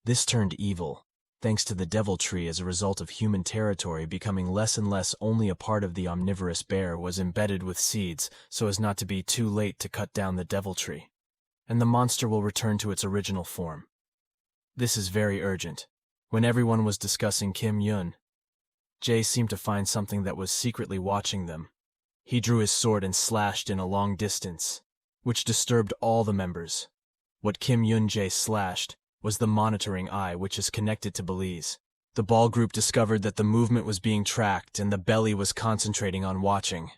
This turned evil, thanks to the devil tree as a result of human territory becoming less and less. Only a part of the omnivorous bear was embedded with seeds so as not to be too late to cut down the devil tree, and the monster will return to its original form. This is very urgent. When everyone was discussing Kim Yun-Jae seemed to find something that was secretly watching them. He drew his sword and slashed in a long distance, which disturbed all the members. What Kim Yun-Jae slashed was the monitoring eye, which is connected to Belize. The ball group discovered that the movement was being tracked and the belly was concentrating on watching.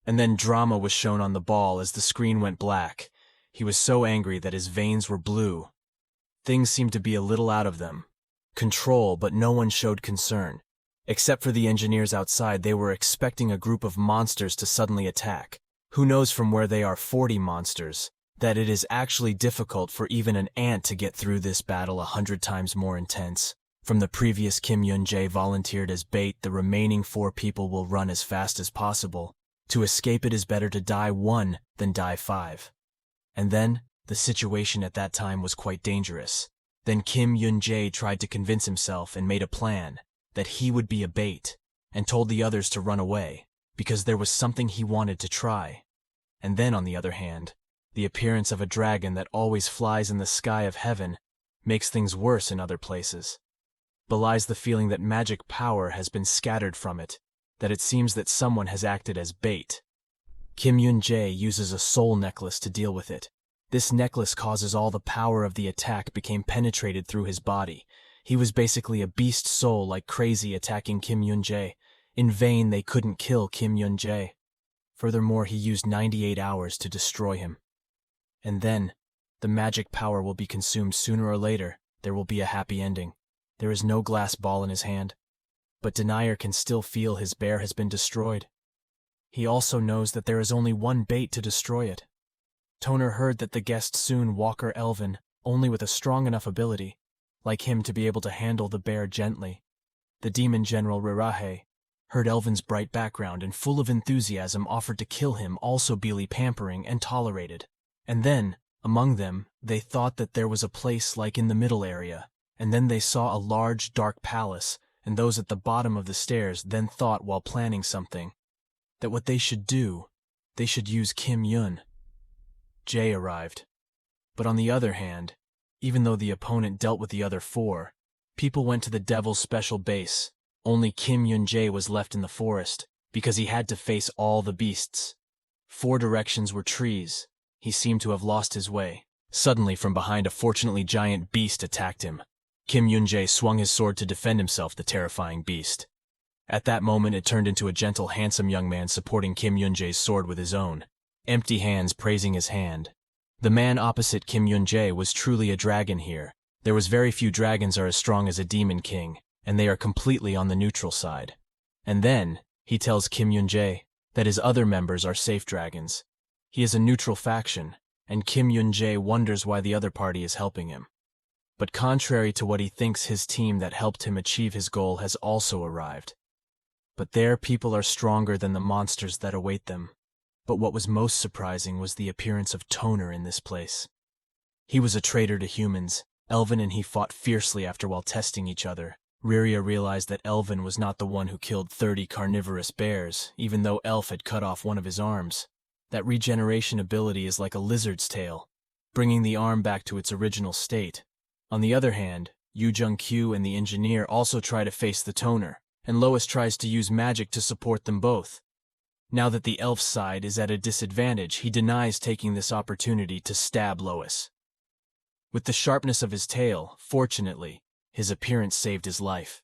And then drama was shown on the ball as the screen went black. He was so angry that his veins were blue. Things seemed to be a little out of them control, but no one showed concern. Except for the engineers outside, they were expecting a group of monsters to suddenly attack. Who knows from where they are 40 monsters, that it is actually difficult for even an ant to get through this battle 100 times more intense. From the previous Kim Yun-Jae volunteered as bait, the remaining 4 people will run as fast as possible. To escape it is better to die 1 than die 5. And then, the situation at that time was quite dangerous. Then Kim Yun-Jae tried to convince himself and made a plan that he would be a bait, and told the others to run away, because there was something he wanted to try. And then, on the other hand, the appearance of a dragon that always flies in the sky of heaven makes things worse in other places. Belies the feeling that magic power has been scattered from it, that it seems that someone has acted as bait. Kim Yun-Jae uses a soul necklace to deal with it. This necklace causes all the power of the attack became penetrated through his body. He was basically a beast soul like crazy attacking Kim Yun-Jae. In vain they couldn't kill Kim Yun-Jae. Furthermore, he used 98 hours to destroy him. And then, the magic power will be consumed sooner or later. There will be a happy ending. There is no glass ball in his hand. But Denier can still feel his bear has been destroyed. He also knows that there is only one bait to destroy it. Toner heard that the guest soon Walker Elvin, only with a strong enough ability, like him to be able to handle the bear gently. The demon general Rirahe heard Elvin's bright background and full of enthusiasm offered to kill him, also Beely pampering and tolerated. And then, among them, they thought that there was a place like in the middle area, and then they saw a large dark palace, and those at the bottom of the stairs then thought while planning something, that what they should do, they should use Kim Yun-Jae arrived. But on the other hand, even though the opponent dealt with the other 4, people went to the Devil's special base. Only Kim Yun-Jae was left in the forest, because he had to face all the beasts. 4 directions were trees. He seemed to have lost his way. Suddenly, from behind, a fortunately giant beast attacked him. Kim Yun-Jae swung his sword to defend himself, the terrifying beast. At that moment, it turned into a gentle, handsome young man supporting Kim Yun-Jae's sword with his own, empty hands praising his hand. The man opposite Kim Yun-Jae was truly a dragon here. There was very few dragons are as strong as a demon king, and they are completely on the neutral side. And then, he tells Kim Yun-Jae that his other members are safe dragons. He is a neutral faction, and Kim Yun-Jae wonders why the other party is helping him. But contrary to what he thinks, his team that helped him achieve his goal has also arrived. But their people are stronger than the monsters that await them. But what was most surprising was the appearance of Toner in this place. He was a traitor to humans. Elvin and he fought fiercely after while testing each other. Riria realized that Elvin was not the one who killed 30 carnivorous bears, even though Elf had cut off one of his arms. That regeneration ability is like a lizard's tail, bringing the arm back to its original state. On the other hand, Yu Jung-Kyu and the engineer also try to face the Toner, and Lois tries to use magic to support them both. Now that the elf's side is at a disadvantage, he denies taking this opportunity to stab Lois. With the sharpness of his tail, fortunately, his appearance saved his life.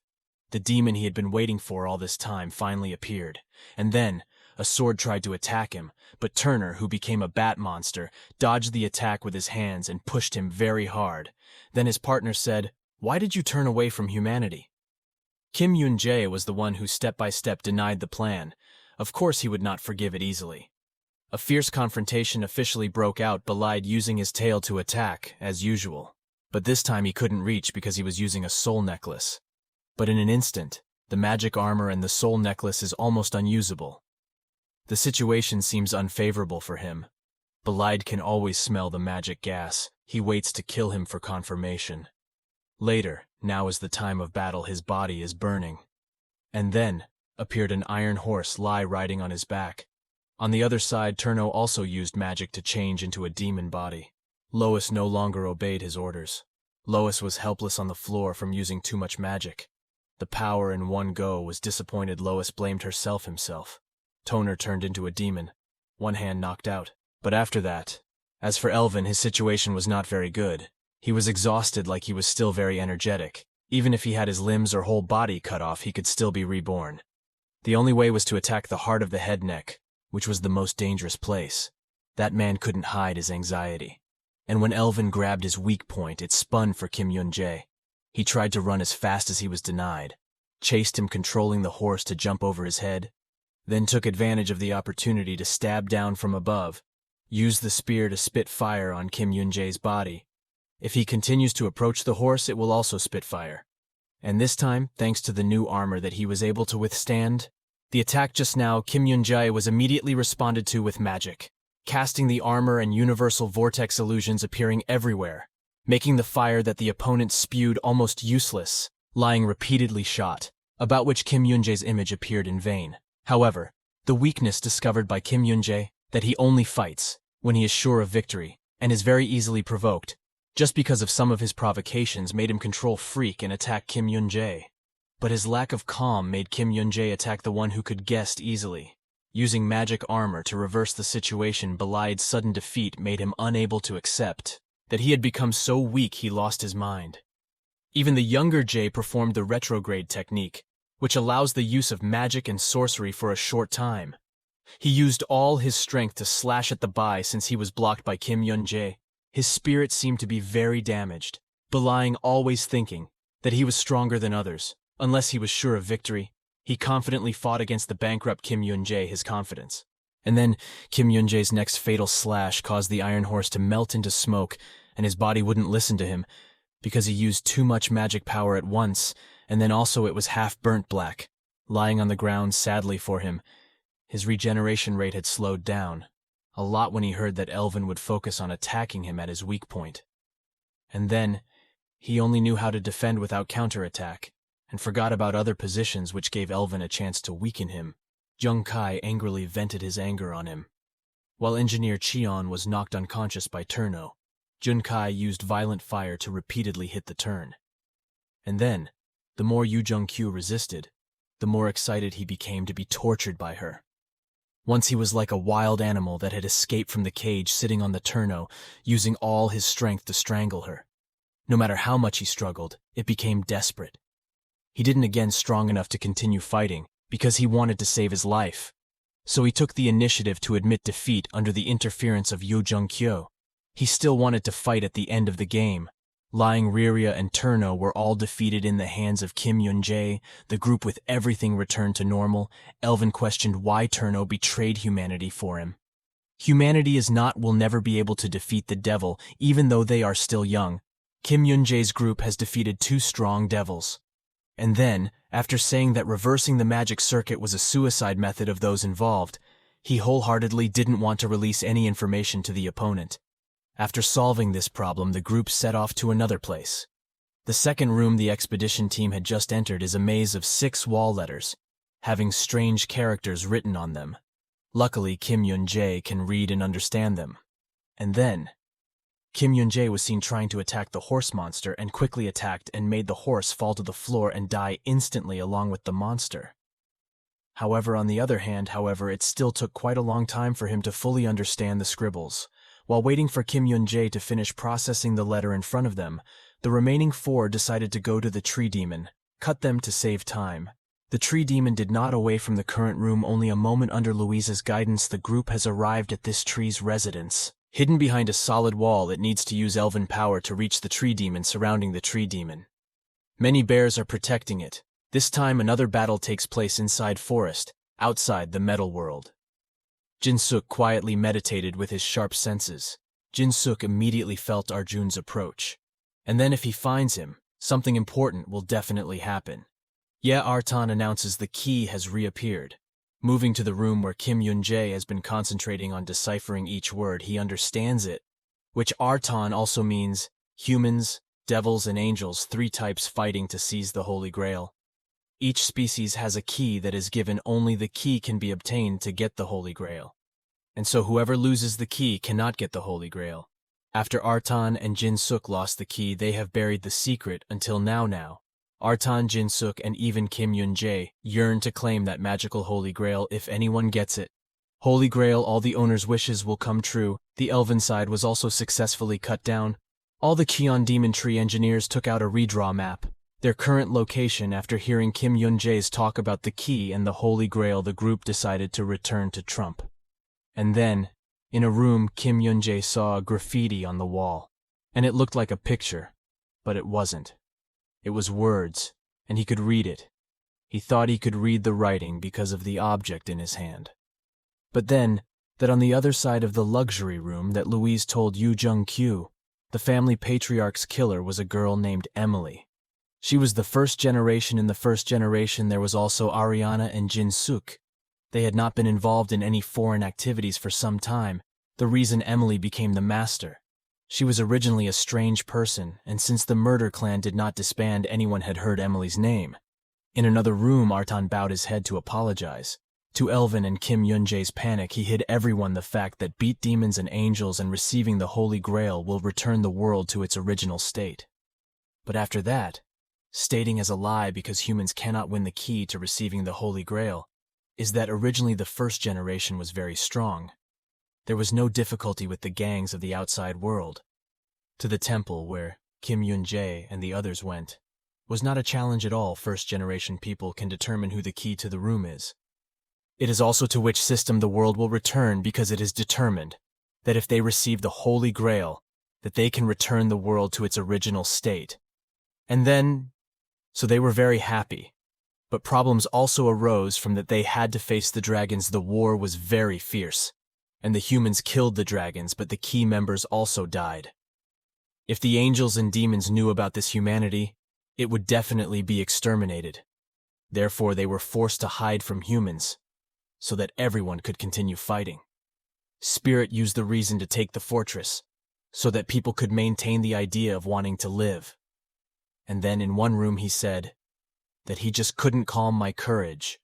The demon he had been waiting for all this time finally appeared, and then a sword tried to attack him, but Turner, who became a bat monster, dodged the attack with his hands and pushed him very hard. Then his partner said, "Why did you turn away from humanity?" Kim Yun-Jae was the one who step-by-step denied the plan. Of course he would not forgive it easily. A fierce confrontation officially broke out, Belied using his tail to attack, as usual. But this time he couldn't reach because he was using a soul necklace. But in an instant, the magic armor and the soul necklace is almost unusable. The situation seems unfavorable for him. Belied can always smell the magic gas. He waits to kill him for confirmation. Later, now is the time of battle, his body is burning. And then appeared an iron horse riding on his back. On the other side, Turno also used magic to change into a demon body. Lois no longer obeyed his orders. Lois was helpless on the floor from using too much magic. The power in one go was disappointed. Lois blamed himself. Toner turned into a demon, one hand knocked out. But after that, as for Elvin, his situation was not very good. He was exhausted, like he was still very energetic. Even if he had his limbs or whole body cut off, he could still be reborn. The only way was to attack the heart of the head neck, which was the most dangerous place. That man couldn't hide his anxiety. And when Elvin grabbed his weak point, it spun for Kim Yun-Jae. He tried to run as fast as he was denied, chased him, controlling the horse to jump over his head, then took advantage of the opportunity to stab down from above, used the spear to spit fire on Kim Yun-Jae's body. If he continues to approach the horse, it will also spit fire. And this time, thanks to the new armor that he was able to withstand, the attack just now, Kim Yun-Jae was immediately responded to with magic, casting the armor and universal vortex illusions appearing everywhere, making the fire that the opponent spewed almost useless, lying repeatedly shot, about which Kim Yun-Jae's image appeared in vain. However, the weakness discovered by Kim Yun-Jae, that he only fights when he is sure of victory and is very easily provoked, just because of some of his provocations, made him control freak and attack Kim Yun-Jae. But his lack of calm made Kim Yun-Jae attack the one who could guess easily. Using magic armor to reverse the situation, belied sudden defeat made him unable to accept that he had become so weak he lost his mind. Even the younger Jae performed the retrograde technique, which allows the use of magic and sorcery for a short time. He used all his strength to slash at the Bai since he was blocked by Kim Yun-Jae. His spirit seemed to be very damaged, belying always thinking that he was stronger than others. Unless he was sure of victory, he confidently fought against the bankrupt Kim Yun-Jae his confidence. And then Kim Yun-Jae's next fatal slash caused the iron horse to melt into smoke, and his body wouldn't listen to him because he used too much magic power at once, and then also it was half burnt black, lying on the ground sadly for him. His regeneration rate had slowed down a lot when he heard that Elvin would focus on attacking him at his weak point. And then he only knew how to defend without counterattack, and forgot about other positions which gave Elvin a chance to weaken him. Jung Kai angrily vented his anger on him. While Engineer Cheon was knocked unconscious by Turno, Jun Kai used violent fire to repeatedly hit the turn. And then, the more Yu Jung-kyu resisted, the more excited he became to be tortured by her. Once he was like a wild animal that had escaped from the cage, sitting on the Turno, using all his strength to strangle her. No matter how much he struggled, it became desperate. He didn't again strong enough to continue fighting, because he wanted to save his life. So he took the initiative to admit defeat under the interference of Yu Jung-kyo. He still wanted to fight at the end of the game. Lying Riria and Turno were all defeated in the hands of Kim Yun-Jae. The group with everything returned to normal. Elvin questioned why Turno betrayed humanity for him. Humanity will never be able to defeat the devil, even though they are still young. Kim Yun-Jae's group has defeated 2 strong devils. And then, after saying that reversing the magic circuit was a suicide method of those involved, he wholeheartedly didn't want to release any information to the opponent. After solving this problem, the group set off to another place. The second room the expedition team had just entered is a maze of 6 wall letters, having strange characters written on them. Luckily, Kim Yun-Jae can read and understand them. And then, Kim Yun-Jae was seen trying to attack the horse monster and quickly attacked and made the horse fall to the floor and die instantly along with the monster. However, on the other hand, it still took quite a long time for him to fully understand the scribbles. While waiting for Kim Yun-Jae to finish processing the letter in front of them, the remaining 4 decided to go to the tree demon, cut them to save time. The tree demon did not away from the current room. Only a moment under Louise's guidance, the group has arrived at this tree's residence. Hidden behind a solid wall, it needs to use elven power to reach the tree demon surrounding the tree demon. Many bears are protecting it. This time another battle takes place inside forest, outside the metal world. Jin-Suk quietly meditated with his sharp senses. Jin-Suk immediately felt Arjun's approach. And then if he finds him, something important will definitely happen. Artan announces the key has reappeared. Moving to the room where Kim Yun-Jae has been concentrating on deciphering each word, he understands it, which Artan also means humans devils and angels, three types fighting to seize the Holy Grail. Each species has a key that is given, only the key can be obtained to get the Holy Grail. And so whoever loses the key cannot get the Holy Grail. After Artan and Jin-Suk lost the key, they have buried the secret until now. Artan, Jin-Suk, and even Kim Yun-Jae yearn to claim that magical Holy Grail if anyone gets it. Holy Grail, all the owner's wishes will come true. The elven side was also successfully cut down. All the Keon Demon Tree engineers took out a redraw map. Their current location. After hearing Kim Yun-Jae's talk about the key and the Holy Grail, the group decided to return to Trump. And then, in a room, Kim Yun-Jae saw a graffiti on the wall. And it looked like a picture, but it wasn't. It was words, and he could read it. He thought he could read the writing because of the object in his hand. But then, that on the other side of the luxury room that Louise told Yu Jung-kyu, the family patriarch's killer was a girl named Emily. She was the first generation. In the first generation there was also Ariana and Jin-Suk. They had not been involved in any foreign activities for some time, the reason Emily became the master. She was originally a strange person, and since the murder clan did not disband, anyone had heard Emily's name. In another room, Artan bowed his head to apologize. To Elvin and Kim Yun-Jae's panic, he hid everyone the fact that beat demons and angels and receiving the Holy Grail will return the world to its original state. But after that, stating as a lie because humans cannot win the key to receiving the Holy Grail, is that originally the first generation was very strong. There was no difficulty with the gangs of the outside world. To the temple where Kim Yun-Jae and the others went was not a challenge at all. First-generation people can determine who the key to the room is. It is also to which system the world will return, because it is determined that if they receive the Holy Grail, that they can return the world to its original state. And then, so they were very happy. But problems also arose from that they had to face the dragons. The war was very fierce, and the humans killed the dragons, but the key members also died. If the angels and demons knew about this humanity, it would definitely be exterminated. Therefore, they were forced to hide from humans, so that everyone could continue fighting. Spirit used the reason to take the fortress, so that people could maintain the idea of wanting to live. And then in one room he said that he just couldn't calm my courage,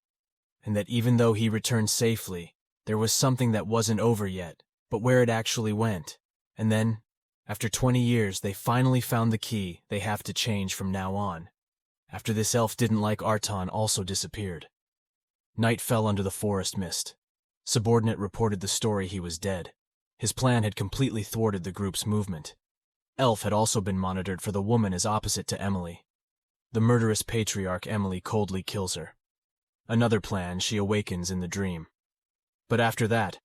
and that even though he returned safely, there was something that wasn't over yet, but where it actually went. And then, after 20 years, they finally found the key they have to change from now on. After this, elf didn't like Artan also disappeared. Night fell under the forest mist. Subordinate reported the story he was dead. His plan had completely thwarted the group's movement. Elf had also been monitored, for the woman is opposite to Emily. The murderous patriarch Emily coldly kills her. Another plan, she awakens in the dream. But after that,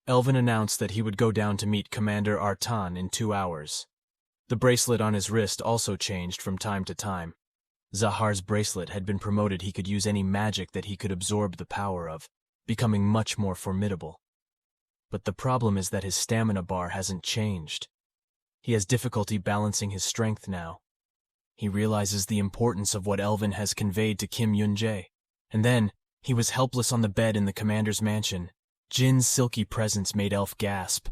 Elvin announced that he would go down to meet Commander Artan in 2 hours. The bracelet on his wrist also changed from time to time. Zahar's bracelet had been promoted. He could use any magic that he could absorb the power of, becoming much more formidable. But the problem is that his stamina bar hasn't changed. He has difficulty balancing his strength now. He realizes the importance of what Elvin has conveyed to Kim Yun-Jae. And then, he was helpless on the bed in the commander's mansion. Jin's silky presence made Elf gasp.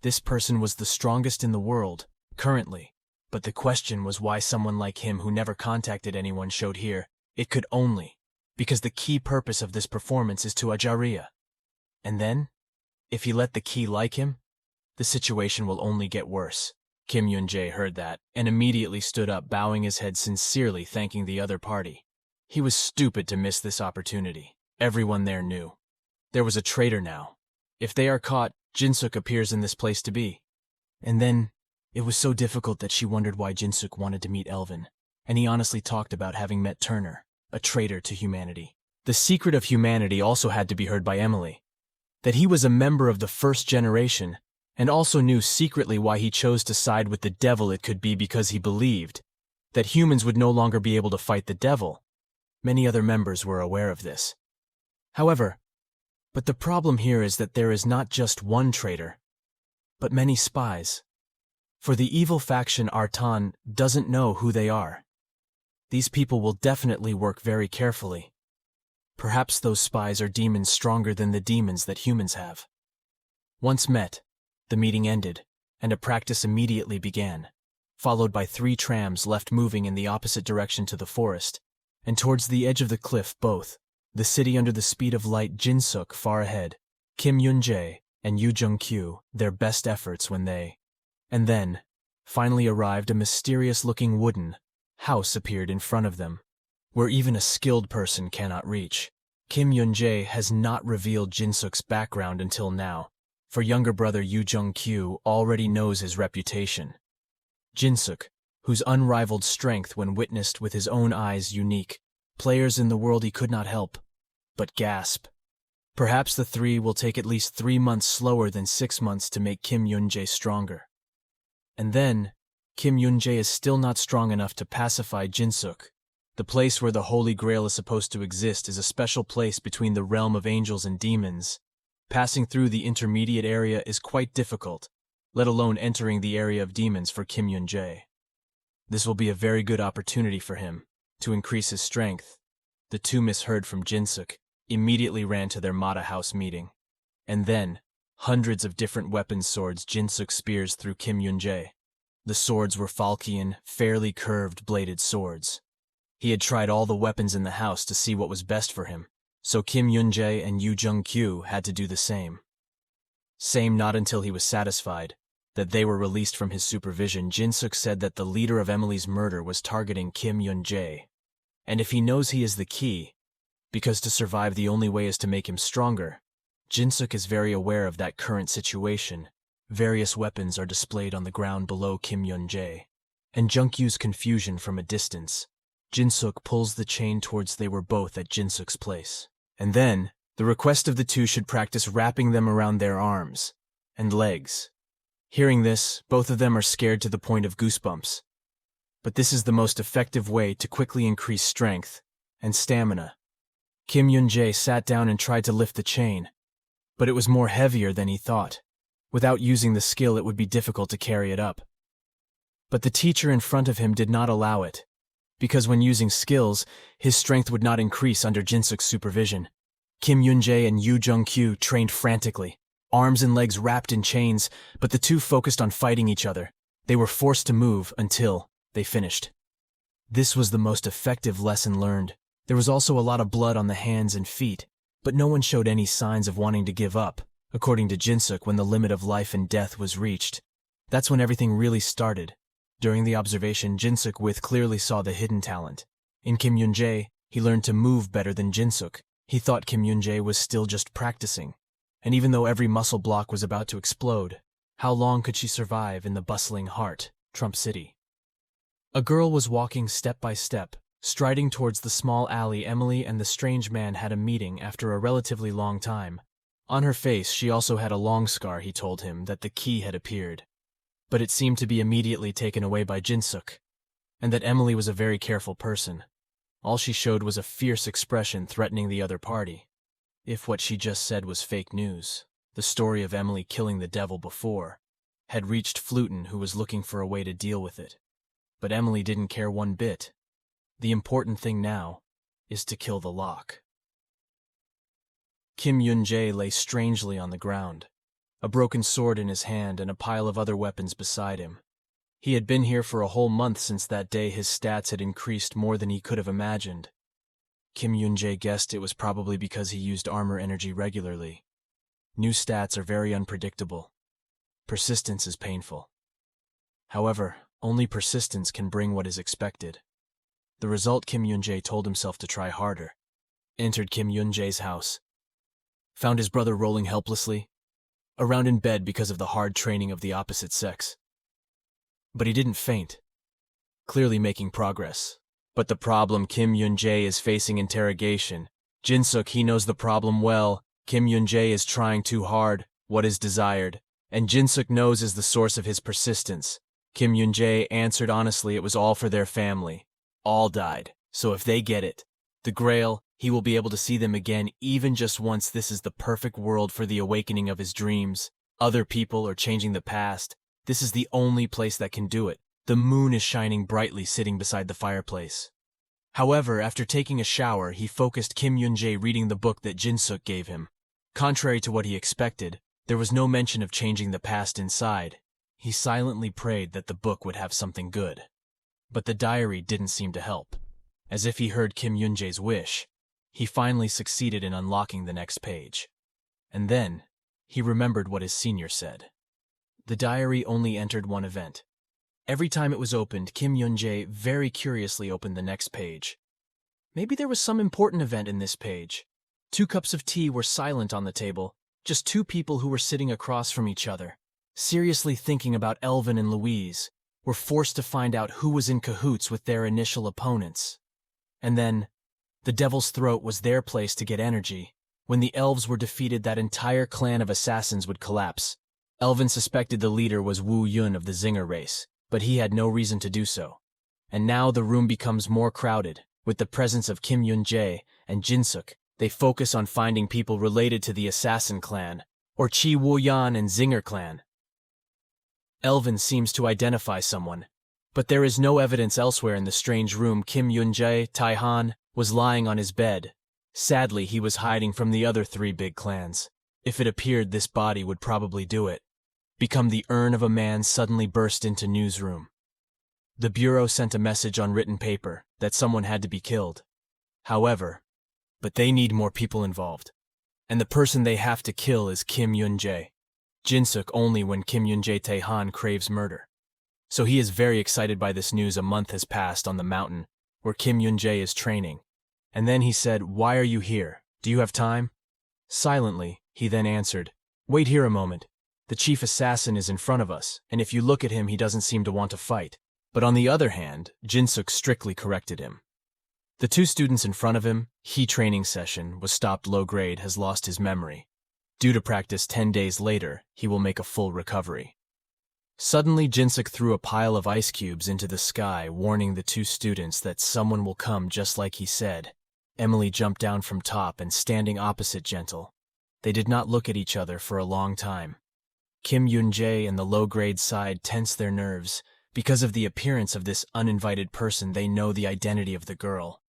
This person was the strongest in the world, currently. But the question was why someone like him, who never contacted anyone, showed here. It could only because the key purpose of this performance is to Ajaria. And then, if he let the key like him, the situation will only get worse. Kim Yun-Jae heard that, and immediately stood up, bowing his head sincerely, thanking the other party. He was stupid to miss this opportunity. Everyone there knew. There was a traitor now. If they are caught, Jin-Suk appears in this place to be. And then, it was so difficult that she wondered why Jin-Suk wanted to meet Elvin, and he honestly talked about having met Turner, a traitor to humanity. The secret of humanity also had to be heard by Emily. That he was a member of the first generation, and also knew secretly why he chose to side with the devil. It could be because he believed that humans would no longer be able to fight the devil. Many other members were aware of this. However, but the problem here is that there is not just one traitor, but many spies. For the evil faction, Artan doesn't know who they are. These people will definitely work very carefully. Perhaps those spies are demons stronger than the demons that humans have. Once met, the meeting ended, and a practice immediately began. followed by 3 trams left moving in the opposite direction to the forest, and towards the edge of the cliff both, the city under the speed of light Jinsuk far ahead, Kim Yun-Jae and Yu Jung-kyu their best efforts when they, and then, finally arrived a mysterious-looking wooden house appeared in front of them, where even a skilled person cannot reach. Kim Yun-Jae has not revealed Jinsuk's background until now, for younger brother Yu Jung-kyu already knows his reputation. Jinsuk, whose unrivaled strength when witnessed with his own eyes unique, players in the world he could not help but gasp. Perhaps the 3 will take at least 3 months slower than 6 months to make Kim Yun-Jae stronger. And then, Kim Yun-Jae is still not strong enough to pacify Jinsuk. The place where the Holy Grail is supposed to exist is a special place between the realm of angels and demons. Passing through the intermediate area is quite difficult, let alone entering the area of demons for Kim Yun-Jae. This will be a very good opportunity for him to increase his strength. The 2 misheard from Jinsuk, immediately ran to their Mata house meeting. And then, hundreds of different weapons swords Jinsuk spears through Kim Yun-Jae. The swords were Falkian, fairly curved bladed swords. He had tried all the weapons in the house to see what was best for him, so Kim Yun-Jae and Yu Jung-kyu had to do the same. Not until he was satisfied that they were released from his supervision, Jinsuk said that the leader of Emily's murder was targeting Kim Yun-Jae. And if he knows he is the key, because to survive the only way is to make him stronger, Jinsuk is very aware of that current situation. Various weapons are displayed on the ground below Kim Yun-Jae, and Jung-kyu's confusion from a distance. Jinsuk pulls the chain towards they were both at Jinsuk's place. And then, the request of the 2 should practice wrapping them around their arms and legs. Hearing this, both of them are scared to the point of goosebumps. But this is the most effective way to quickly increase strength and stamina. Kim Yun-Jae sat down and tried to lift the chain, but it was more heavier than he thought. Without using the skill, it would be difficult to carry it up. But the teacher in front of him did not allow it, because when using skills, his strength would not increase under Jinsuk's supervision. Kim Yun-Jae and Yu Jung-kyu trained frantically, arms and legs wrapped in chains, but the 2 focused on fighting each other. They were forced to move until they finished. This was the most effective lesson learned. There was also a lot of blood on the hands and feet, but no one showed any signs of wanting to give up. According to Jinsuk, when the limit of life and death was reached, that's when everything really started. During the observation, Jinsuk clearly saw the hidden talent. In Kim Yun-Jae, he learned to move better than Jinsuk. He thought Kim Yun-Jae was still just practicing. And even though every muscle block was about to explode, how long could she survive in the bustling heart, Trump City? A girl was walking step by step, striding towards the small alley Emily and the strange man had a meeting after a relatively long time. On her face, she also had a long scar. He told him that the key had appeared, but it seemed to be immediately taken away by Jinsuk, and that Emily was a very careful person. All she showed was a fierce expression threatening the other party. If what she just said was fake news, the story of Emily killing the devil before had reached Fluton, who was looking for a way to deal with it. But Emily didn't care one bit. The important thing now is to kill the lock. Kim Yun-Jae lay strangely on the ground, a broken sword in his hand and a pile of other weapons beside him. He had been here for a whole month. Since that day his stats had increased more than he could have imagined. Kim Yun-Jae guessed it was probably because he used armor energy regularly. New stats are very unpredictable. Persistence is painful. However, only persistence can bring what is expected. The result, Kim Yun-Jae told himself to try harder. Entered Kim Yun-Jae's house. Found his brother rolling helplessly around in bed because of the hard training of the opposite sex. But he didn't faint, clearly making progress. But the problem, Kim Yun-Jae is facing interrogation. Jinsuk, he knows the problem well. Kim Yun-Jae is trying too hard, what is desired, and Jinsuk knows is the source of his persistence. Kim Yun-Jae answered honestly it was all for their family. All died, so if they get it, the Grail, he will be able to see them again even just once. This is the perfect world for the awakening of his dreams. Other people are changing the past. This is the only place that can do it. The moon is shining brightly sitting beside the fireplace. However, after taking a shower, he focused Kim Yun-Jae reading the book that Jinsuk gave him. Contrary to what he expected, there was no mention of changing the past inside. he silently prayed that the book would have something good. But the diary didn't seem to help. As if he heard Kim Yun-Jae's wish, he finally succeeded in unlocking the next page. And then, he remembered what his senior said. The diary only entered one event. Every time it was opened, Kim Yun-Jae very curiously opened the next page. Maybe there was some important event in this page. 2 cups of tea were silent on the table, just 2 people who were sitting across from each other, seriously thinking about Elvin and Louise, were forced to find out who was in cahoots with their initial opponents. And then, the Devil's Throat was their place to get energy. When the elves were defeated, that entire clan of assassins would collapse. Elvin suspected the leader was Wu Yun of the Zinger race, but he had no reason to do so. And now the room becomes more crowded. With the presence of Kim Yun-Jae and Jin-Suk, they focus on finding people related to the Assassin clan, or Chi Wu-Yan and Zinger clan. Elvin seems to identify someone, but there is no evidence elsewhere in the strange room. Kim Yun-Jae, Tai-Han, was lying on his bed. Sadly, he was hiding from the other 3 big clans. If it appeared, this body would probably do it. Become the urn of a man suddenly burst into newsroom. The bureau sent a message on written paper that someone had to be killed. However, but they need more people involved. And the person they have to kill is Kim Yun-Jae. Jin-Suk only when Kim Yun-Jae Tai-Han craves murder. So he is very excited by this news. A month has passed on the mountain where Kim Yun-Jae is training. And then he said, "Why are you here? Do you have time?" Silently, he then answered, "Wait here a moment. The chief assassin is in front of us, and if you look at him, he doesn't seem to want to fight." But on the other hand, Jin-Suk strictly corrected him. The 2 students in front of him, he training session, was stopped low grade, has lost his memory. Due to practice 10 days later, he will make a full recovery. Suddenly, Jin-Suk threw a pile of ice cubes into the sky, warning the 2 students that someone will come just like he said. Emily jumped down from top and standing opposite Gentle. They did not look at each other for a long time. Kim Yun-Jae and the low-grade side tensed their nerves. Because of the appearance of this uninvited person, they know the identity of the girl.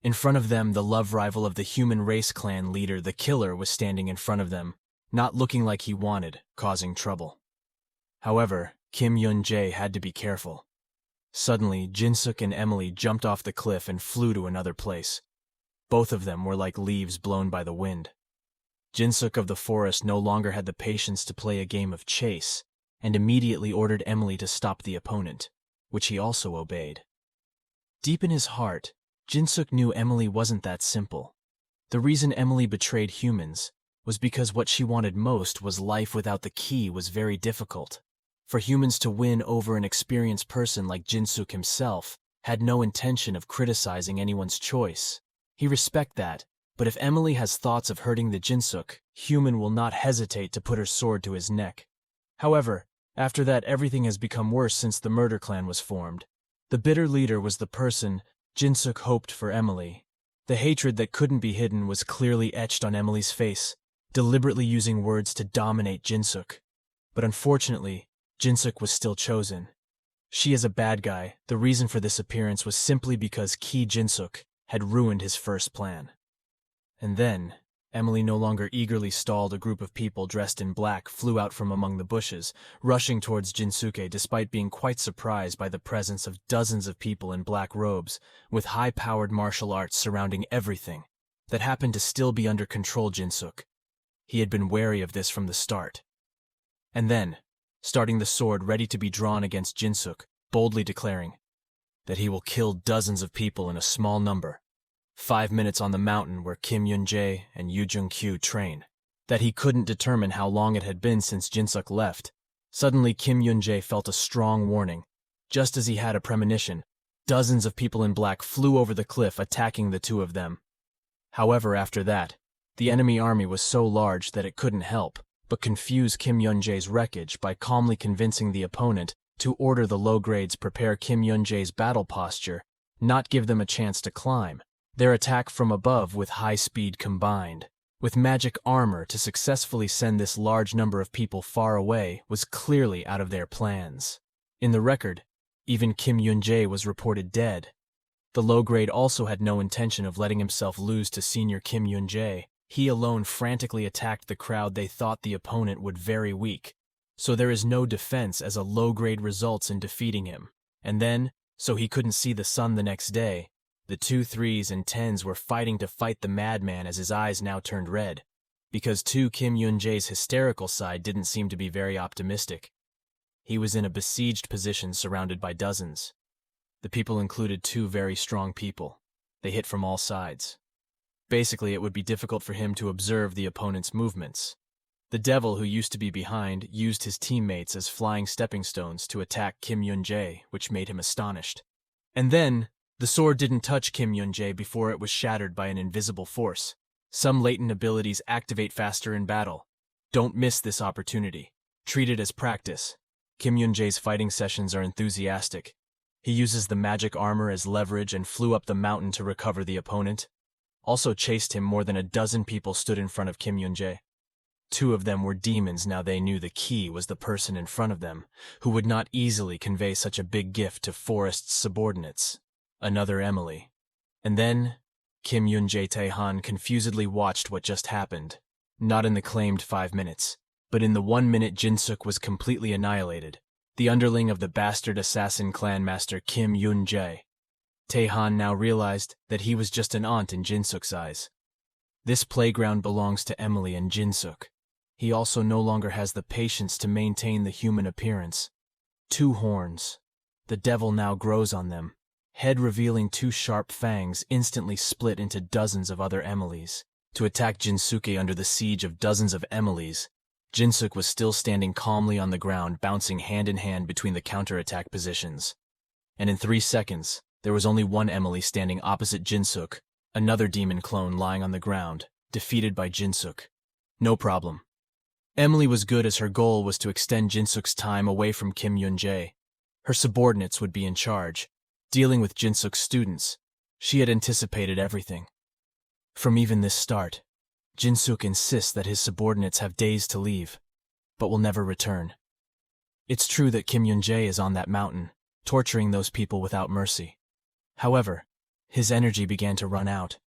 In front of them, the love rival of the human race clan leader, the killer, was standing in front of them, not looking like he wanted, causing trouble. However, Kim Yun-Jae had to be careful. Suddenly, Jin-Suk and Emily jumped off the cliff and flew to another place. Both of them were like leaves blown by the wind. Jin-Suk of the forest no longer had the patience to play a game of chase, and immediately ordered Emily to stop the opponent, which he also obeyed. Deep in his heart, Jin-Suk knew Emily wasn't that simple. The reason Emily betrayed humans was because what she wanted most was life without the key was very difficult. For humans to win over an experienced person like Jin-Suk himself had no intention of criticizing anyone's choice. He respected that, but if Emily has thoughts of hurting the Jin-Suk, human will not hesitate to put her sword to his neck. However, after that, everything has become worse since the murder clan was formed. The bitter leader was the person Jin-Suk hoped for Emily. The hatred that couldn't be hidden was clearly etched on Emily's face, deliberately using words to dominate Jin-Suk. But unfortunately, Jin-Suk was still chosen. She is a bad guy. The reason for this appearance was simply because Ki Jin-Suk had ruined his first plan. And then, Emily no longer eagerly stalled. A group of people dressed in black flew out from among the bushes, rushing towards Jinsuke despite being quite surprised by the presence of dozens of people in black robes, with high-powered martial arts surrounding everything that happened to still be under control. Jin-Suk. He had been wary of this from the start. And then, starting the sword ready to be drawn against Jin-Suk, boldly declaring that he will kill dozens of people in a small number. 5 minutes on the mountain where Kim Yun-Jae and Yu Jung-kyu train. That he couldn't determine how long it had been since Jin-Suk left. Suddenly Kim Yun-Jae felt a strong warning. Just as he had a premonition, dozens of people in black flew over the cliff, attacking the 2 of them. However, after that, the enemy army was so large that it couldn't help but confuse Kim Yun-Jae's wreckage by calmly convincing the opponent to order the low grades prepare Kim Yun-Jae's battle posture, not give them a chance to climb. Their attack from above with high speed combined with magic armor to successfully send this large number of people far away was clearly out of their plans. In the record, even Kim Yun-Jae was reported dead. The low grade also had no intention of letting himself lose to senior Kim Yun-Jae. He alone frantically attacked the crowd. They thought the opponent would very weak, So there is no defense as a low-grade results in defeating him. And then, so he couldn't see the sun the next day, the 2 3s and 10s were fighting to fight the madman as his eyes now turned red, because Kim Yun-Jae's hysterical side didn't seem to be very optimistic. He was in a besieged position surrounded by dozens. The people included 2 very strong people. They hit from all sides. Basically, it would be difficult for him to observe the opponent's movements. The devil who used to be behind used his teammates as flying stepping stones to attack Kim Yun-Jae, which made him astonished. And then, the sword didn't touch Kim Yun-Jae before it was shattered by an invisible force. Some latent abilities activate faster in battle. Don't miss this opportunity. Treat it as practice. Kim Yun-Jae's fighting sessions are enthusiastic. He uses the magic armor as leverage and flew up the mountain to recover the opponent. Also chased him, more than a dozen people stood in front of Kim Yun-Jae. 2 of them were demons. Now they knew the key was the person in front of them, who would not easily convey such a big gift to Forrest's subordinates. Another Emily. And then, Kim Yun-Jae Taehan confusedly watched what just happened. Not in the claimed 5 minutes, but in the 1 minute Jin-Suk was completely annihilated, the underling of the bastard assassin clan master Kim Yun-Jae. Taehan now realized that he was just an aunt in Jin-Suk's eyes. This playground belongs to Emily and Jin-Suk. He also no longer has the patience to maintain the human appearance. 2 horns. The devil now grows on them. Head revealing 2 sharp fangs instantly split into dozens of other Emilys. To attack Jin-Suke under the siege of dozens of Emilys, Jin-Suk was still standing calmly on the ground, bouncing hand in hand between the counterattack positions. And in 3 seconds, there was only 1 Emily standing opposite Jin-Suk, another demon clone lying on the ground, defeated by Jin-Suk. No problem. Emily was good, as her goal was to extend Jin-Suk's time away from Kim Yun-Jae. Her subordinates would be in charge. Dealing with Jin-Suk's students, she had anticipated everything. From even this start, Jin-Suk insists that his subordinates have days to leave, but will never return. It's true that Kim Yun-Jae is on that mountain, torturing those people without mercy. However, his energy began to run out.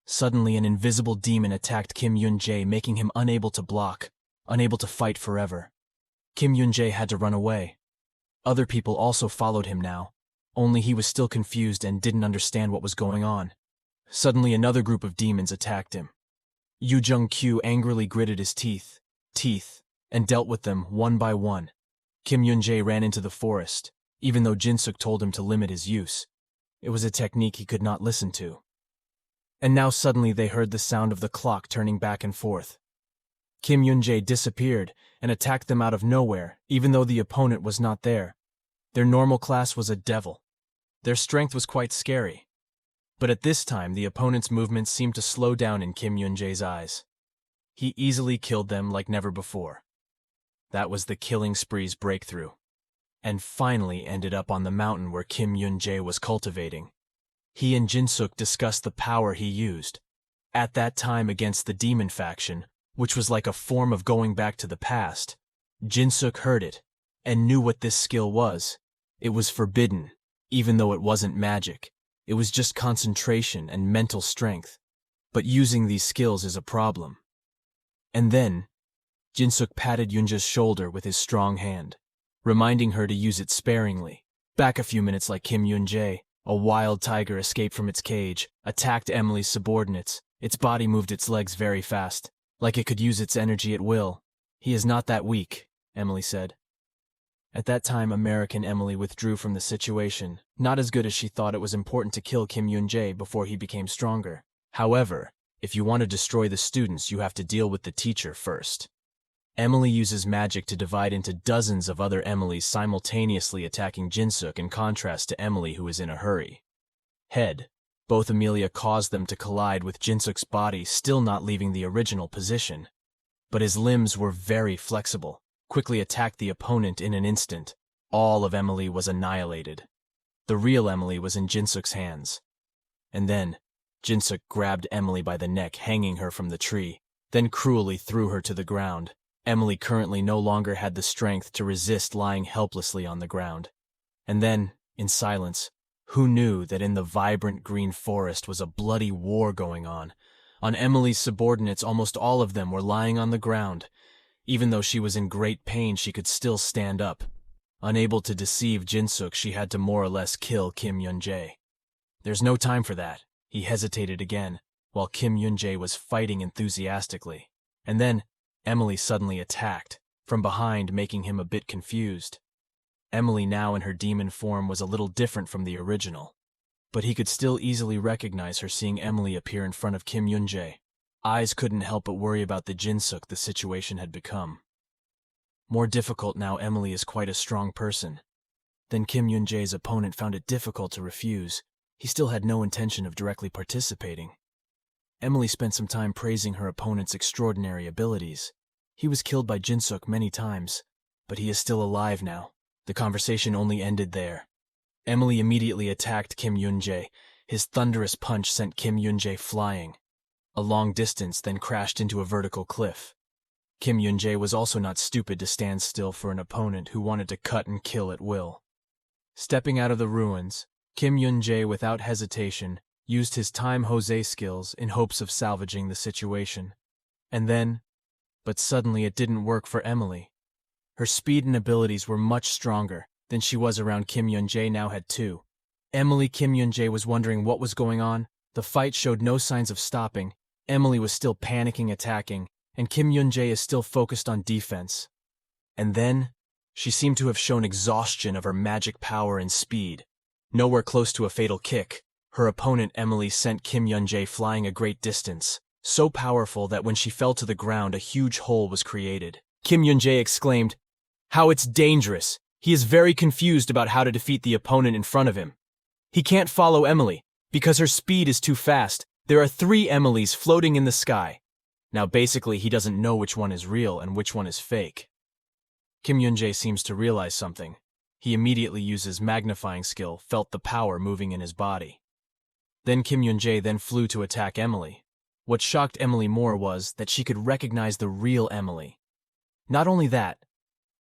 Suddenly, an invisible demon attacked Kim Yun-Jae, making him unable to block, unable to fight forever. Kim Yun-Jae had to run away. Other people also followed him now, only he was still confused and didn't understand what was going on. Suddenly, another group of demons attacked him. Yu Jung-kyu angrily gritted his teeth, and dealt with them one by one. Kim Yun-Jae ran into the forest, even though Jin-Suk told him to limit his use. It was a technique he could not listen to. And now suddenly they heard the sound of the clock turning back and forth. Kim Yun-Jae disappeared and attacked them out of nowhere, even though the opponent was not there. Their normal class was a devil. Their strength was quite scary. But at this time, the opponent's movements seemed to slow down in Kim Yun-Jae's eyes. He easily killed them like never before. That was the killing spree's breakthrough. And finally ended up on the mountain where Kim Yun-Jae was cultivating. He and Jin-Suk discussed the power he used. At that time against the demon faction, which was like a form of going back to the past, Jin-Suk heard it, and knew what this skill was. It was forbidden, even though it wasn't magic. It was just concentration and mental strength. But using these skills is a problem. And then, Jin-Suk patted Yun-Jae's shoulder with his strong hand, reminding her to use it sparingly. Back a few minutes, like Kim Yun-Jae, a wild tiger escaped from its cage, attacked Emily's subordinates. Its body moved its legs very fast, like it could use its energy at will. "He is not that weak," Emily said. At that time, American Emily withdrew from the situation, not as good as she thought. It was important to kill Kim Yun-Jae before he became stronger. However, if you want to destroy the students, you have to deal with the teacher first. Emily uses magic to divide into dozens of other Emilys, simultaneously attacking Jin-Suk, in contrast to Emily, who is in a hurry. Both Amelia caused them to collide with Jin-Suk's body, still not leaving the original position. But his limbs were very flexible, quickly attacked the opponent in an instant. All of Emily was annihilated. The real Emily was in Jin-Suk's hands. And then, Jin-Suk grabbed Emily by the neck, hanging her from the tree, then cruelly threw her to the ground. Emily currently no longer had the strength to resist, lying helplessly on the ground. And then, in silence, who knew that in the vibrant green forest was a bloody war going on? On Emily's subordinates, almost all of them were lying on the ground. Even though she was in great pain, she could still stand up. Unable to deceive Jin-suk, she had to more or less kill Kim Yun-Jae. There's no time for that. He hesitated again, while Kim Yun-Jae was fighting enthusiastically. And then, Emily suddenly attacked, from behind, making him a bit confused. Emily, now in her demon form, was a little different from the original, but he could still easily recognize her seeing Emily appear in front of Kim Yun-Jae. Eyes couldn't help but worry about the Jin-suk the situation had become. More difficult now. Emily is quite a strong person. Then Kim Yun-Jae's opponent found it difficult to refuse. He still had no intention of directly participating. Emily spent some time praising her opponent's extraordinary abilities. He was killed by Jin-suk many times, but he is still alive now. The conversation only ended there. Emily immediately attacked Kim Yun-Jae. His thunderous punch sent Kim Yun-Jae flying a long distance, then crashed into a vertical cliff. Kim Yun-Jae was also not stupid to stand still for an opponent who wanted to cut and kill at will. Stepping out of the ruins, Kim Yun-Jae, without hesitation, used his time Jose skills in hopes of salvaging the situation. But suddenly it didn't work for Emily. Her speed and abilities were much stronger than she was around Kim Yun-Jae now had too. Kim Yun-Jae was wondering what was going on. The fight showed no signs of stopping. Emily was still panicking, attacking, and Kim Yun-Jae is still focused on defense. And then, she seemed to have shown exhaustion of her magic power and speed. Nowhere close to a fatal kick, her opponent Emily sent Kim Yun-Jae flying a great distance, so powerful that when she fell to the ground, a huge hole was created. Kim Yun-Jae exclaimed, "How it's dangerous! He is very confused about how to defeat the opponent in front of him. He can't follow Emily, because her speed is too fast. There are 3 Emilys floating in the sky. Now basically he doesn't know which one is real and which one is fake." Kim Yun-Jae seems to realize something. He immediately uses magnifying skill, felt the power moving in his body. Then Kim Yun-Jae then flew to attack Emily. What shocked Emily more was that she could recognize the real Emily. Not only that,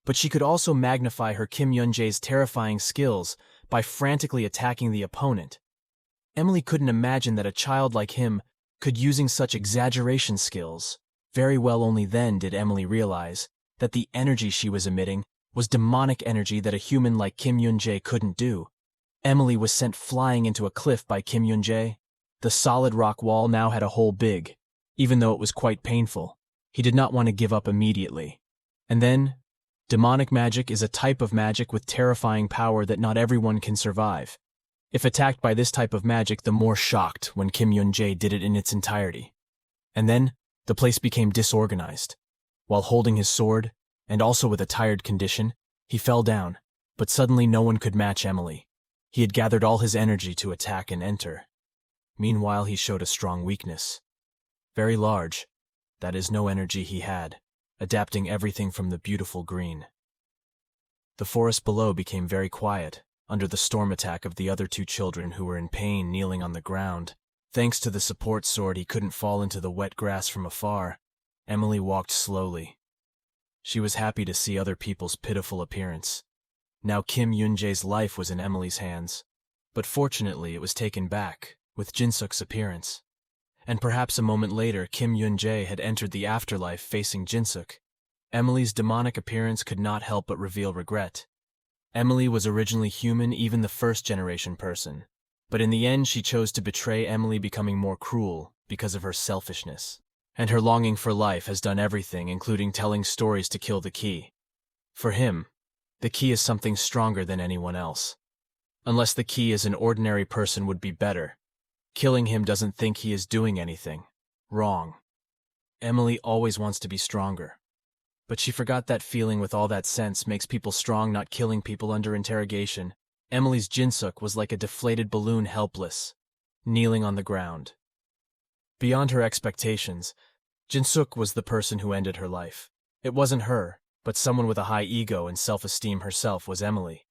but she could also magnify her Kim Yun-Jae's terrifying skills by frantically attacking the opponent. Emily couldn't imagine that a child like him could using such exaggeration skills. Very well, only then did Emily realize that the energy she was emitting was demonic energy that a human like Kim Yun-Jae couldn't do. Emily was sent flying into a cliff by Kim Yun-Jae. The solid rock wall now had a hole big, even though it was quite painful. He did not want to give up immediately. And then, demonic magic is a type of magic with terrifying power that not everyone can survive. If attacked by this type of magic, the more shocked when Kim Yun-Jae did it in its entirety. And then, the place became disorganized. While holding his sword, and also with a tired condition, he fell down, but suddenly no one could match Emily. He had gathered all his energy to attack and enter. Meanwhile, he showed a strong weakness. Very large, that is, no energy he had, adapting everything from the beautiful green. The forest below became very quiet, under the storm attack of the other 2 children who were in pain kneeling on the ground. Thanks to the support sword, he couldn't fall into the wet grass from afar. Emily walked slowly. She was happy to see other people's pitiful appearance. Now Kim Yun-Jae's life was in Emily's hands, but fortunately it was taken back with Jin-suk's appearance. And perhaps a moment later, Kim Yun-Jae had entered the afterlife facing Jin-suk. Emily's demonic appearance could not help but reveal regret. Emily was originally human, even the first-generation person, but in the end she chose to betray Emily, becoming more cruel because of her selfishness. And her longing for life has done everything, including telling stories to kill the key. For him, the key is something stronger than anyone else. Unless the key is an ordinary person would be better. Killing him doesn't think he is doing anything wrong. Emily always wants to be stronger. But she forgot that feeling with all that sense makes people strong, not killing people under interrogation. Emily's Jin-suk was like a deflated balloon, helpless, kneeling on the ground. Beyond her expectations, Jin-suk was the person who ended her life. It wasn't her, but someone with a high ego and self-esteem herself was Emily.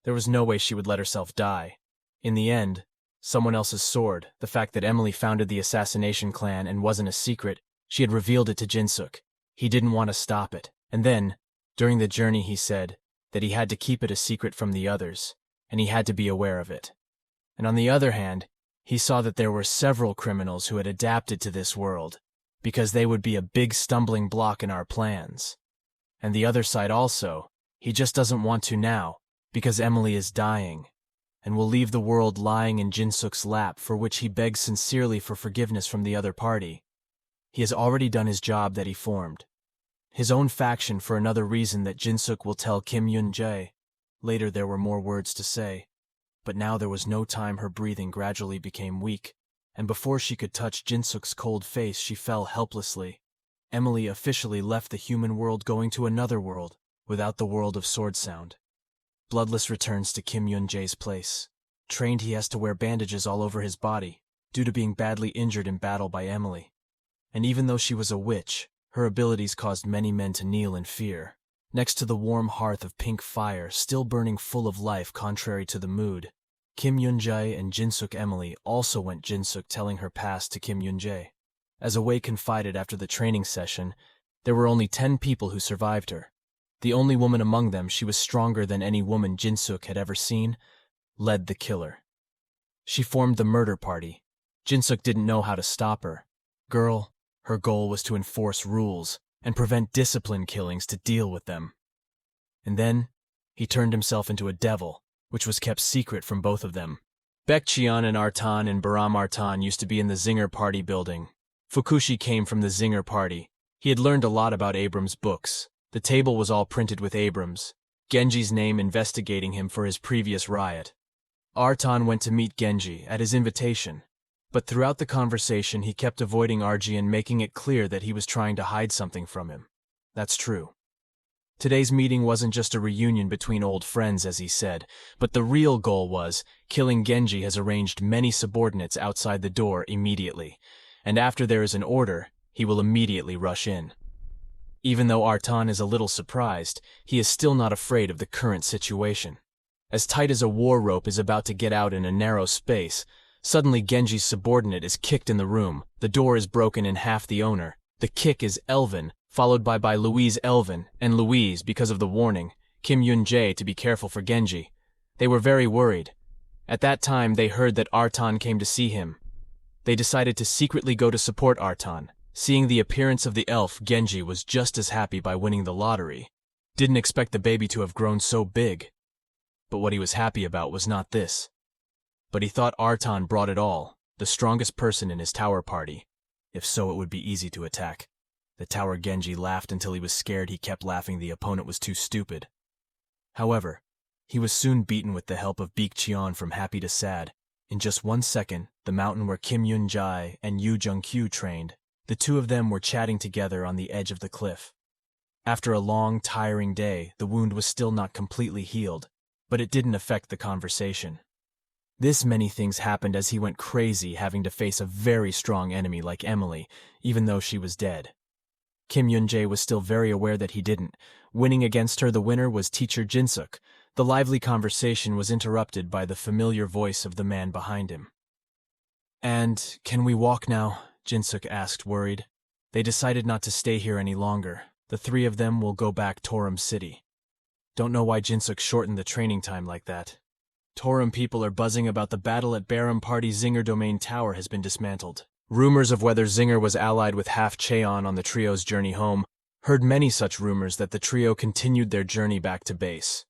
There was no way she would let herself die. In the end, someone else's sword, the fact that Emily founded the assassination clan and wasn't a secret, she had revealed it to Jin-suk. He didn't want to stop it, and then, during the journey, he said that he had to keep it a secret from the others, and he had to be aware of it. And on the other hand, he saw that there were several criminals who had adapted to this world, because they would be a big stumbling block in our plans. And the other side also, he just doesn't want to now, because Emily is dying, and will leave the world lying in Jin-Suk's lap, for which he begs sincerely for forgiveness from the other party. He has already done his job that he formed. His own faction for another reason that Jin-Suk will tell Kim Yun-Jae. Later there were more words to say, but now there was no time. Her breathing gradually became weak, and before she could touch Jin-Suk's cold face she fell helplessly. Emily officially left the human world, going to another world, without the world of sword sound. Bloodless returns to Kim Yun-Jae's place. Trained, he has to wear bandages all over his body, due to being badly injured in battle by Emily. And even though she was a witch, her abilities caused many men to kneel in fear. Next to the warm hearth of pink fire, still burning full of life contrary to the mood, Kim Yun-Jae and Jin-Suk Emily also went Jin-Suk telling her past to Kim Yun-Jae. As Away confided after the training session, there were only 10 people who survived her. The only woman among them, she was stronger than any woman Jin-Suk had ever seen, led the killer. She formed the murder party. Jin-Suk didn't know how to stop her. Her goal was to enforce rules and prevent discipline killings to deal with them. And then, he turned himself into a devil, which was kept secret from both of them. Baekcheon and Artan and Baram Artan used to be in the Zinger Party building. Fukushi came from the Zinger Party. He had learned a lot about Abram's books. The table was all printed with Abrams, Genji's name, investigating him for his previous riot. Artan went to meet Genji at his invitation, but throughout the conversation he kept avoiding Arjian, making it clear that he was trying to hide something from him. That's true. Today's meeting wasn't just a reunion between old friends, as he said, but the real goal was, killing Genji has arranged many subordinates outside the door immediately, and after there is an order, he will immediately rush in. Even though Artan is a little surprised, he is still not afraid of the current situation. As tight as a war rope is about to get out in a narrow space, suddenly Genji's subordinate is kicked in the room. The door is broken in half. The owner. The kick is Elvin, followed by Louise Elvin, and Louise, because of the warning, Kim Yun-Jae, to be careful for Genji. They were very worried. At that time they heard that Artan came to see him. They decided to secretly go to support Artan. Seeing the appearance of the elf, Genji was just as happy by winning the lottery. Didn't expect the baby to have grown so big. But what he was happy about was not this. But he thought Artan brought it all, the strongest person in his tower party. If so, it would be easy to attack. The tower Genji laughed until he was scared. He kept laughing. The opponent was too stupid. However, he was soon beaten with the help of Baekcheon from happy to sad. In just 1 second, the mountain where Kim Yun-Jae and Yu Jung-kyu trained, the two of them were chatting together on the edge of the cliff. After a long, tiring day, the wound was still not completely healed, but it didn't affect the conversation. This many things happened as he went crazy, having to face a very strong enemy like Emily, even though she was dead. Kim Yun-Jae was still very aware that he didn't. Winning against her, the winner was teacher Jin-Suk. The lively conversation was interrupted by the familiar voice of the man behind him. "And can we walk now?" Jin-Suk asked, worried. They decided not to stay here any longer. The 3 of them will go back Torum City. Don't know why Jin-Suk shortened the training time like that. Torum people are buzzing about the battle at Baram Party. Zinger Domain Tower has been dismantled. Rumors of whether Zinger was allied with half Cheon on the trio's journey home. Heard many such rumors that the trio continued their journey back to base.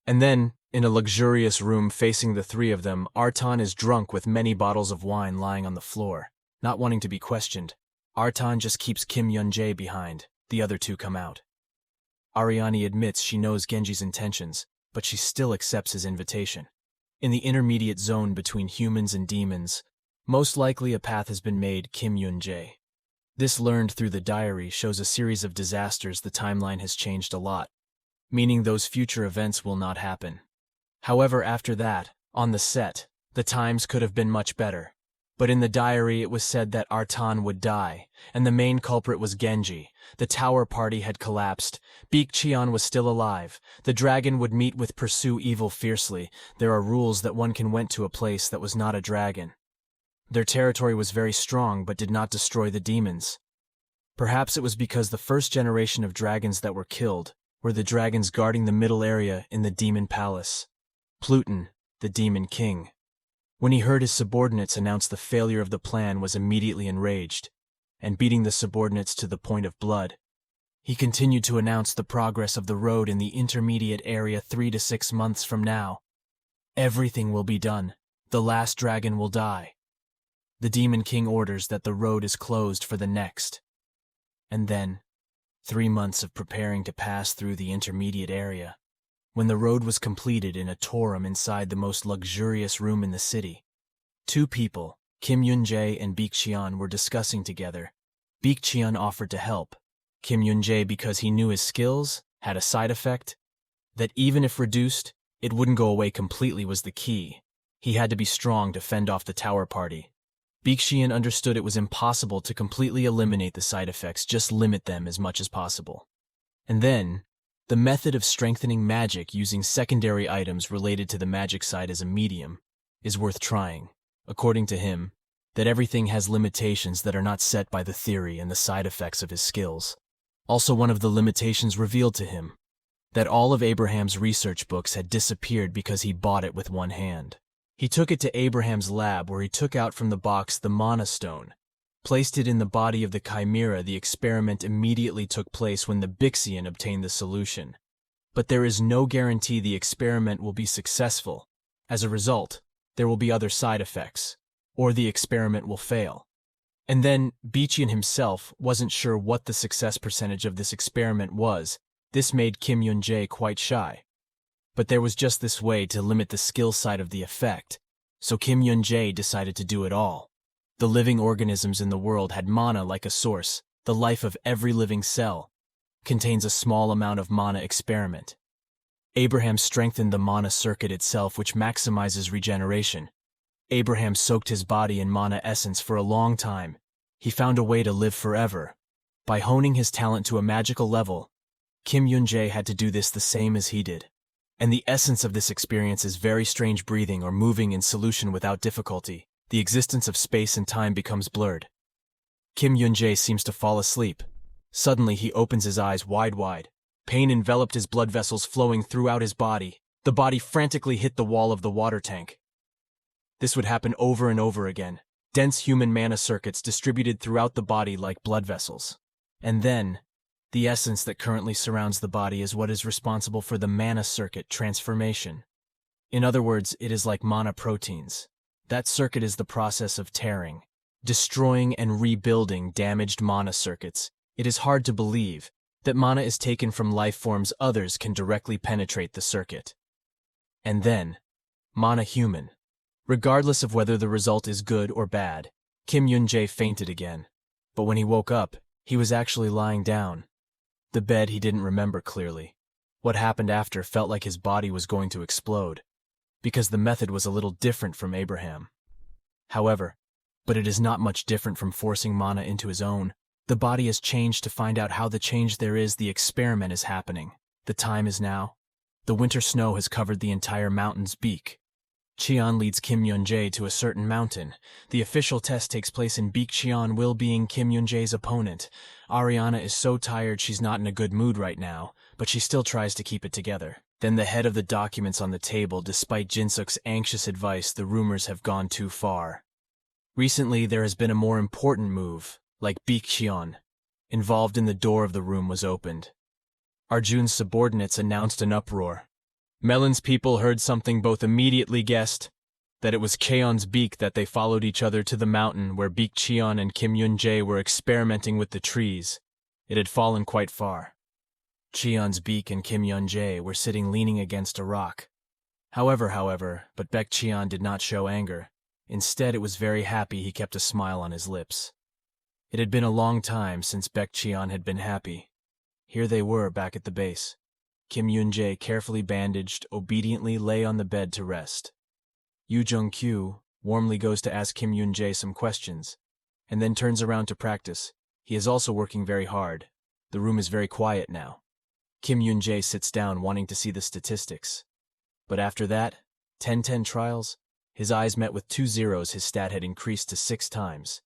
And then, in a luxurious room facing the 3 of them, Artan is drunk with many bottles of wine lying on the floor. Not wanting to be questioned, Artan just keeps Kim Yun-Jae behind. The other 2 come out. Ariane admits she knows Genji's intentions, but she still accepts his invitation. In the intermediate zone between humans and demons, most likely a path has been made. Kim Yun-Jae. This, learned through the diary, shows a series of disasters. The timeline has changed a lot, meaning those future events will not happen. However, after that, on the set, the times could have been much better. But in the diary it was said that Artan would die, and the main culprit was Genji. The tower party had collapsed. Baekcheon was still alive. The dragon would meet with pursue evil fiercely. There are rules that one can went to a place that was not a dragon. Their territory was very strong but did not destroy the demons. Perhaps it was because the first generation of dragons that were killed were the dragons guarding the middle area in the demon palace. Pluton, the demon king, when he heard his subordinates announce the failure of the plan, was immediately enraged, and beating the subordinates to the point of blood, He continued to announce the progress of the road in the intermediate area 3 to 6 months from now. Everything will be done. The last dragon will die. The Demon King orders that the road is closed for the next. And then, 3 months of preparing to pass through the intermediate area. When the road was completed in a torum inside the most luxurious room in the city, 2 people, Kim Yun-Jae and Baek Cheon, were discussing together. Baek Cheon offered to help. Kim Yun-Jae, because he knew his skills had a side effect that even if reduced, it wouldn't go away completely, was the key. He had to be strong to fend off the tower party. Baek Cheon understood it was impossible to completely eliminate the side effects, just limit them as much as possible. And then, the method of strengthening magic using secondary items related to the magic side as a medium is worth trying. According to him, that everything has limitations that are not set by the theory and the side effects of his skills. Also, one of the limitations revealed to him, that all of Abraham's research books had disappeared because he bought it with one hand. He took it to Abraham's lab, where he took out from the box the mana stone, placed it in the body of the chimera. The experiment immediately took place when the Bixian obtained the solution. But there is no guarantee the experiment will be successful. As a result, there will be other side effects, or the experiment will fail. And then, Bichian himself wasn't sure what the success percentage of this experiment was. This made Kim Yun-Jae quite shy. But there was just this way to limit the skill side of the effect, so Kim Yun-Jae decided to do it all. The living organisms in the world had mana like a source. The life of every living cell contains a small amount of mana experiment. Abraham strengthened the mana circuit itself, which maximizes regeneration. Abraham soaked his body in mana essence for a long time. He found a way to live forever. By honing his talent to a magical level, Kim Yun-Jae had to do this the same as he did. And the essence of this experience is very strange: breathing or moving in solution without difficulty. The existence of space and time becomes blurred. Kim Yun-Jae seems to fall asleep. Suddenly he opens his eyes wide. Pain enveloped his blood vessels flowing throughout his body. The body frantically hit the wall of the water tank. This would happen over and over again. Dense human mana circuits distributed throughout the body like blood vessels. And then, the essence that currently surrounds the body is what is responsible for the mana circuit transformation. In other words, it is like mana proteins. That circuit is the process of tearing, destroying and rebuilding damaged mana circuits. It is hard to believe that mana is taken from life forms others can directly penetrate the circuit. And then, mana human. Regardless of whether the result is good or bad, Kim Yun-Jae fainted again. But when he woke up, he was actually lying down. The bed he didn't remember clearly. What happened after felt like his body was going to explode, because the method was a little different from Abraham. However, but it is not much different from forcing mana into his own. The body has changed to find out how the change there is. The experiment is happening. The time is now. The winter snow has covered the entire mountain's peak. Cheon leads Kim Yun-Jae to a certain mountain. The official test takes place in Baek Cheon, Will being Kim Yun-Jae's opponent. Ariana is so tired she's not in a good mood right now, but she still tries to keep it together. Then the head of the documents on the table. Despite Jinsuk's anxious advice, the rumors have gone too far. Recently, there has been a more important move, like Baek Cheon. Involved in the door of the room was opened. Arjun's subordinates announced an uproar. Melon's people heard something, both immediately guessed that it was Cheon's beak, that they followed each other to the mountain where Baek Cheon and Kim Yun-Jae were experimenting with the trees. It had fallen quite far. Cheon's beak and Kim Yun-Jae were sitting leaning against a rock. However, but Baek Cheon did not show anger. Instead, it was very happy. He kept a smile on his lips. It had been a long time since Baek Cheon had been happy. Here they were back at the base. Kim Yun-Jae, carefully bandaged, obediently lay on the bed to rest. Yu Jung-kyu warmly goes to ask Kim Yun-Jae some questions, and then turns around to practice. He is also working very hard. The room is very quiet now. Kim Yun-Jae sits down, wanting to see the statistics. But after that, 10-10 trials, his eyes met with 2 zeros. His stat had increased to 6 times.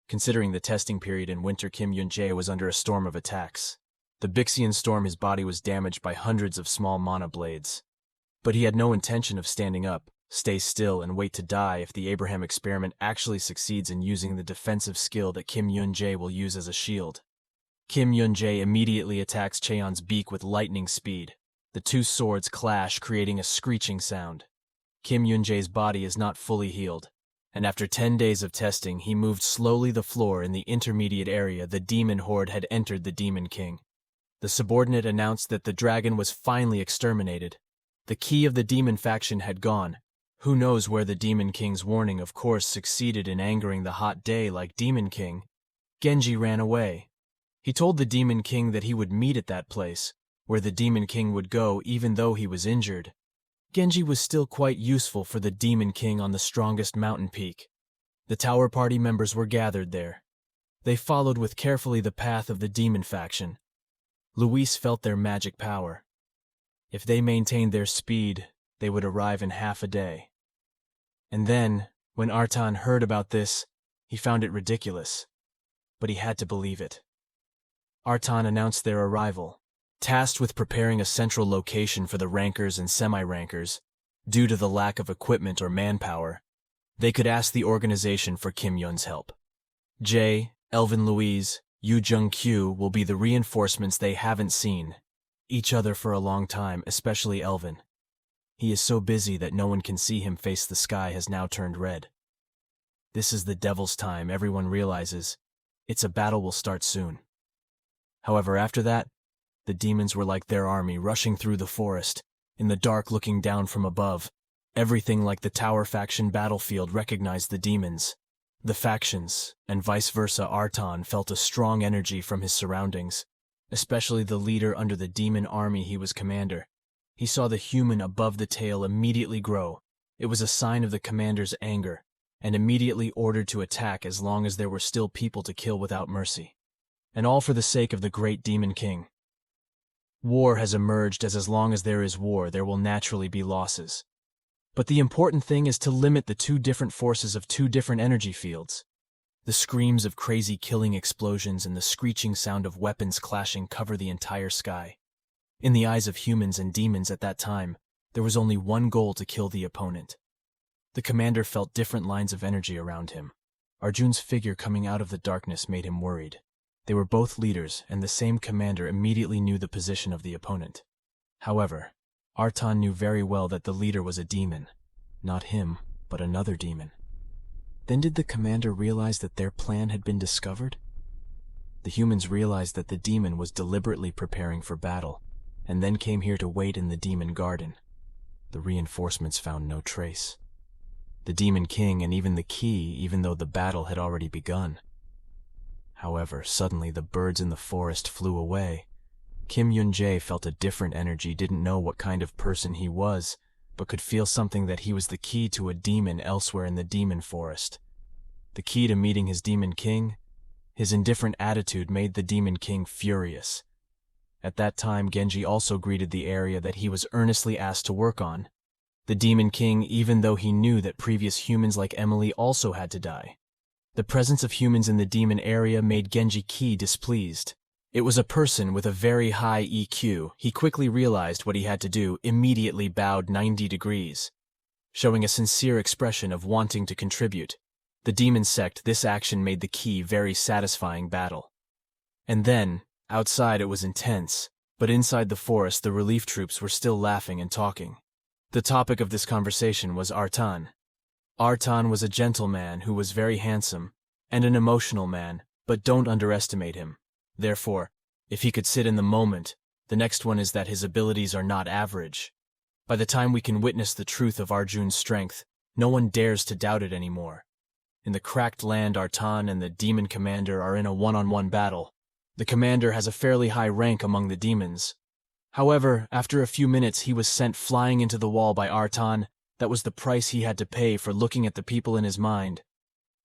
Considering the testing period in winter, Kim Yun-Jae was under a storm of attacks. The Bixian storm, his body was damaged by hundreds of small mana blades. But he had no intention of standing up, stay still, and wait to die if the Abraham experiment actually succeeds in using the defensive skill that Kim Yun-Jae will use as a shield. Kim Yun-Jae immediately attacks Cheon's beak with lightning speed. The two swords clash, creating a screeching sound. Kim Yun-Jae's body is not fully healed, and after 10 days of testing, he moved slowly the floor in the intermediate area the demon horde had entered the Demon King. The subordinate announced that the dragon was finally exterminated. The key of the demon faction had gone. Who knows where the Demon King's warning, of course, succeeded in angering the hot day like Demon King. Genji ran away. He told the Demon King that he would meet at that place, where the Demon King would go even though he was injured. Genji was still quite useful for the Demon King on the strongest mountain peak. The tower party members were gathered there. They followed with carefully the path of the demon faction. Luis felt their magic power. If they maintained their speed, they would arrive in half a day. And then, when Artan heard about this, he found it ridiculous. But he had to believe it. Artan announced their arrival, tasked with preparing a central location for the rankers and semi-rankers. Due to the lack of equipment or manpower, they could ask the organization for Kim Yun's help. Jae, Elvin Louise, Yu Jung-kyu will be the reinforcements they haven't seen each other for a long time, especially Elvin. He is so busy that no one can see him face the sky has now turned red. This is the devil's time, everyone realizes. A battle will start soon. However, after that, the demons were like their army rushing through the forest, in the dark looking down from above. Everything like the tower faction battlefield recognized the demons. The factions, and vice versa. Artan felt a strong energy from his surroundings, especially the leader under the demon army. He was commander. He saw the human above the tail immediately grow. It was a sign of the commander's anger, and immediately ordered to attack as long as there were still people to kill without mercy. And all for the sake of the great Demon King. War has emerged as long as there is war, there will naturally be losses. But the important thing is to limit the two different forces of two different energy fields. The screams of crazy killing explosions and the screeching sound of weapons clashing cover the entire sky. In the eyes of humans and demons at that time, there was only one goal: to kill the opponent. The commander felt different lines of energy around him. Arjun's figure coming out of the darkness made him worried. They were both leaders, and the same commander immediately knew the position of the opponent. However, Artan knew very well that the leader was a demon. Not him, but another demon. Then did the commander realize that their plan had been discovered? The humans realized that the demon was deliberately preparing for battle, and then came here to wait in the demon garden. The reinforcements found no trace. The Demon King and even the key, even though the battle had already begun. However, suddenly the birds in the forest flew away. Kim Yun-Jae felt a different energy, didn't know what kind of person he was, but could feel something that he was the key to a demon elsewhere in the demon forest. The key to meeting his Demon King? His indifferent attitude made the Demon King furious. At that time, Genji also greeted the area that he was earnestly asked to work on. The Demon King, even though he knew that previous humans like Emily also had to die. The presence of humans in the demon area made Genji Ki displeased. It was a person with a very high EQ. He quickly realized what he had to do, immediately bowed 90 degrees, showing a sincere expression of wanting to contribute. The demon sect, this action made the Ki very satisfying battle. And then, outside it was intense, but inside the forest the relief troops were still laughing and talking. The topic of this conversation was Artan. Artan was a gentleman who was very handsome, and an emotional man, but don't underestimate him. Therefore, if he could sit in the moment, the next one is that his abilities are not average. By the time we can witness the truth of Arjun's strength, no one dares to doubt it anymore. In the cracked land, Artan and the demon commander are in a one-on-one battle. The commander has a fairly high rank among the demons. However, after a few minutes he was sent flying into the wall by Artan. That was the price he had to pay for looking at the people in his mind.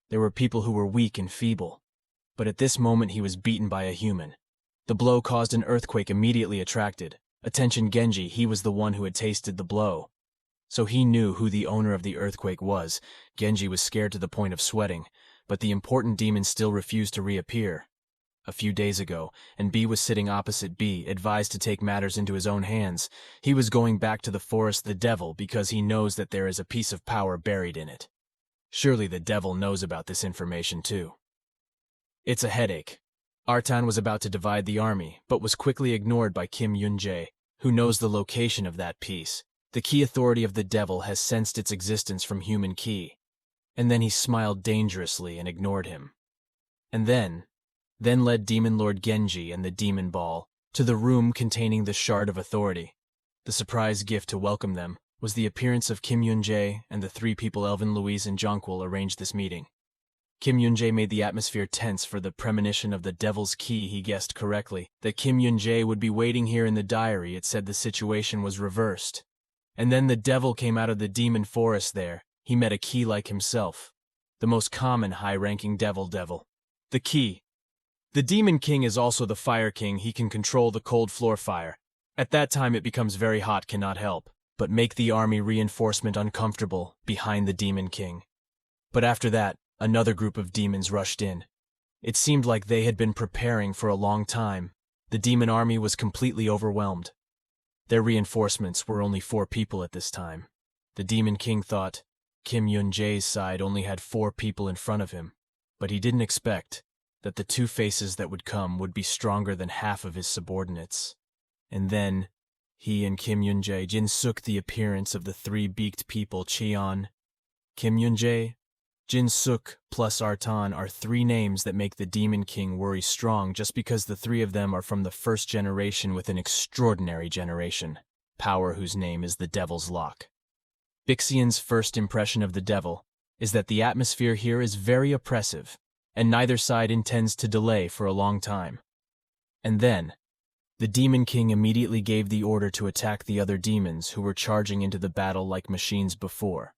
There were people who were weak and feeble. But at this moment he was beaten by a human. The blow caused an earthquake immediately attracted. Attention Genji, he was the one who had tasted the blow. So he knew who the owner of the earthquake was. Genji was scared to the point of sweating, but the important demon still refused to reappear. A few days ago, and B was sitting opposite B, advised to take matters into his own hands. He was going back to the forest the devil because he knows that there is a piece of power buried in it. Surely the devil knows about this information too. It's a headache. Artan was about to divide the army, but was quickly ignored by Kim Yun-Jae, who knows the location of that piece. The key authority of the devil has sensed its existence from human ki. And then he smiled dangerously and ignored him. And then led Demon Lord Genji and the Demon Ball to the room containing the Shard of Authority. The surprise gift to welcome them was the appearance of Kim Yun-Jae and the three people Elvin, Louise, and Jonquil arranged this meeting. Kim Yun-Jae made the atmosphere tense for the premonition of the devil's key. He guessed correctly that Kim Yun-Jae would be waiting here in the diary. It said the situation was reversed. And then the devil came out of the demon forest there. He met a key like himself. The most common high-ranking devil. The key. The Demon King is also the Fire King. He can control the cold floor fire. At that time it becomes very hot, cannot help but make the army reinforcement uncomfortable behind the Demon King. But after that, another group of demons rushed in. It seemed like they had been preparing for a long time. The demon army was completely overwhelmed. Their reinforcements were only 4 people at this time. The Demon King thought Kim Yun-Jae's side only had 4 people in front of him, but he didn't expect that the 2 faces that would come would be stronger than half of his subordinates. And then he and Kim Yun-Jae Jin-Suk, the appearance of the 3 beaked people Cheon, Kim Yun-Jae, Jin-Suk plus Artan are 3 names that make the Demon King worry strong just because the 3 of them are from the first generation with an extraordinary generation, power whose name is the Devil's Lock. Bixian's first impression of the devil is that the atmosphere here is very oppressive, and neither side intends to delay for a long time. And then, the Demon King immediately gave the order to attack the other demons who were charging into the battle like machines before.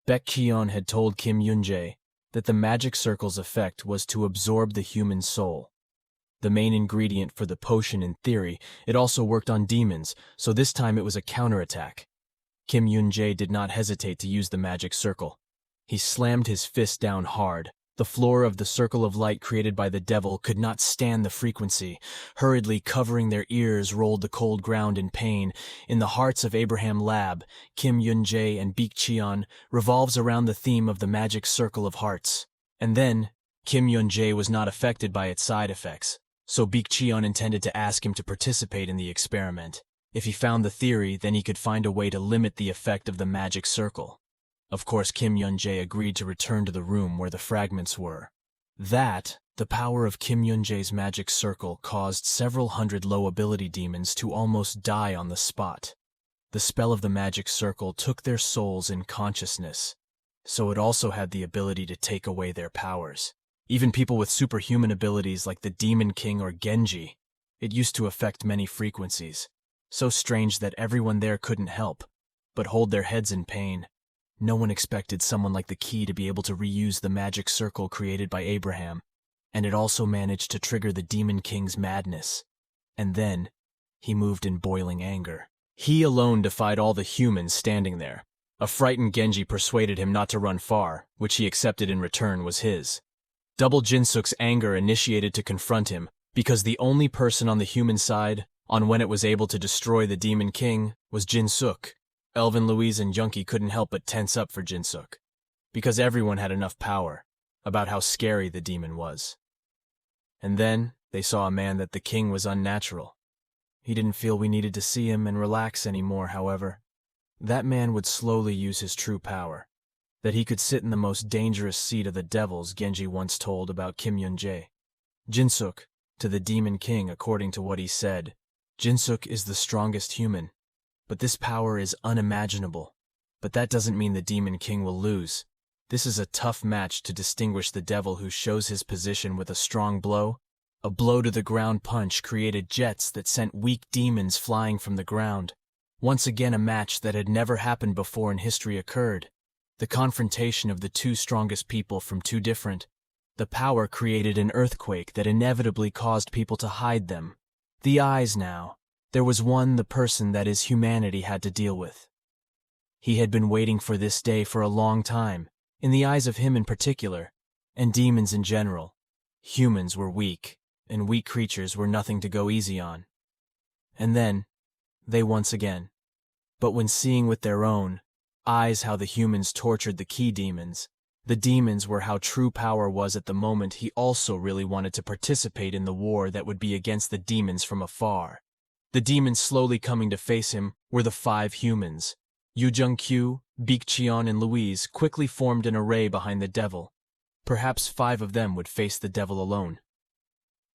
Baek Cheon had told Kim Yun-Jae that the magic circle's effect was to absorb the human soul. The main ingredient for the potion in theory, it also worked on demons, so this time it was a counterattack. Kim Yun-Jae did not hesitate to use the magic circle. He slammed his fist down hard. The floor of the circle of light created by the devil could not stand the frequency. Hurriedly covering their ears rolled the cold ground in pain. In the hearts of Abraham Lab, Kim Yun-Jae and Baek Cheon revolves around the theme of the magic circle of hearts. And then, Kim Yun-Jae was not affected by its side effects, so Baek Cheon intended to ask him to participate in the experiment. If he found the theory, then he could find a way to limit the effect of the magic circle. Of course, Kim Yun-Jae agreed to return to the room where the fragments were. The power of Kim Yun-Jae's magic circle caused several hundred low-ability demons to almost die on the spot. The spell of the magic circle took their souls in consciousness, so it also had the ability to take away their powers. Even people with superhuman abilities like the Demon King or Genji, it used to affect many frequencies. So strange that everyone there couldn't help but hold their heads in pain. No one expected someone like the Key to be able to reuse the magic circle created by Abraham, and it also managed to trigger the Demon King's madness. And then, he moved in boiling anger. He alone defied all the humans standing there. A frightened Genji persuaded him not to run far, which he accepted in return was his. Double Jin-Suk's anger initiated to confront him, because the only person on the human side, on when it was able to destroy the Demon King, was Jin-Suk. Elvin, Louise, and Junkie couldn't help but tense up for Jin-Suk, because everyone had enough power about how scary the demon was. And then they saw a man that the king was unnatural. He didn't feel we needed to see him and relax anymore, however. That man would slowly use his true power, that he could sit in the most dangerous seat of the devils, Genji once told about Kim Yun-Jae. Jin-Suk, to the Demon King, according to what he said, Jin-Suk is the strongest human. But this power is unimaginable. But that doesn't mean the Demon King will lose. This is a tough match to distinguish the devil who shows his position with a strong blow. A blow to the ground punch created jets that sent weak demons flying from the ground. Once again a match that had never happened before in history occurred. The confrontation of the 2 strongest people from 2 different. The power created an earthquake that inevitably caused people to hide them. The eyes now. There was one, the person that is humanity had to deal with. He had been waiting for this day for a long time, in the eyes of him in particular, and demons in general. Humans were weak, and weak creatures were nothing to go easy on. And then, they once again. But when seeing with their own eyes how the humans tortured the key demons, The demons were how true power was at the moment. He also really wanted to participate in the war that would be against the demons from afar. The demons slowly coming to face him were the 5 humans. Yun-Jae, Baekjeon, and Louise quickly formed an array behind the devil. Perhaps 5 of them would face the devil alone.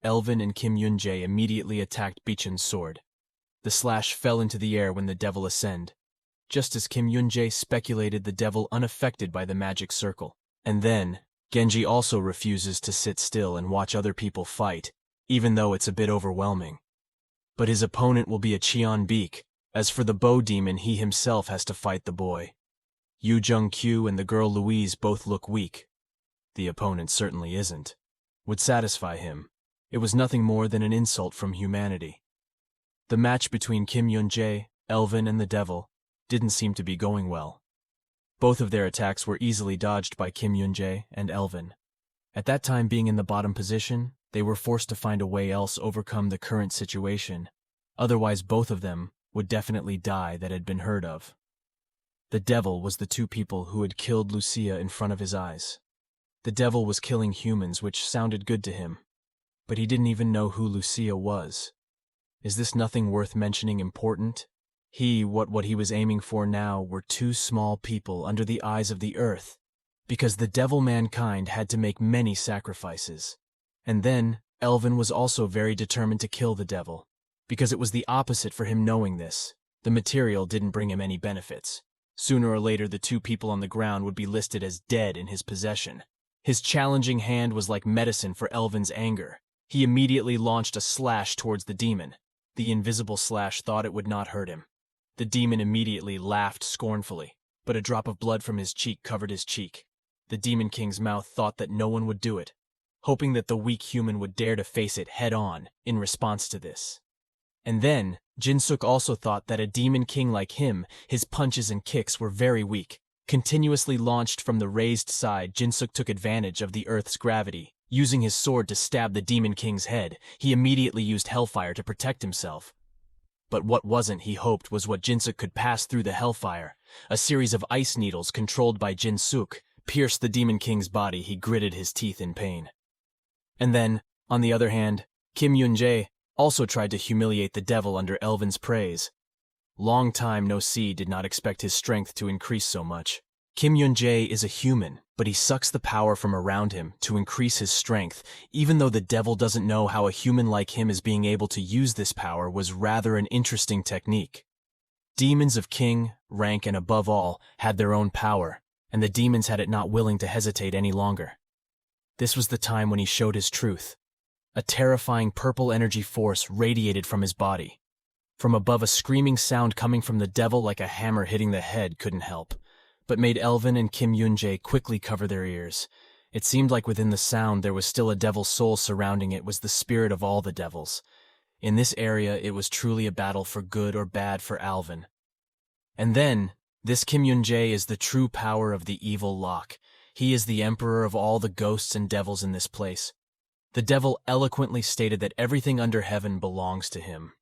Elvin and Kim Yun-Jae immediately attacked Baekjeon's sword. The slash fell into the air when the devil ascended, just as Kim Yun-Jae speculated, the devil unaffected by the magic circle. And then, Genji also refuses to sit still and watch other people fight, even though it's a bit overwhelming. But his opponent will be a Cheon Beak. As for the bow demon, he himself has to fight the boy. Yun-Jae and the girl Louise both look weak. The opponent certainly isn't. Would satisfy him. It was nothing more than an insult from humanity. The match between Kim Yun-Jae, Elvin, and the devil didn't seem to be going well. Both of their attacks were easily dodged by Kim Yun-Jae and Elvin. At that time, being in the bottom position, they were forced to find a way else overcome the current situation. Otherwise, both of them would definitely die that had been heard of. The devil was the 2 people who had killed Lucia in front of his eyes. The devil was killing humans, which sounded good to him. But he didn't even know who Lucia was. Is this nothing worth mentioning important? What he was aiming for now were 2 small people under the eyes of the earth, because the devil mankind had to make many sacrifices. And then, Elvin was also very determined to kill the devil, because it was the opposite for him knowing this. The material didn't bring him any benefits. Sooner or later, the 2 people on the ground would be listed as dead in his possession. His challenging hand was like medicine for Elvin's anger. He immediately launched a slash towards the demon. The invisible slash thought it would not hurt him. The demon immediately laughed scornfully, but a drop of blood from his cheek covered his cheek. The Demon King's mouth thought that no one would do it, hoping that the weak human would dare to face it head-on in response to this. And then, Jin-Suk also thought that a Demon King like him, his punches and kicks were very weak. Continuously launched from the raised side, Jin-Suk took advantage of the Earth's gravity. Using his sword to stab the Demon King's head, he immediately used hellfire to protect himself. But what wasn't, he hoped, was what Jin-Suk could pass through the hellfire. A series of ice needles controlled by Jin-Suk pierced the Demon King's body. He gritted his teeth in pain. And then, on the other hand, Kim Yun-Jae also tried to humiliate the devil under Elvin's praise. Long time no see did not expect his strength to increase so much. Kim Yun-Jae is a human, but he sucks the power from around him to increase his strength, even though the devil doesn't know how a human like him is being able to use this power. Was rather an interesting technique. Demons of king, rank, and above all, had their own power, and the demons had it not willing to hesitate any longer. This was the time when he showed his truth. A terrifying purple energy force radiated from his body. From above, a screaming sound coming from the devil like a hammer hitting the head couldn't help, but made Elvin and Kim Yun-Jae quickly cover their ears. It seemed like within the sound there was still a devil's soul surrounding it. Was the spirit of all the devils. In this area, it was truly a battle for good or bad for Alvin. And then, this Kim Yun-Jae is the true power of the evil Locke. He is the emperor of all the ghosts and devils in this place. The devil eloquently stated that everything under heaven belongs to him.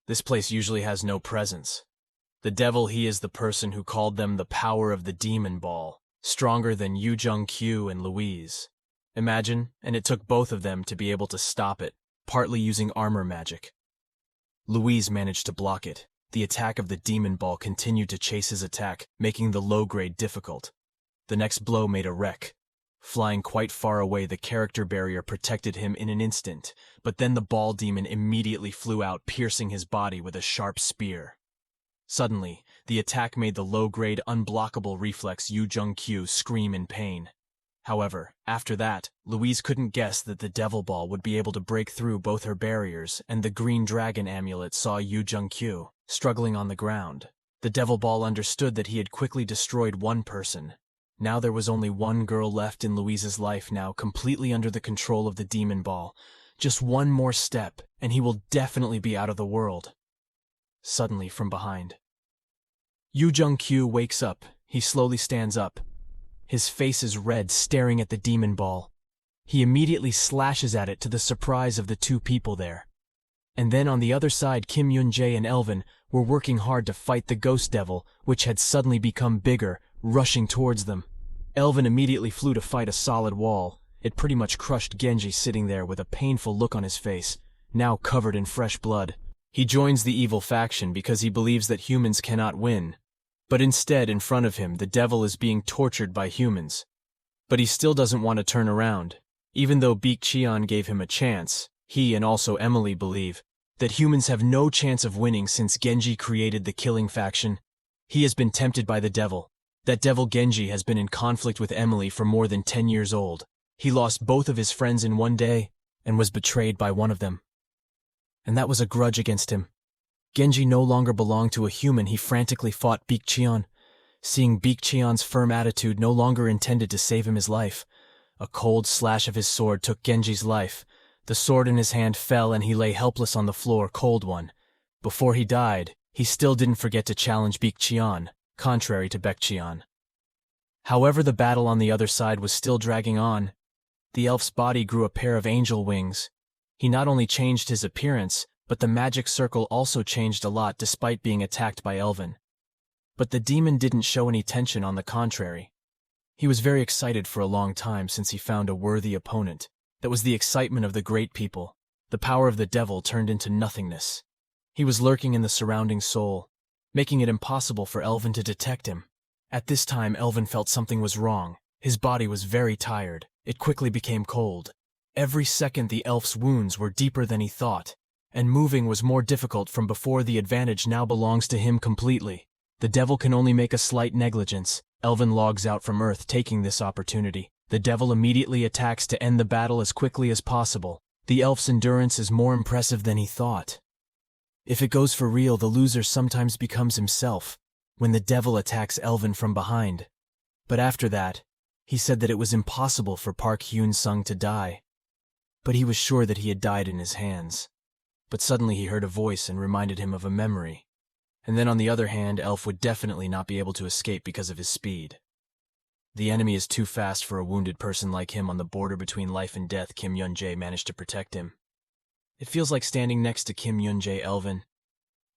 This place usually has no presence. The devil, he is the person who called them the power of the demon ball, stronger than Yun-Jae and Louise. Imagine, and it took both of them to be able to stop it, partly using armor magic. Louise managed to block it. The attack of the demon ball continued to chase his attack, making the low grade difficult. The next blow made a wreck. Flying quite far away, the character barrier protected him in an instant, but then the ball demon immediately flew out, piercing his body with a sharp spear. Suddenly, the attack made the low-grade, unblockable reflex Yun-Jae scream in pain. However, after that, Louise couldn't guess that the devil ball would be able to break through both her barriers, and the green dragon amulet saw Yun-Jae struggling on the ground. The devil ball understood that he had quickly destroyed one person. Now there was only one girl left in Louise's life, now completely under the control of the demon ball. Just one more step, and he will definitely be out of the world. Suddenly, from behind, Yun-Jae wakes up. He slowly stands up. His face is red, staring at the demon ball. He immediately slashes at it, to the surprise of the two people there. And then on the other side, Kim Yun-Jae and Elvin were working hard to fight the ghost devil, which had suddenly become bigger, rushing towards them. Elvin immediately flew to fight a solid wall. It pretty much crushed Genji sitting there with a painful look on his face, now covered in fresh blood. He joins the evil faction because he believes that humans cannot win. But instead, in front of him, the devil is being tortured by humans. But he still doesn't want to turn around. Even though Baek Cheon gave him a chance, he and also Emily believe that humans have no chance of winning since Genji created the killing faction. He has been tempted by the devil. That devil Genji has been in conflict with Emily for more than 10 years old. He lost both of his friends in one day and was betrayed by one of them. And that was a grudge against him. Genji no longer belonged to a human. He frantically fought Baek Cheon. Seeing Baek Cheon's firm attitude no longer intended to save him his life. A cold slash of his sword took Genji's life. The sword in his hand fell and he lay helpless on the floor, cold one. Before he died, he still didn't forget to challenge Baek Cheon, contrary to Baek Cheon. However, the battle on the other side was still dragging on. The elf's body grew a pair of angel wings. He not only changed his appearance, but the magic circle also changed a lot despite being attacked by Elvin. But the demon didn't show any tension, on the contrary. He was very excited for a long time since he found a worthy opponent. That was the excitement of the great people. The power of the devil turned into nothingness. He was lurking in the surrounding soul, making it impossible for Elvin to detect him. At this time, Elvin felt something was wrong. His body was very tired. It quickly became cold. Every second the elf's wounds were deeper than he thought, and moving was more difficult from before. The advantage now belongs to him completely. The devil can only make a slight negligence. Elvin logs out from Earth, taking this opportunity. The devil immediately attacks to end the battle as quickly as possible. The elf's endurance is more impressive than he thought. If it goes for real, the loser sometimes becomes himself, when the devil attacks Elvin from behind. But after that, he said that it was impossible for Park Hyun-sung to die. But he was sure that he had died in his hands. But suddenly he heard a voice and reminded him of a memory. And then on the other hand, Elf would definitely not be able to escape because of his speed. The enemy is too fast for a wounded person like him on the border between life and death. Kim Yun-Jae managed to protect him. It feels like standing next to Kim Yun-Jae, Elvin.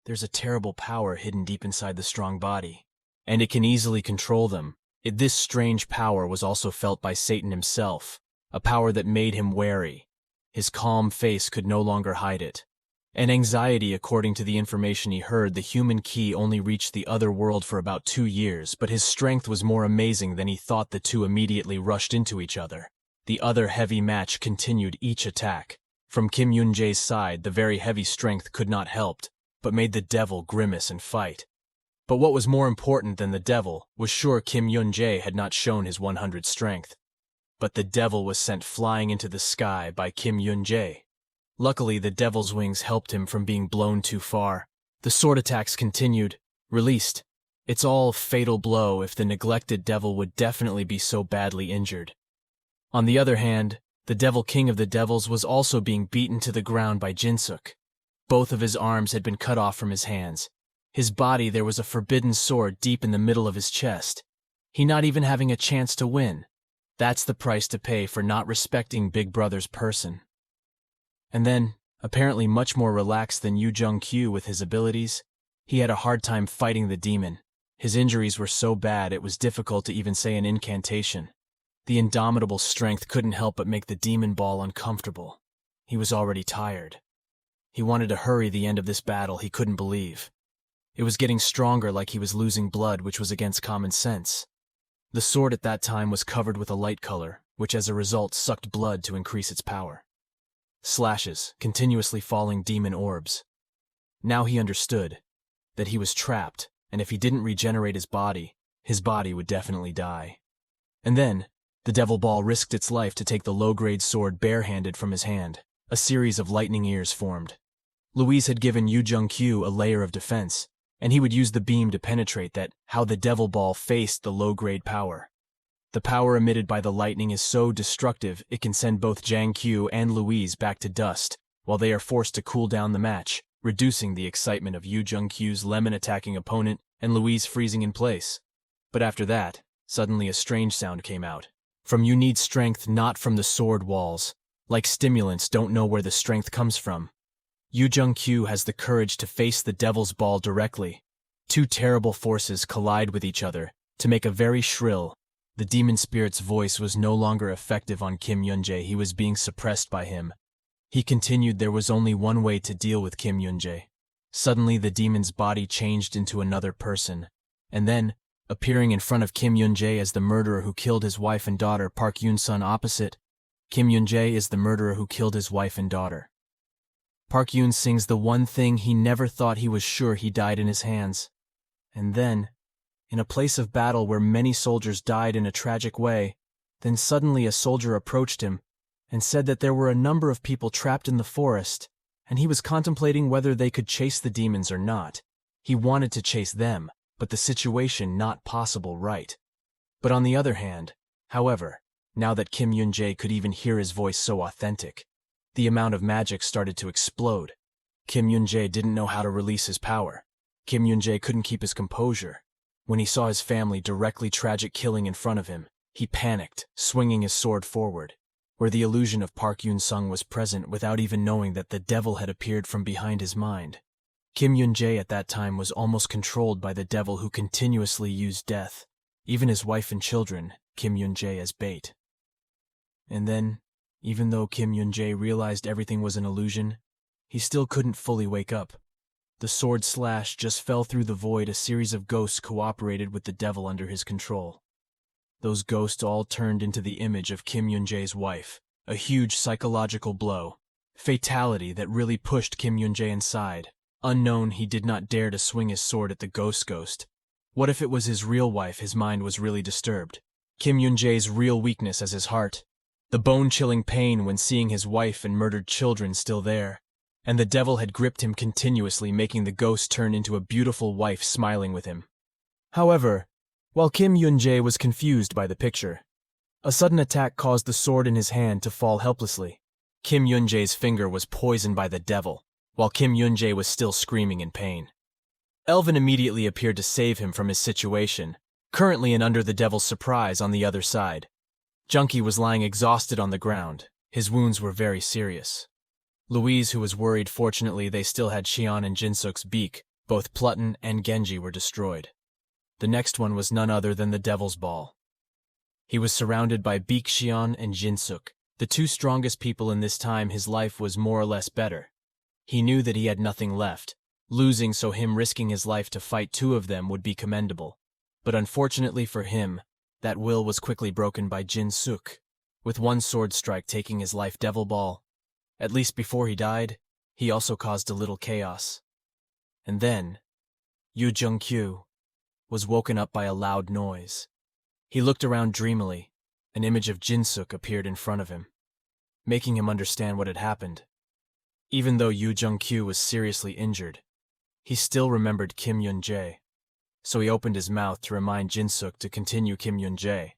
There's a terrible power hidden deep inside the strong body, and it can easily control them. This strange power was also felt by Satan himself, a power that made him wary. His calm face could no longer hide it. And anxiety, according to the information he heard, the human key only reached the other world for about 2 years, but his strength was more amazing than he thought. The two immediately rushed into each other. The other heavy match continued each attack. From Kim Yun-Jae's side, the very heavy strength could not help, but made the devil grimace and fight. But what was more important than the devil was sure Kim Yun-Jae had not shown his 100 strength. But the devil was sent flying into the sky by Kim Yun-Jae. Luckily, the devil's wings helped him from being blown too far. The sword attacks continued. Released. It's all fatal blow. If the neglected devil would definitely be so badly injured. On the other hand, the devil king of the devils was also being beaten to the ground by Jinsuk. Both of his arms had been cut off from his hands. His body, there was a forbidden sword deep in the middle of his chest. He not even having a chance to win. That's the price to pay for not respecting Big Brother's person. And then, apparently much more relaxed than Yu Jung-kyu with his abilities, he had a hard time fighting the demon. His injuries were so bad it was difficult to even say an incantation. The indomitable strength couldn't help but make the demon ball uncomfortable. He was already tired. He wanted to hurry the end of this battle. He couldn't believe. It was getting stronger, like he was losing blood, which was against common sense. The sword at that time was covered with a light color, which as a result sucked blood to increase its power. Slashes, continuously falling demon orbs. Now he understood that he was trapped, and if he didn't regenerate his body would definitely die. And then, the devil ball risked its life to take the low-grade sword barehanded from his hand. A series of lightning ears formed. Louise had given Yu Jung-kyu a layer of defense, and he would use the beam to penetrate that. How the devil ball faced the low-grade power. The power emitted by the lightning is so destructive it can send both Jang-kyu and Louise back to dust, while they are forced to cool down the match, reducing the excitement of Yu Jung-kyu's lemon-attacking opponent and Louise freezing in place. But after that, suddenly a strange sound came out. From you need strength, not from the sword walls. Like stimulants don't know where the strength comes from. Yu Jung-kyu has the courage to face the devil's ball directly. Two terrible forces collide with each other to make a very shrill, The demon spirit's voice was no longer effective on Kim Yun-Jae. He was being suppressed by him. He continued there was only one way to deal with Kim Yun-Jae. Suddenly the demon's body changed into another person, and then, appearing in front of Kim Yun-Jae as the murderer who killed his wife and daughter, Park Yun-sun opposite. Kim Yun-Jae is the murderer who killed his wife and daughter. Park Yun sings the one thing he never thought. He was sure he died in his hands. And then, in a place of battle where many soldiers died in a tragic way, then suddenly a soldier approached him and said that there were a number of people trapped in the forest, and he was contemplating whether they could chase the demons or not. He wanted to chase them, but the situation not possible, right? But on the other hand, however, now that Kim Yun-Jae could even hear his voice so authentic, the amount of magic started to explode. Kim Yun-Jae didn't know how to release his power. Kim Yun-Jae couldn't keep his composure. When he saw his family directly tragic killing in front of him, he panicked, swinging his sword forward, where the illusion of Park Yun-sung was present without even knowing that the devil had appeared from behind his mind. Kim Yun-Jae at that time was almost controlled by the devil who continuously used death, even his wife and children, Kim Yun-Jae as bait. And then, even though Kim Yun-Jae realized everything was an illusion, he still couldn't fully wake up. The sword slash just fell through the void. A series of ghosts cooperated with the devil under his control. Those ghosts all turned into the image of Kim Yun-Jae's wife, a huge psychological blow. Fatality that really pushed Kim Yun-Jae inside. Unknown, he did not dare to swing his sword at the ghost. What if it was his real wife? His mind was really disturbed. Kim Yun-Jae's real weakness as his heart. The bone-chilling pain when seeing his wife and murdered children still there. And the devil had gripped him continuously, making the ghost turn into a beautiful wife smiling with him. However, while Kim Yun-Jae was confused by the picture, a sudden attack caused the sword in his hand to fall helplessly. Kim Yun-Jae's finger was poisoned by the devil, while Kim Yun-Jae was still screaming in pain. Elvin immediately appeared to save him from his situation, currently and under the devil's surprise on the other side. Junkie was lying exhausted on the ground. His wounds were very serious. Louise, who was worried, fortunately they still had Xian and Jin-Suk's beak. Both Pluton and Genji were destroyed. The next one was none other than the Devil's Ball. He was surrounded by Beak Xian and Jin-Suk, the two strongest people in this time. His life was more or less better. He knew that he had nothing left, losing, so him risking his life to fight two of them would be commendable. But unfortunately for him, that will was quickly broken by Jin-Suk, with one sword strike taking his life. Devil Ball. At least before he died, he also caused a little chaos. And then, Yu Jung-kyu was woken up by a loud noise. He looked around dreamily. An image of Jin-Suk appeared in front of him, making him understand what had happened. Even though Yu Jung-kyu was seriously injured, he still remembered Kim Yun-Jae, so he opened his mouth to remind Jin-Suk to continue Kim Yun-Jae.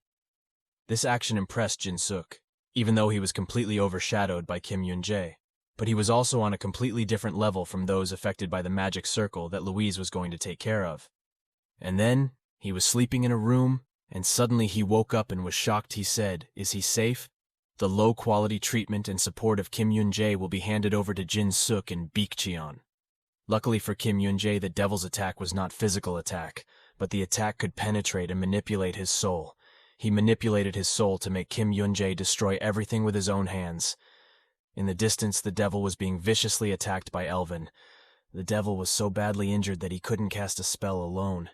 This action impressed Jin-Suk, even though he was completely overshadowed by Kim Yun-Jae, but he was also on a completely different level from those affected by the magic circle that Louise was going to take care of. And then, he was sleeping in a room, and suddenly he woke up and was shocked. He said, "Is he safe? The low-quality treatment and support of Kim Yun-Jae will be handed over to Jin-Suk and Beak Cheon." Luckily for Kim Yun-Jae, the devil's attack was not physical attack, but the attack could penetrate and manipulate his soul. He manipulated his soul to make Kim Yun-Jae destroy everything with his own hands. In the distance, the devil was being viciously attacked by Elvin. The devil was so badly injured that he couldn't cast a spell alone.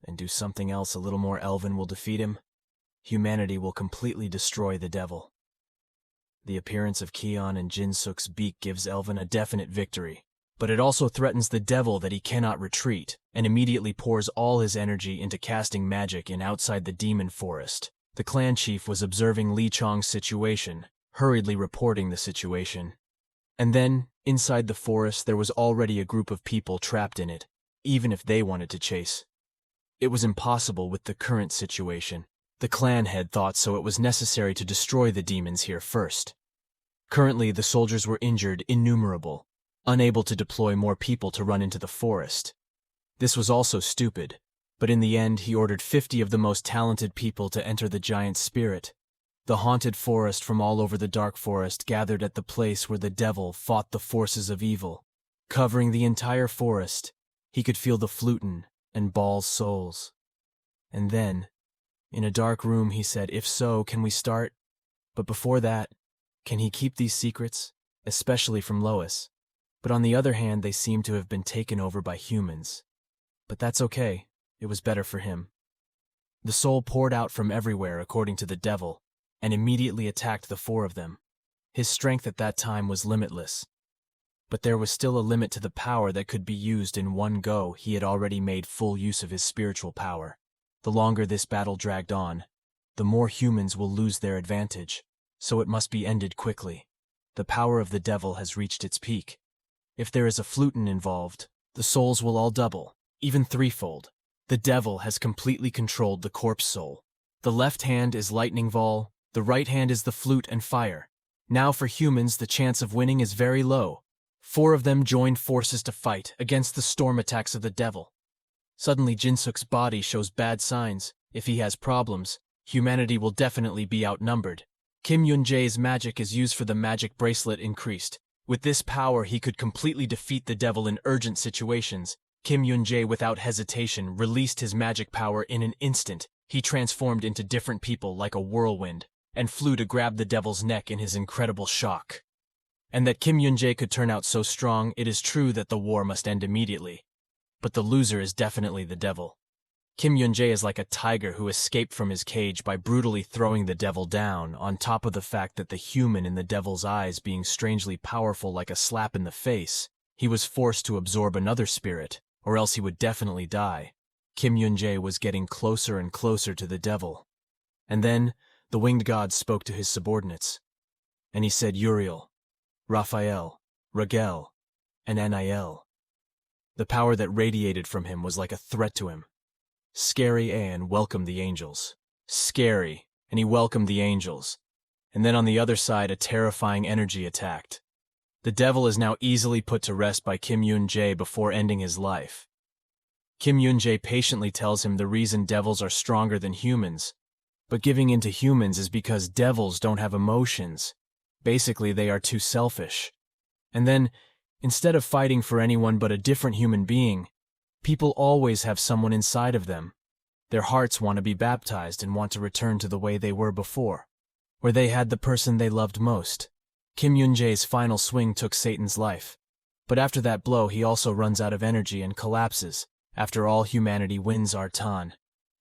And do something else a little more. Elvin will defeat him. Humanity will completely destroy the devil. The appearance of Keon and Jin-Suk's beak gives Elvin a definite victory, but it also threatens the devil that he cannot retreat, and immediately pours all his energy into casting magic in outside the demon forest. The clan chief was observing Li Chong's situation, hurriedly reporting the situation. And then, inside the forest, there was already a group of people trapped in it, even if they wanted to chase. It was impossible with the current situation. The clan head thought so. It was necessary to destroy the demons here first. Currently, the soldiers were injured, innumerable, unable to deploy more people to run into the forest. This was also stupid, but in the end he ordered 50 of the most talented people to enter the giant spirit. The haunted forest from all over the dark forest gathered at the place where the devil fought the forces of evil. Covering the entire forest, he could feel the Fluten and Baal's souls. And then, In a dark room, he said, "If so, can we start? But before that, can he keep these secrets, especially from Lois?" But on the other hand, they seem to have been taken over by humans. But that's okay. It was better for him. The soul poured out from everywhere, according to the devil, and immediately attacked the four of them. His strength at that time was limitless. But there was still a limit to the power that could be used in one go. He had already made full use of his spiritual power. The longer this battle dragged on, the more humans will lose their advantage, so it must be ended quickly. The power of the devil has reached its peak. If there is a fluten involved, the souls will all double, even threefold. The devil has completely controlled the corpse soul. The left hand is lightning vol, the right hand is the flute and fire. Now for humans, the chance of winning is very low. Four of them joined forces to fight against the storm attacks of the devil. Suddenly Jin-Suk's body shows bad signs. If he has problems, humanity will definitely be outnumbered. Kim Yun-Jae's magic is used for the magic bracelet increased. With this power, he could completely defeat the devil in urgent situations. Kim Yun-Jae, without hesitation, released his magic power in an instant. He transformed into different people like a whirlwind, and flew to grab the devil's neck in his incredible shock. And that Kim Yun-Jae could turn out so strong, it is true that the war must end immediately. But the loser is definitely the devil. Kim Yun-Jae is like a tiger who escaped from his cage by brutally throwing the devil down, on top of the fact that the human in the devil's eyes being strangely powerful like a slap in the face. He was forced to absorb another spirit, or else he would definitely die. Kim Yun-Jae was getting closer and closer to the devil. And then, the winged god spoke to his subordinates. And he said Uriel, Raphael, Ragel, and Anael. The power that radiated from him was like a threat to him. Scary An welcomed the angels. Scary, and he welcomed the angels. And then on the other side, a terrifying energy attacked. The devil is now easily put to rest by Kim Yun-Jae before ending his life. Kim Yun-Jae patiently tells him the reason devils are stronger than humans, but giving in to humans is because devils don't have emotions. Basically, they are too selfish. And then, instead of fighting for anyone but a different human being, people always have someone inside of them. Their hearts want to be baptized and want to return to the way they were before, where they had the person they loved most. Kim Yun-Jae's final swing took Satan's life. But after that blow, he also runs out of energy and collapses. After all, humanity wins Artan,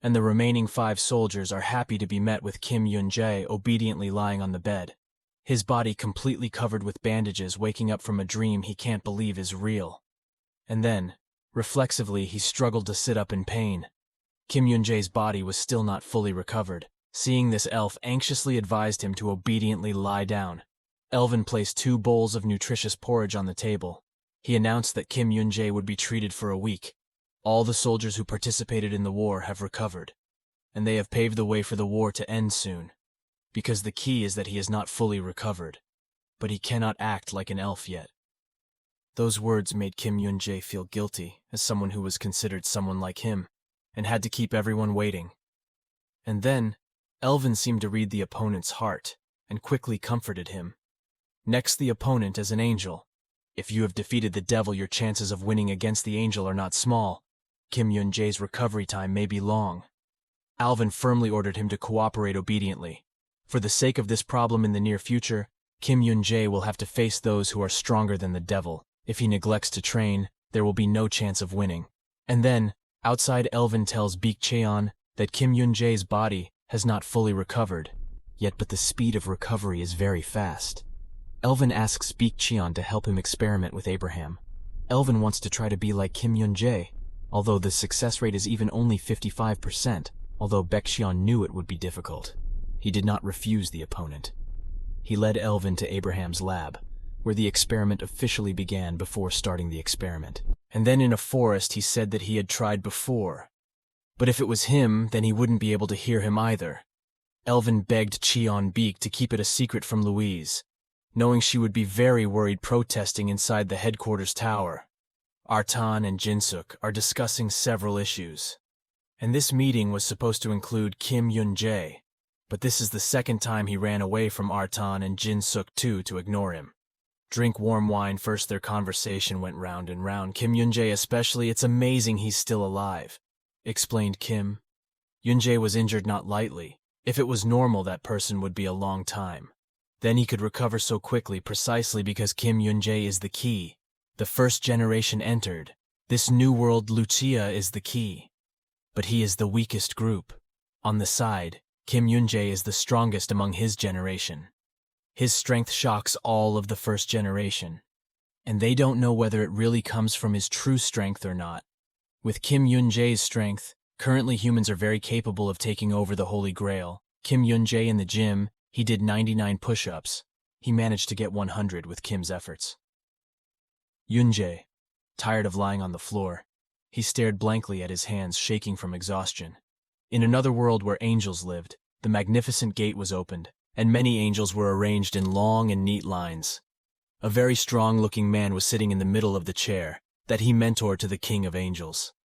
and the remaining 5 soldiers are happy to be met with Kim Yun-Jae obediently lying on the bed. His body completely covered with bandages, waking up from a dream he can't believe is real. And then, reflexively, he struggled to sit up in pain. Kim Yun-Jae's body was still not fully recovered. Seeing this, Elf anxiously advised him to obediently lie down. Elvin placed 2 bowls of nutritious porridge on the table. He announced that Kim Yun-Jae would be treated for a week. All the soldiers who participated in the war have recovered, and they have paved the way for the war to end soon. Because the key is that he is not fully recovered, but he cannot act like an elf yet. Those words made Kim Yun-Jae feel guilty as someone who was considered someone like him, and had to keep everyone waiting. And then, Elvin seemed to read the opponent's heart, and quickly comforted him. Next, the opponent as an angel. If you have defeated the devil, your chances of winning against the angel are not small. Kim Yun-Jae's recovery time may be long. Alvin firmly ordered him to cooperate obediently. For the sake of this problem in the near future, Kim Yun-Jae will have to face those who are stronger than the devil. If he neglects to train, there will be no chance of winning. And then, outside, Elvin tells Baek Cheon that Kim Yun-Jae's body has not fully recovered, but the speed of recovery is very fast. Elvin asks Baek Cheon to help him experiment with Abraham. Elvin wants to try to be like Kim Yun-Jae, although the success rate is even only 55%, although Baek Cheon knew it would be difficult. He did not refuse the opponent. He led Elvin to Abraham's lab, where the experiment officially began before starting the experiment. And then in a forest he said that he had tried before. But if it was him, then he wouldn't be able to hear him either. Elvin begged Cheon Baek to keep it a secret from Louise, knowing she would be very worried protesting inside the headquarters tower. Artan and Jin-Suk are discussing several issues, and this meeting was supposed to include Kim Yun-Jae, but this is the second time he ran away from Artan and Jin-Suk too to ignore him. Drink warm wine first. Their conversation went round and round. Kim Yun-Jae especially, it's amazing he's still alive, explained Kim. Yun-Jae was injured not lightly. If it was normal, that person would be a long time. Then he could recover so quickly precisely because Kim Yun-Jae is the key. The first generation entered. This new world, Lucia, is the key. But he is the weakest group. On the side, Kim Yun-Jae is the strongest among his generation. His strength shocks all of the first generation. And they don't know whether it really comes from his true strength or not. With Kim Yun-Jae's strength, currently humans are very capable of taking over the Holy Grail. Kim Yun-Jae in the gym, he did 99 push-ups. He managed to get 100 with Kim's efforts. Yun-Jae, tired of lying on the floor, he stared blankly at his hands shaking from exhaustion. In another world where angels lived, the magnificent gate was opened, and many angels were arranged in long and neat lines. A very strong-looking man was sitting in the middle of the chair that he mentored to the King of Angels.